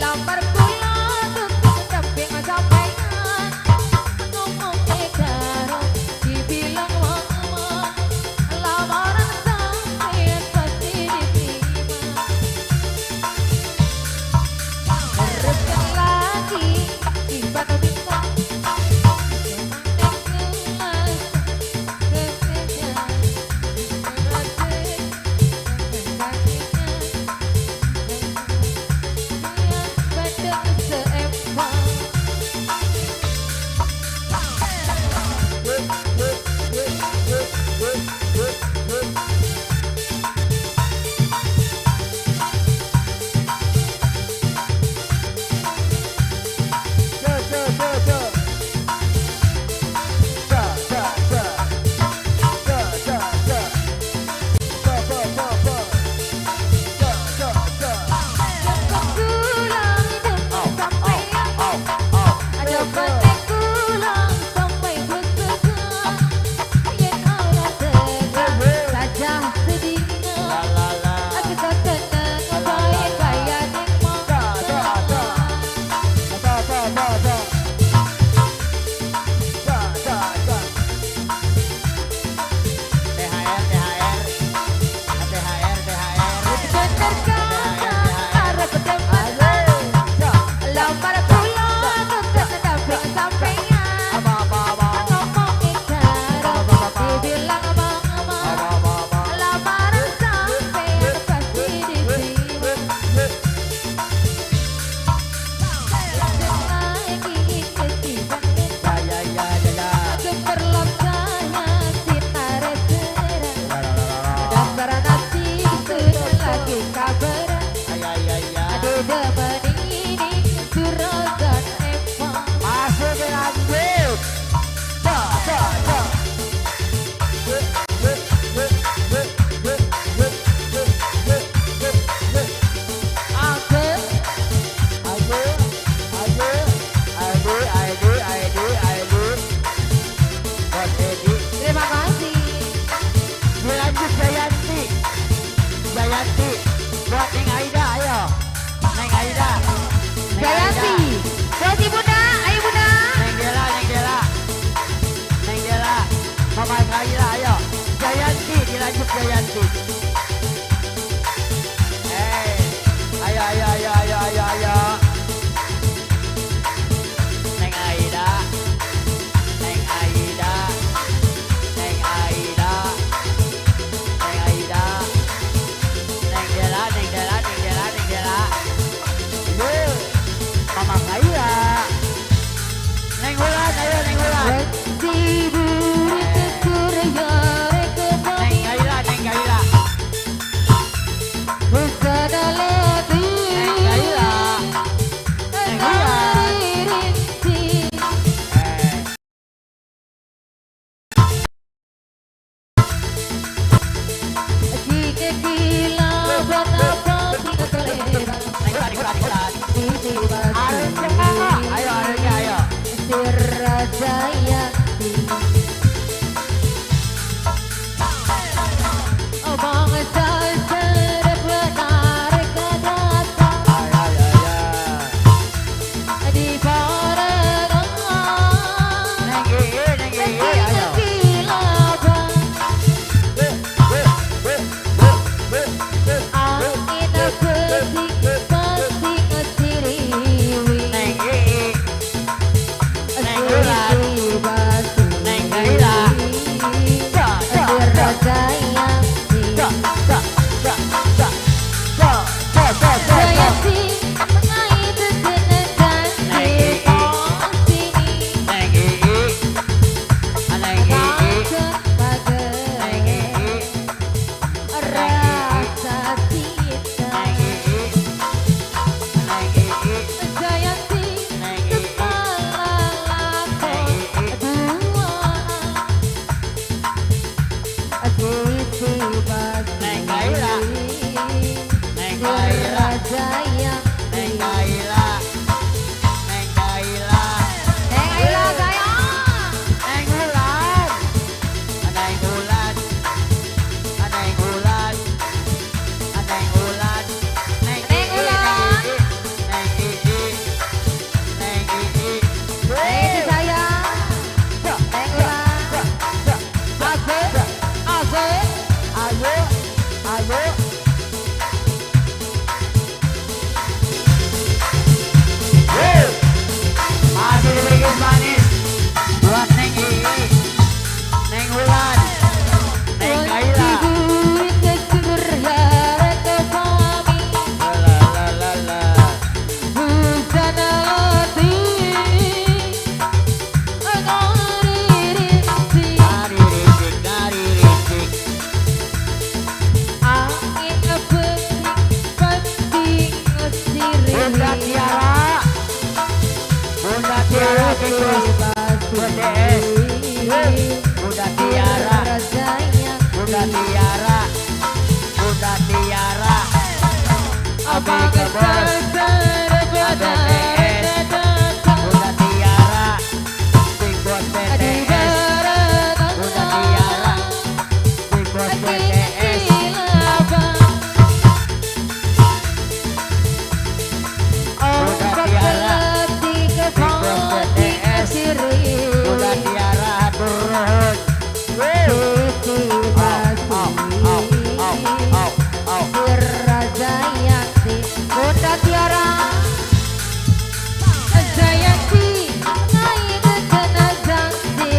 [SPEAKER 2] lamar kula tutup samping sampean ngomong karo dibilang mama lamaran sampean pasti diterima teruskan lagi tiba tiba lagi
[SPEAKER 1] Tiara Bigos BTS Bunda Tiara Bunda Tiara Bunda Tiara Abi Bos BTS Bunda Tiara Bigos BTS Bunda Tiara Bigos BTS Bunda Tiara Bigos BTS Bunda Tiara turun
[SPEAKER 2] Bunda Tiara Jayanti naik ke jenazah di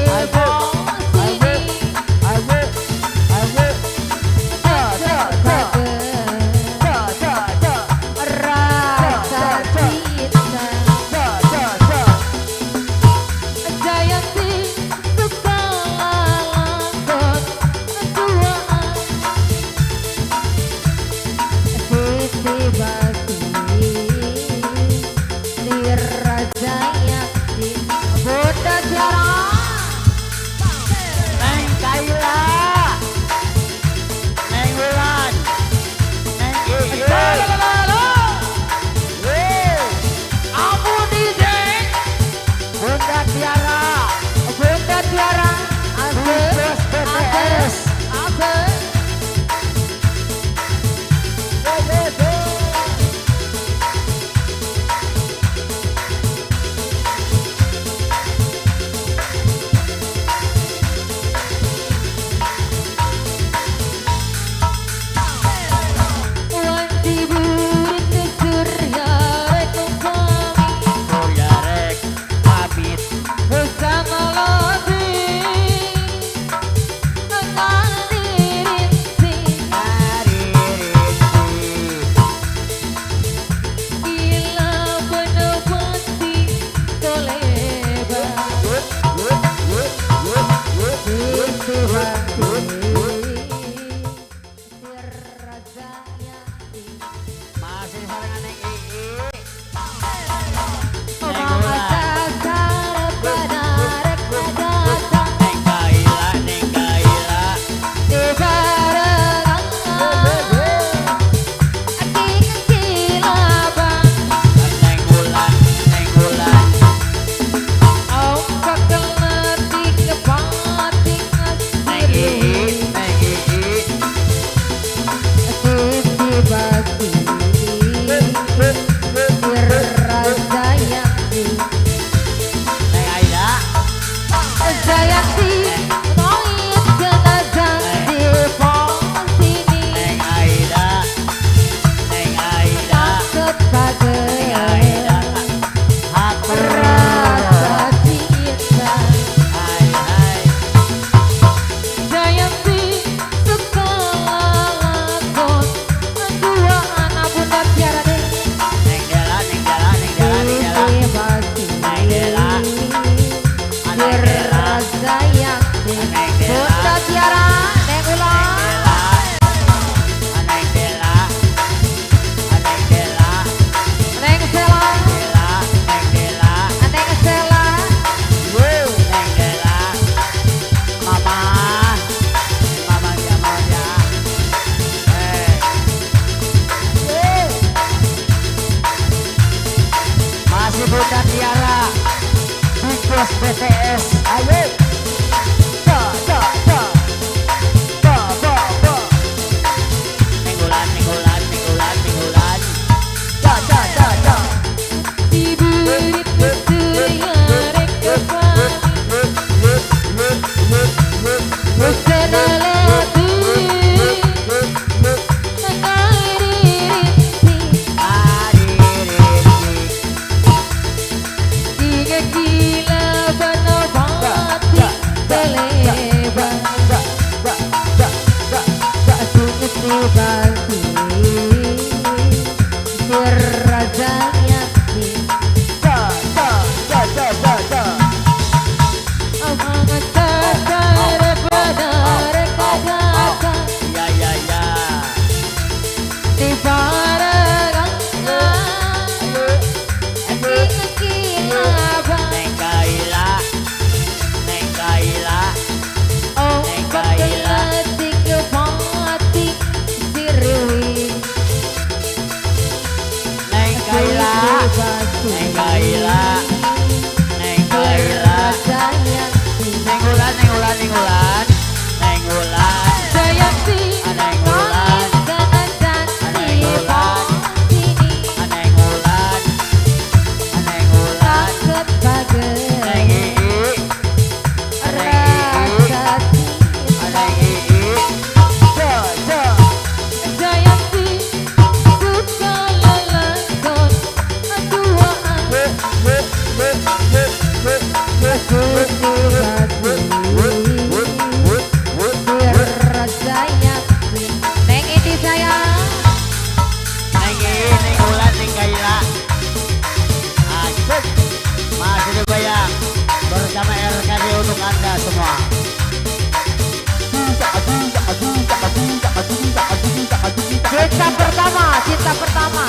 [SPEAKER 2] sini rasa cinta Jayanti suka langkot tuaan Siti Basti Dirajayati Bunda Tiara
[SPEAKER 1] Neng Kaila Neng Wulan Neng Iis
[SPEAKER 2] Ampun Dizek
[SPEAKER 1] Bunda Tiara
[SPEAKER 2] Bunda Tiara
[SPEAKER 1] Bigos BTS
[SPEAKER 2] Wanti burit surya rekupami
[SPEAKER 1] Surya Rek Pamit
[SPEAKER 2] bersama lodi ngadirinsi
[SPEAKER 1] Hari Rizki
[SPEAKER 2] gila benepati koleba Siti Basti Dirajayati
[SPEAKER 1] Masih sarangan Neng Ii
[SPEAKER 2] Mama dasar pada rekadata
[SPEAKER 1] Neng Kaila Neng Kaila
[SPEAKER 2] di barengan Aki kecilabang
[SPEAKER 1] Neng Wulan Neng Wulan
[SPEAKER 2] Au kekeleti kepati
[SPEAKER 1] Neng Ii Neng Ii
[SPEAKER 2] Siti Basti Dirajayati
[SPEAKER 1] Neng Aida
[SPEAKER 2] Jayanti naik jenazah di sini
[SPEAKER 1] Neng Aida Neng Aida
[SPEAKER 2] Takut
[SPEAKER 1] Neng
[SPEAKER 2] bagai
[SPEAKER 1] Aida Hatur
[SPEAKER 2] rasa cinta
[SPEAKER 1] Hai hai
[SPEAKER 2] Jayanti suka lakon dua anak Bunda Tiara deh
[SPEAKER 1] Neng Dela Neng Dela Neng Dela Neng Dela
[SPEAKER 2] Siti Basti
[SPEAKER 1] Neng Dela Neng Dela
[SPEAKER 2] Dirajayati
[SPEAKER 1] Neng Dela
[SPEAKER 2] Bunda Tiara Neng Ulang
[SPEAKER 1] Neng Dela Neng Dela
[SPEAKER 2] Neng Sela
[SPEAKER 1] Dela Neng Dela
[SPEAKER 2] Neng Sela
[SPEAKER 1] Neng Dela Mama Mama Jamalnya Masih Bunda Tiara Bigos BTS ayo Minggulan minggulan minggulan minggulan
[SPEAKER 2] Diburit surya rekupami bersama lodi ngadirinsi
[SPEAKER 1] Hari Rizki
[SPEAKER 2] tiga gila benepati koleba Siti Basti Dirajayati Amang dasar pada rekadata
[SPEAKER 1] Ya ya ya
[SPEAKER 2] di barengan Aki kecilabang
[SPEAKER 1] Neng
[SPEAKER 2] Rasanya neng ini sayang
[SPEAKER 1] Neng Ulan, Neng Kaila. Ajut, masih dibayang bersama RKD untuk Anda semua.
[SPEAKER 2] cinta pertama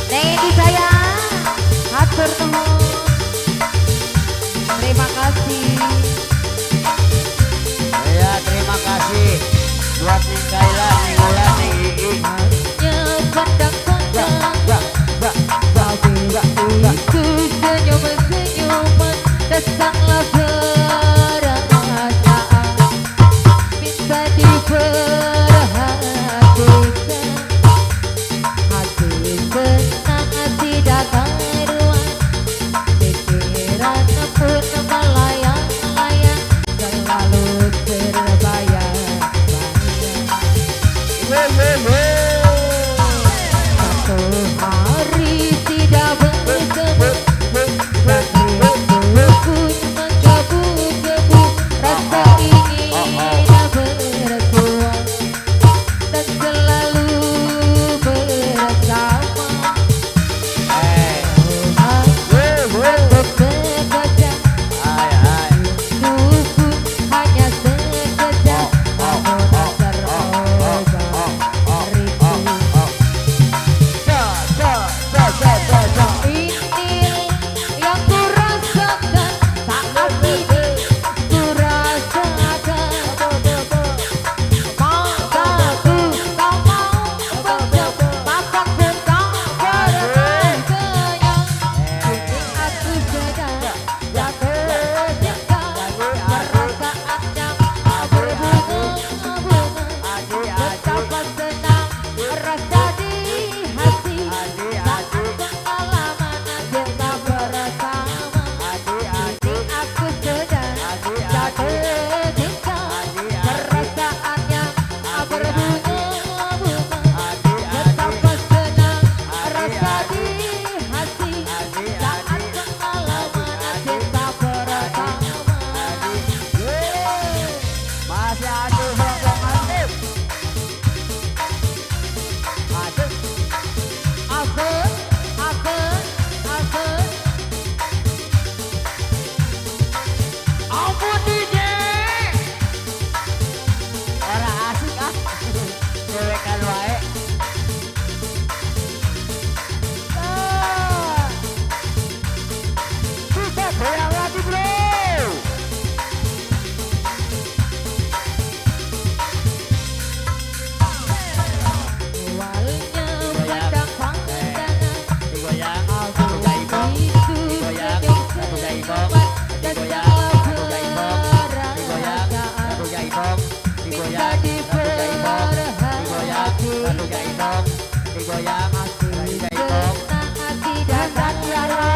[SPEAKER 2] neng ini sayang hatur nuhun terima kasih.
[SPEAKER 1] Ya, terima kasih buat Neng Kaila, Neng Ulan, Neng Ii.
[SPEAKER 2] Hanya pandang-pandang itu senyum-senyuman datanglah perasaan bisa diperhatikan hati senang hati datang ruang pikiran pun melayang-layang selalu satu hari tidak bertemu dan rindu pun menggebu-gebu rasa ingin bersuara dan selalu bersama untuk sekejap rindu pun hanya sekejap namun terobah rindu. Ini yang ku rasakan saat ini ku rasakan mataku kau mau mencoba makan tentang kenyang kini aku sedang jatuh cinta perasaannya berbunga-bunga betapa senang rasa di hati saat pengalaman cinta bersama kini aku sedang jatuh cinta perasaannya berbunga-bunga betapa senang rasa di hati saat pengalaman cinta bersama.
[SPEAKER 1] Masih ada bang Asif. Ampun DJ. Orang asik ah. Dewekan wae. Bisa goyang lagi bro.
[SPEAKER 2] Awalnya pandang pandangan
[SPEAKER 1] Digoyang,
[SPEAKER 2] aku
[SPEAKER 1] digoyang,
[SPEAKER 2] itu
[SPEAKER 1] digoyang,
[SPEAKER 2] senyum
[SPEAKER 1] digoyang,
[SPEAKER 2] senyuman
[SPEAKER 1] digoyang,
[SPEAKER 2] dan
[SPEAKER 1] digoyang,
[SPEAKER 2] bisa
[SPEAKER 1] digoyang, digoyang,
[SPEAKER 2] diperhatikan
[SPEAKER 1] digoyang,
[SPEAKER 2] senang hati datang
[SPEAKER 1] Tiara,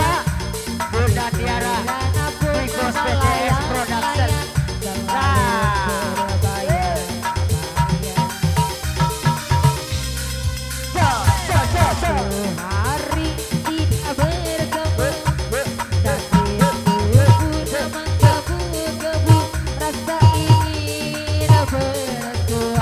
[SPEAKER 1] Bunda Tiara,
[SPEAKER 2] karena pun
[SPEAKER 1] Bigos PTS Production.
[SPEAKER 2] Hari tidak bertemu dan rindu pun menggebu-gebu rasa ingin bersua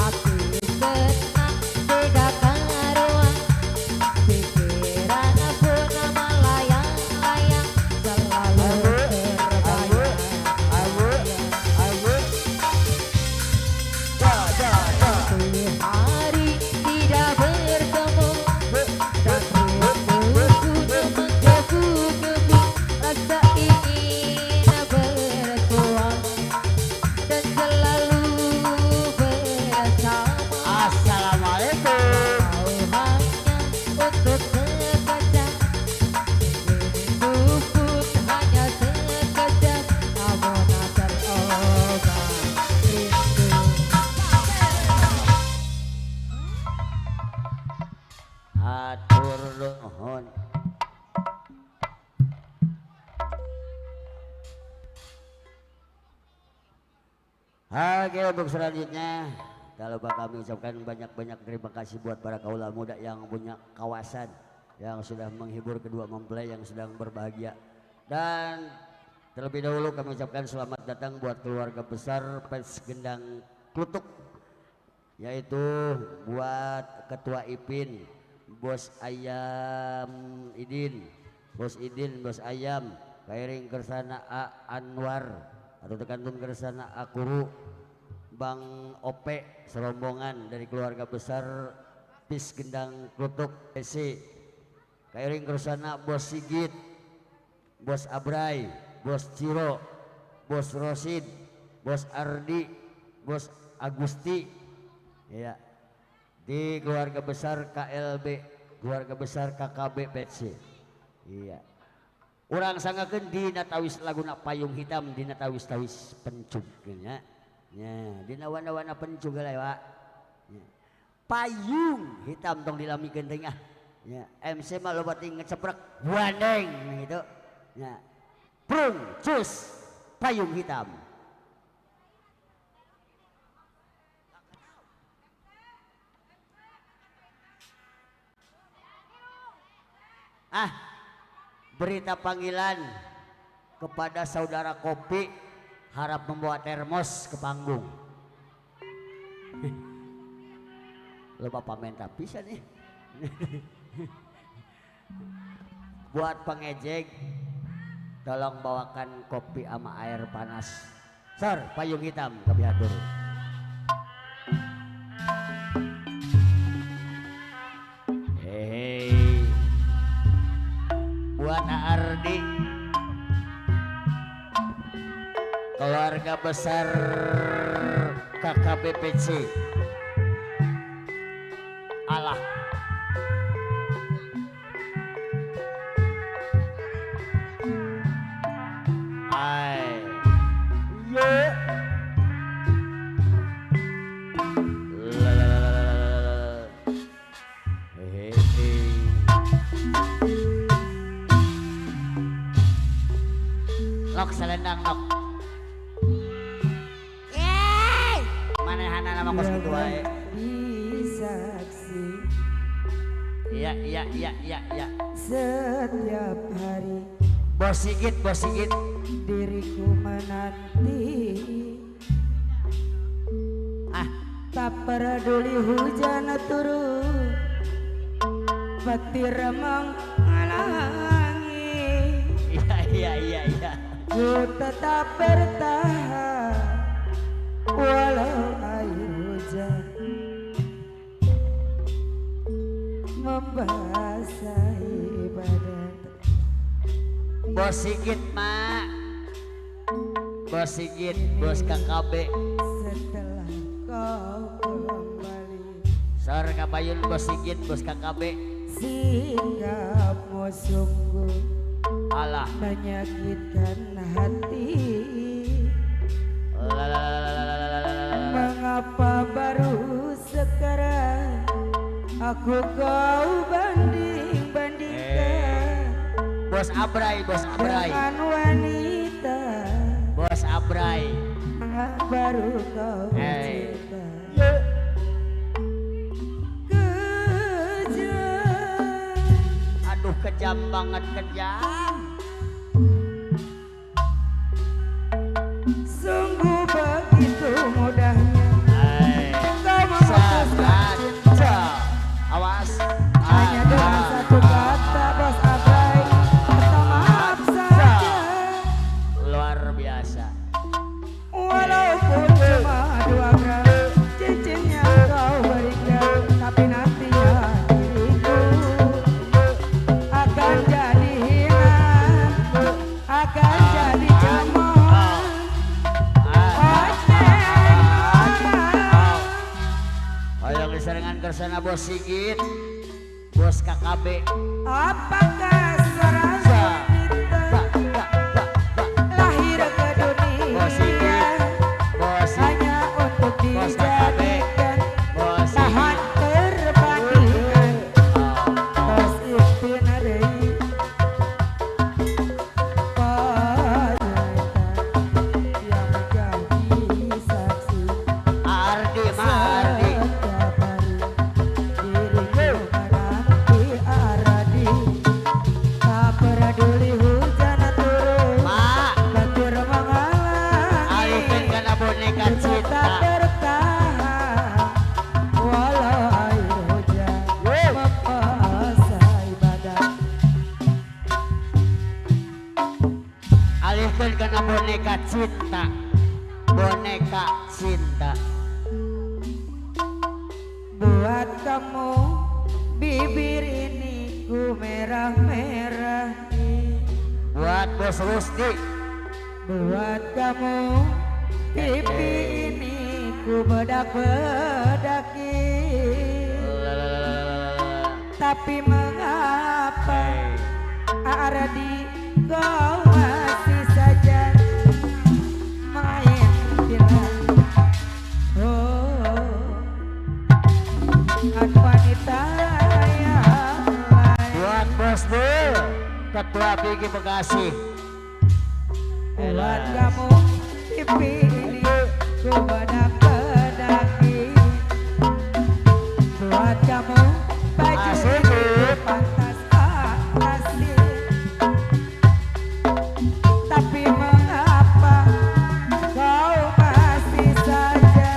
[SPEAKER 2] hati tenang tidak karuan pikiran pun melayang-layang selalu terbayang hari tidak bertemu dan rinduku menggebu-gebu rasa ingin bertuang dan selalu bersama.
[SPEAKER 1] Assalamualaikum.
[SPEAKER 2] Kau hanya untuk sekejap, rindu pun hanya sekejap, namun terobat rindu.
[SPEAKER 1] Atur nuhun. Oke, untuk selanjutnya tak lupa kami ucapkan banyak-banyak terima kasih buat para kaula muda yang punya kawasan, yang sudah menghibur kedua mempelai yang sedang berbahagia. Dan terlebih dahulu kami ucapkan selamat datang buat keluarga besar Pes Gendang Klutuk, yaitu buat Ketua Ipin, Bos Ayam Idin, Bos Idin, Bos Ayam, kairing kersana A Anwar atau tekantun kersana A Kuru, Bang Ope serombongan dari keluarga besar Pis Gendang Klutuk PC, kairing kersana Bos Sigit, Bos Abrai, Bos Ciro, Bos Rosid, Bos Ardi, Bos Agusti, ya, di keluarga besar KLB, keluarga besar KKB PC. Iya. Urang sangakeun dina tawis laguna Payung Hitam, dina tawis-tawis pencug nya. Ya, dina wana-wana pencug lah ya. Payung Hitam tong dilamikeun teh ah. Ya, MC mah loba ting ngeceprek buandeng gitu. Ya. Prung cus Payung Hitam. Berita panggilan kepada saudara Kopi, harap membawa termos ke panggung. Lo bapak minta bisa nih. Buat pengejek, tolong bawakan kopi sama air panas. Sir, Payung Hitam kami atur. Buat Ardi, keluarga besar KKBPC, Allah. Nok selendang nok. Manehana nama kos ketua ya.
[SPEAKER 2] Disaksi.
[SPEAKER 1] Iya.
[SPEAKER 2] Setiap hari
[SPEAKER 1] Bos Sigit.
[SPEAKER 2] diriku menanti. Tak peduli hujan turun, petir menghalangi.
[SPEAKER 1] Iya.
[SPEAKER 2] Ku tetap bertahan walau air hujan membasahi badan.
[SPEAKER 1] Bos Sigit mak, Bos Sigit, Bos KKB.
[SPEAKER 2] Setelah kau kembali,
[SPEAKER 1] Sor Kapayun, Bos Sigit, Bos KKB.
[SPEAKER 2] sikapmu sungguh
[SPEAKER 1] Allah
[SPEAKER 2] menyakitkan hati. Mengapa baru sekarang aku kau banding-bandingkan
[SPEAKER 1] Bos Abrai
[SPEAKER 2] dengan wanita
[SPEAKER 1] Bos Abrai
[SPEAKER 2] baru kau cinta. Kejam,
[SPEAKER 1] aduh kejam banget, kejam.
[SPEAKER 2] sungguh begitu mudahnya kau
[SPEAKER 1] disarengan kersana Bos Sigit, Bos KKB.
[SPEAKER 2] Apakah seorang wanita lahir ke
[SPEAKER 1] Bos Sigit,
[SPEAKER 2] dunia
[SPEAKER 1] Bos Sigit,
[SPEAKER 2] hanya untuk
[SPEAKER 1] Bos KKB,
[SPEAKER 2] dijadikan
[SPEAKER 1] Bos
[SPEAKER 2] bahan
[SPEAKER 1] Sigit.
[SPEAKER 2] perbandingan? Tos ipin deui panjaitan yang menjadi saksi
[SPEAKER 1] Ardi mah Ardi.
[SPEAKER 2] setiap hari diriku menanti Aradi. Tak peduli hujan turun,
[SPEAKER 1] Mak,
[SPEAKER 2] banjir
[SPEAKER 1] alihkan
[SPEAKER 2] menghalangi,
[SPEAKER 1] kana boneka
[SPEAKER 2] tetap
[SPEAKER 1] cinta.
[SPEAKER 2] bertahan walau air hujan membasahi badan.
[SPEAKER 1] Alihkan kana boneka cinta. Boneka cinta.
[SPEAKER 2] Buat kamu bibir ini ku merah-merahi,
[SPEAKER 1] Buat Bos Rusdi.
[SPEAKER 2] buat kamu pipi ini ku bedak-bedaki. Tapi mengapa Aradi kau masih saja main gila? Oh, kan wanita yang lain.
[SPEAKER 1] Buat Bos Dul, Ketua Pigi Bekasi.
[SPEAKER 2] Buat kamu pipi ini ku bedak-bedaki. Buat kamu baju
[SPEAKER 1] Asik.
[SPEAKER 2] ini pantas kasih. Tapi mengapa kau masih saja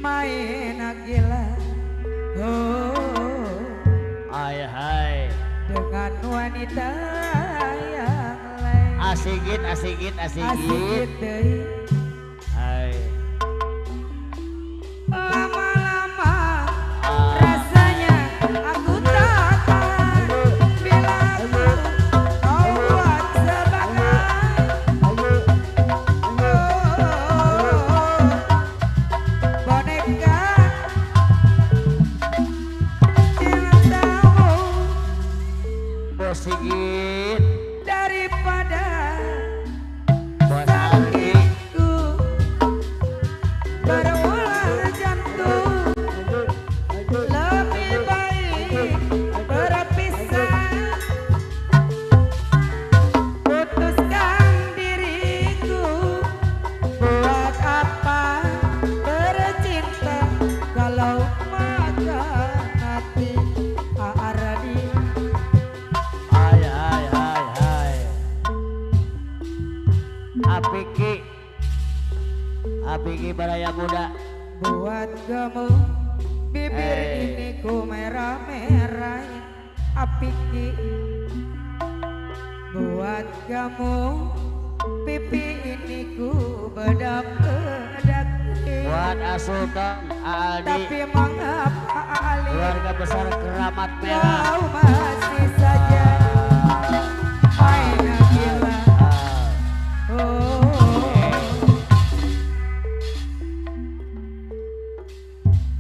[SPEAKER 2] main gila? Oh,
[SPEAKER 1] Hai.
[SPEAKER 2] dengan wanita yang lain.
[SPEAKER 1] Asigit.
[SPEAKER 2] Asik deui.
[SPEAKER 1] Hai.
[SPEAKER 2] Lama-lama
[SPEAKER 1] Ah.
[SPEAKER 2] rasanya aku tak tahan bila aku kau buat sebagai boneka cintamu
[SPEAKER 1] Bos Sigit.
[SPEAKER 2] daripada
[SPEAKER 1] Bos Aldi.
[SPEAKER 2] sakitku berulang jantung. Lebih baik berpisah, putuskan diriku. Buat apa bercinta kalau makan hati Aradi?
[SPEAKER 1] Hai. Apiki Baraya Muda.
[SPEAKER 2] Buat kamu bibir
[SPEAKER 1] Hey.
[SPEAKER 2] ini ku merah-merahin apiki. Buat kamu pipi ini ku bedak-bedaki.
[SPEAKER 1] Buat Asultan Aldi.
[SPEAKER 2] Tapi mengapa Ali
[SPEAKER 1] Keluarga besar Keramat Merah.
[SPEAKER 2] kau masih saja main gila? Oh,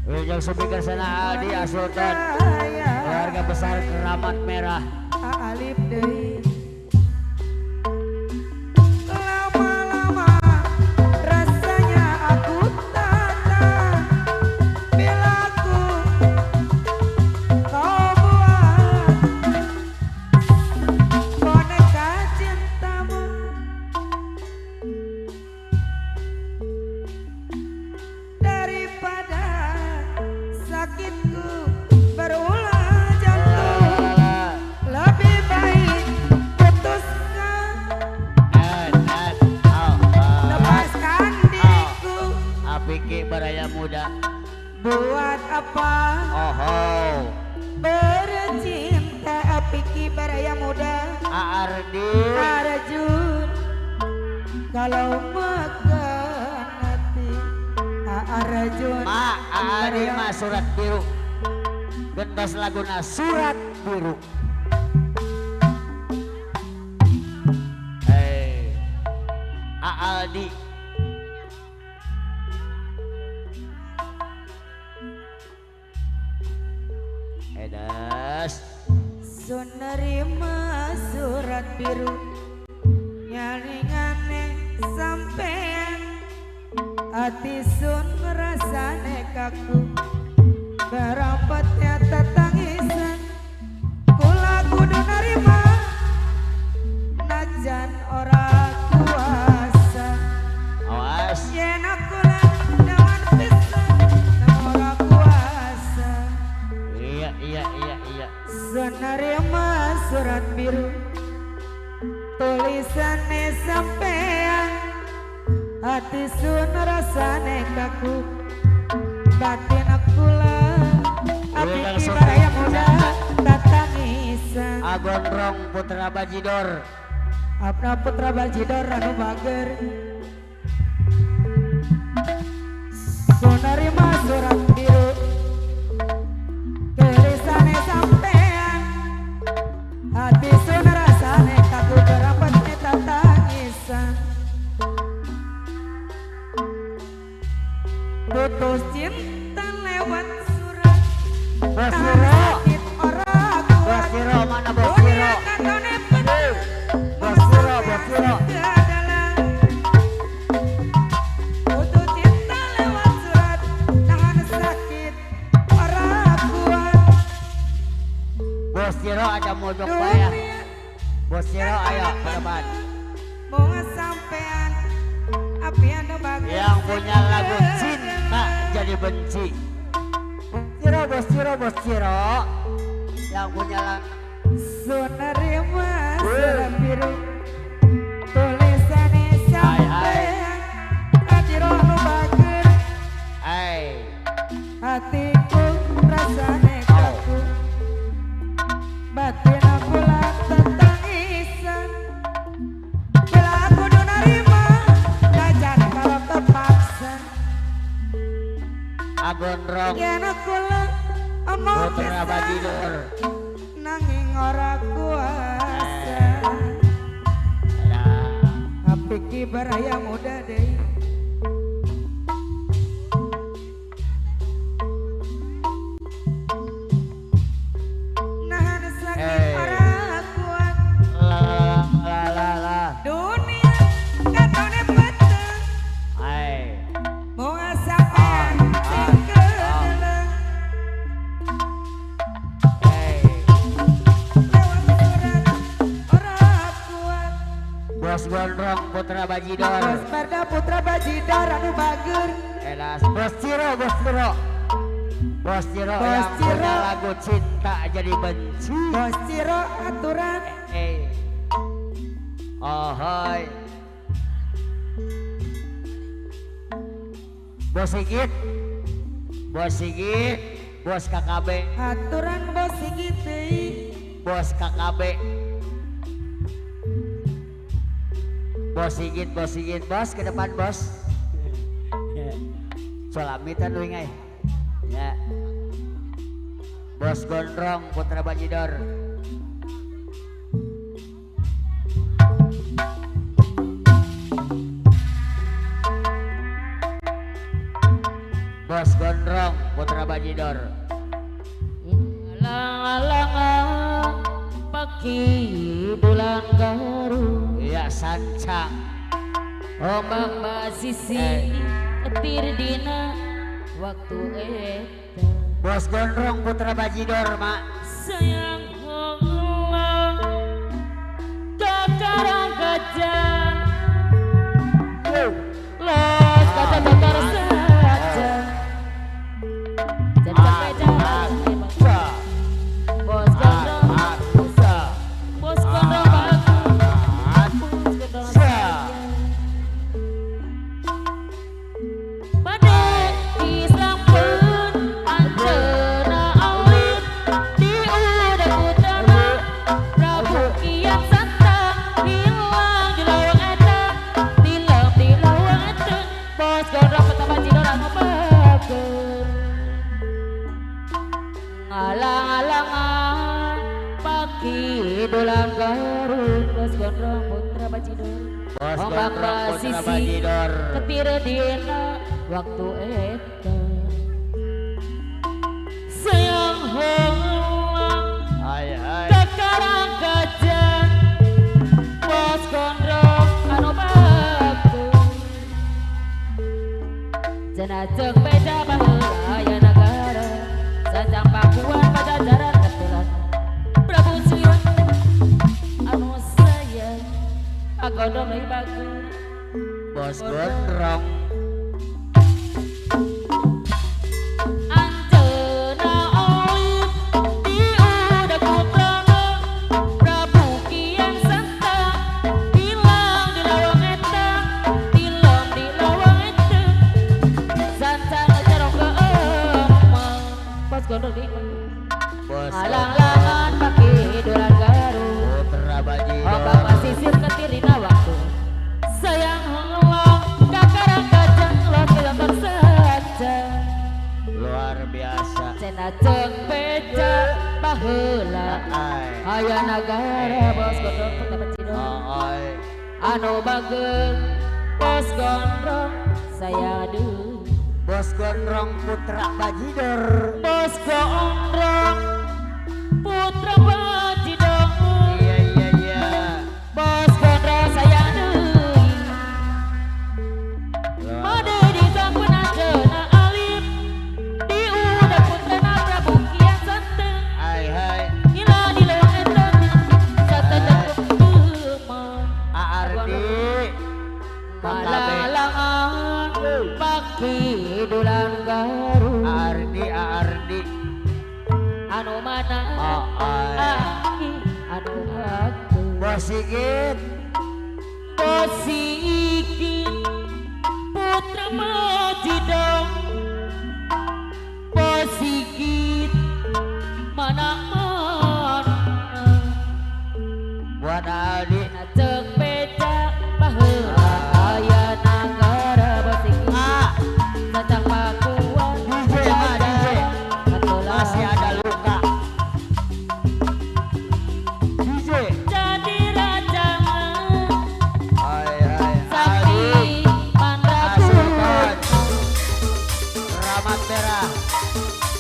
[SPEAKER 1] Wilujeng Supikar Sana Aldi Asultan. Keluarga besar Keramat Merah.
[SPEAKER 2] Alif deui. Lama-lama rasanya aku tak tahan bila kau buat boneka cintamu. Daripada sakitku berulang jantung, lebih baik putuskan, lepaskan diriku.
[SPEAKER 1] Apiki Baraya Muda.
[SPEAKER 2] Buat apa
[SPEAKER 1] Oh,
[SPEAKER 2] bercinta apiki baraya muda
[SPEAKER 1] Ardi.
[SPEAKER 2] Arjun? Kalau makan hati Arjun
[SPEAKER 1] Ma, Ardi mah surat biru. Gentos laguna surat biru. Hei, Aldi. Edas
[SPEAKER 2] Sun nerima surat biru nyaringane sampean hati sun rasane kaku berapatnya tetangisan kula kudu nerima najan ora kuasa
[SPEAKER 1] awas
[SPEAKER 2] yen kula dengan pisan ora kuasa
[SPEAKER 1] iya
[SPEAKER 2] sun nerima surat biru tulisannya sampean hati sun rasane kaku batin akula abdi baraya muda tatangisan
[SPEAKER 1] Agondrong Putra Bajidor
[SPEAKER 2] Abna putra Bajidor anu bager sun nerima surat biru tulisannya sampean hati sun rasane kaku berapatnya tatangisan putus cinta lewat surat
[SPEAKER 1] Bosiro
[SPEAKER 2] sakit orang kuat
[SPEAKER 1] Bosiro mana
[SPEAKER 2] dunia
[SPEAKER 1] Bosiro
[SPEAKER 2] katone penuh
[SPEAKER 1] Bosiro
[SPEAKER 2] keadalan putus cinta lewat surat tangan sakit orang kuat
[SPEAKER 1] Bosiro ada mojok payah
[SPEAKER 2] dunia
[SPEAKER 1] Bosiro ayo ke depan
[SPEAKER 2] mau sampean api anu bagus
[SPEAKER 1] yang punya lagu cinta jadi benci Bosiro yang punya lagu
[SPEAKER 2] sun nerima surat biru tulisannya sampean hati anu bager hatiku rasane kaku batin aku lah tetangisan bila aku do nerima kajan kalau terpaksa
[SPEAKER 1] Agondrong
[SPEAKER 2] yen aku lah mau
[SPEAKER 1] Putra Bajidor
[SPEAKER 2] nanging ora kuasa api kibaraya muda deh nahan sakit ora kuat
[SPEAKER 1] la
[SPEAKER 2] dunia katone beteng mau sampean sing kedeleng lewat surat ora kuat
[SPEAKER 1] Bos Gondrong Putra Bajidor
[SPEAKER 2] bos Barda putra Bajidor anu bager
[SPEAKER 1] Edas Bosiro yang
[SPEAKER 2] Bosiro.
[SPEAKER 1] punya lagu cinta jadi benci
[SPEAKER 2] bos Ciro aturan
[SPEAKER 1] Ohoi Bos Sigit Bos KKB
[SPEAKER 2] aturan bos sigit deui
[SPEAKER 1] Bos KKB Bos Sigit bos ke depan bos Solamitan lu ingai ya Bos Gondrong Putra Bajidor Bos Gondrong Putra Bajidor
[SPEAKER 3] Alang-alang pagi bulan garu
[SPEAKER 1] ya sancang
[SPEAKER 3] ombak basisi petir dina waktu eta
[SPEAKER 1] Bos Gondrong Putra Bajidor mak
[SPEAKER 3] sayang Allah kakarang gajah los kata bakar saja jajak beda bos gondrong bos gondrong bagus bos gondrong badai Islam pun antena awit di udara utara Prabu kian santang hilang di lawang eta tilam di lawang eta bos gondrong pertama Bajidor anu bager ngalang-alangan pagi bulan garut bos gondrong Putra Bajidor
[SPEAKER 1] Bos
[SPEAKER 3] ombak
[SPEAKER 1] Gondrong Putra
[SPEAKER 3] basisi
[SPEAKER 1] Bajidor
[SPEAKER 3] ketir dina waktu eta sayang Allah Cenajeng beda baheula aya nagara Sajang Pakuan pajajaran ketulan Prabu Siliwangi anu sayang agodong deui bagus
[SPEAKER 1] Bos gondrong
[SPEAKER 3] Anjeuna olim di udah putrana Prabu Kian Santang hilang di lawang eta tilem di lawang eta Sancang jarong keemang Bos gondrong di
[SPEAKER 1] Bos
[SPEAKER 3] halang-langan pake dolan Garut
[SPEAKER 1] Putra Bajidor
[SPEAKER 3] ombak pasisir ketirina waktu sayang helang kakarang kacang lo kelakon saja
[SPEAKER 1] luar biasa
[SPEAKER 3] cenajeng beja baheula
[SPEAKER 1] Ai
[SPEAKER 3] aya nagara bos gondrong putra Bajidor
[SPEAKER 1] Oi
[SPEAKER 3] anu bageung bos gondrong saya deui
[SPEAKER 1] Bos gondrong Putra Bajidor
[SPEAKER 3] bos gondrong putra Bajidor
[SPEAKER 1] Iya iya iya
[SPEAKER 3] bos gondrong saya deui
[SPEAKER 1] Luar
[SPEAKER 3] Made di sampun ajeuna alim di udah putrana Prabu Kian Santang
[SPEAKER 1] Hai hai
[SPEAKER 3] ila di leuweung eta sateudeuk keumang
[SPEAKER 1] Ardi
[SPEAKER 3] malalangan paki dolan Garut
[SPEAKER 1] Ardi
[SPEAKER 3] anu mana
[SPEAKER 1] Oi
[SPEAKER 3] aki anu bagus
[SPEAKER 1] Bos Sigit
[SPEAKER 3] Bos Sigit putra Bajidor Bos Sigit mana
[SPEAKER 1] buat Aldi
[SPEAKER 3] Cenajeng beja baheula aya nagara Bos Sigit Sajang Pakuan
[SPEAKER 1] DJ,
[SPEAKER 3] ketulan
[SPEAKER 1] masih ada luka DJ
[SPEAKER 3] jadi raja
[SPEAKER 1] Hai hai
[SPEAKER 3] sakti mandraguna
[SPEAKER 1] Asukan Ramat Merah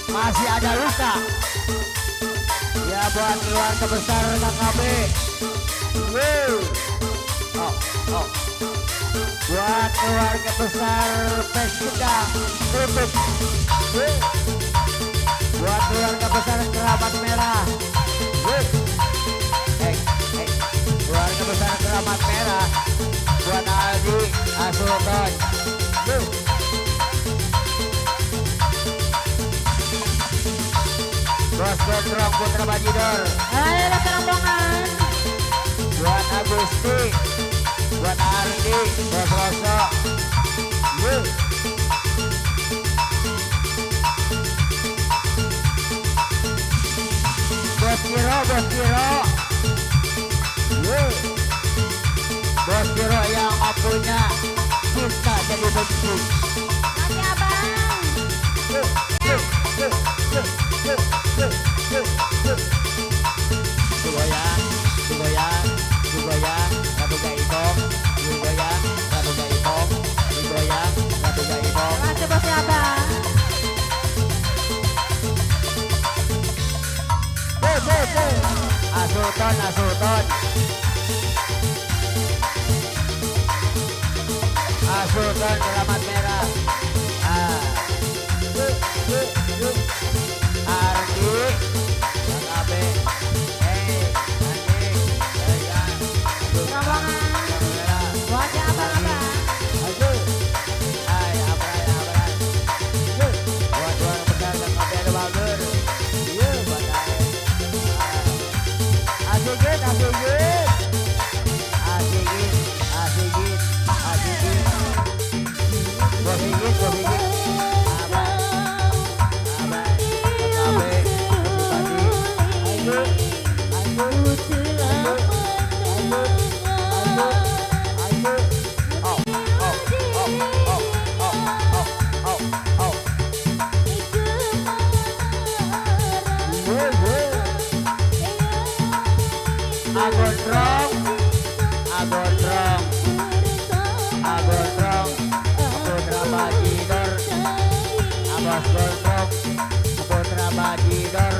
[SPEAKER 1] masih ada luka ya buat keluarga besar KKB Wow. Oh buat keluarga besar Pesika tutup buat keluarga besar Keramat Merah keluarga besar Keramat Merah buat Aldi Asukan Bos Gondrong Putra Bajidor
[SPEAKER 3] ayo rombongan
[SPEAKER 1] buat Agusti buat Ardi Bos Roso Bos Kiro Bos Kiro yang punya cinta jadi benci
[SPEAKER 3] Makasih abang
[SPEAKER 1] digoyang ratu gaibong digoyang ratu gaibong digoyang ratu gaibong
[SPEAKER 3] Makasih bos abang
[SPEAKER 1] Asuton Keramat Merah Ardi KKB
[SPEAKER 3] Wajah abang-abang
[SPEAKER 1] Hai abrai buat keluarga besar KKB ada bager buat Asigit Bos Sigit Agondrong Putra Bajidor Bos Gondrong Putra Bajidor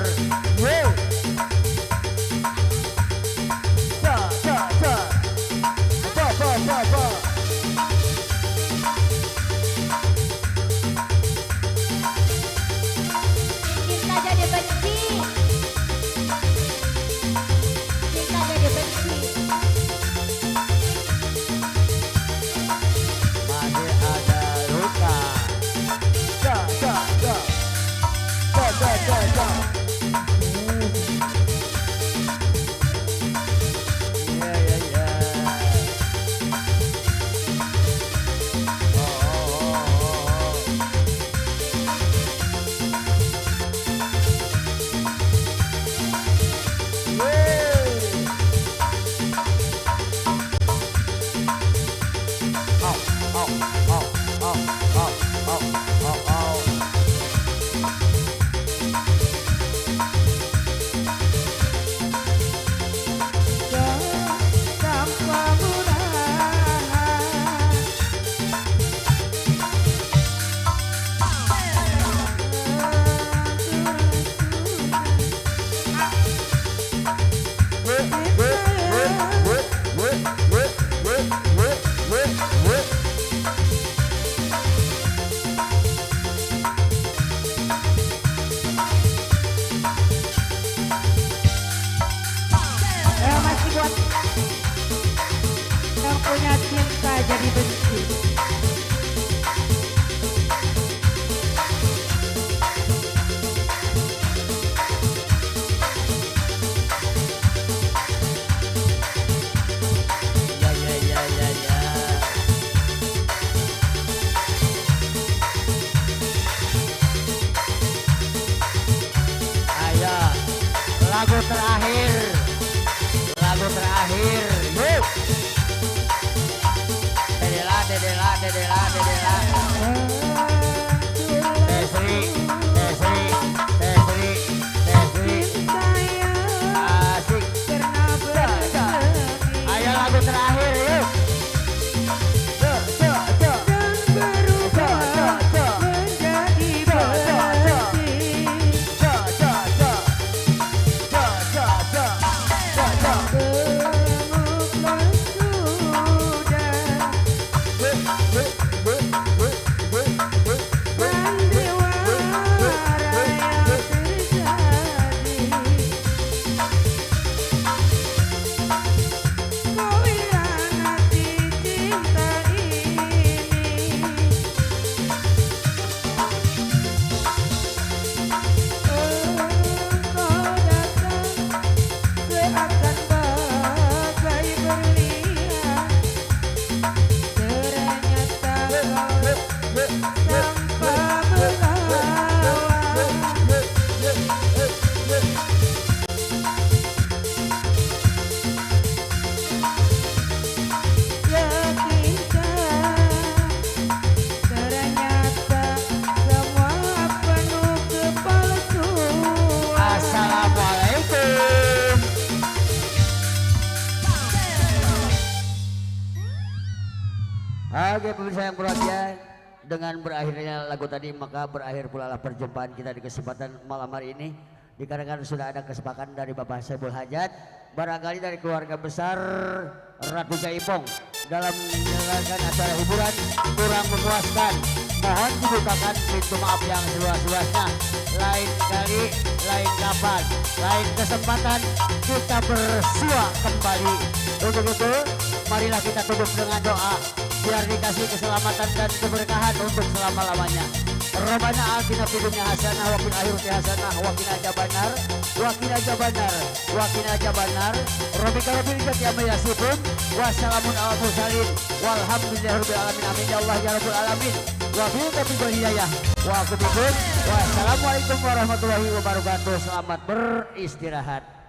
[SPEAKER 1] Dedela, Dedela. Tesri, Tesri, Tesri, Tesri. Asik. Ayo lagu terakhir yuk. Oke pemirsa yang berbahagia, dengan berakhirnya lagu tadi maka berakhir pula lah perjumpaan kita di kesempatan malam hari ini. Dikarenakan sudah ada kesepakatan dari Bapak Saiful Hajat, barangkali dari keluarga besar Ratu Jaipong dalam menjalankan acara hiburan kurang memuaskan, mohon dibukakan pintu maaf yang seluas-luasnya. Lain kali, lain kapan, lain kesempatan kita bersua kembali. Untuk itu marilah kita tutup dengan doa biar dikasih keselamatan dan keberkahan untuk selama-lamanya. Rabbana atina fid dunya hasanah wa fil akhirati hasanah wa qina adzabannar wa qina adzabannar wa qina adzabannar. Rabbika rabbil izzati amma yasifun wa salamun alal mursalin walhamdulillahi rabbil alamin. Amin ya Allah ya rabbal alamin. Wa bil taufiq wal hidayah wa aqibul. Wassalamualaikum warahmatullahi wabarakatuh. Selamat beristirahat.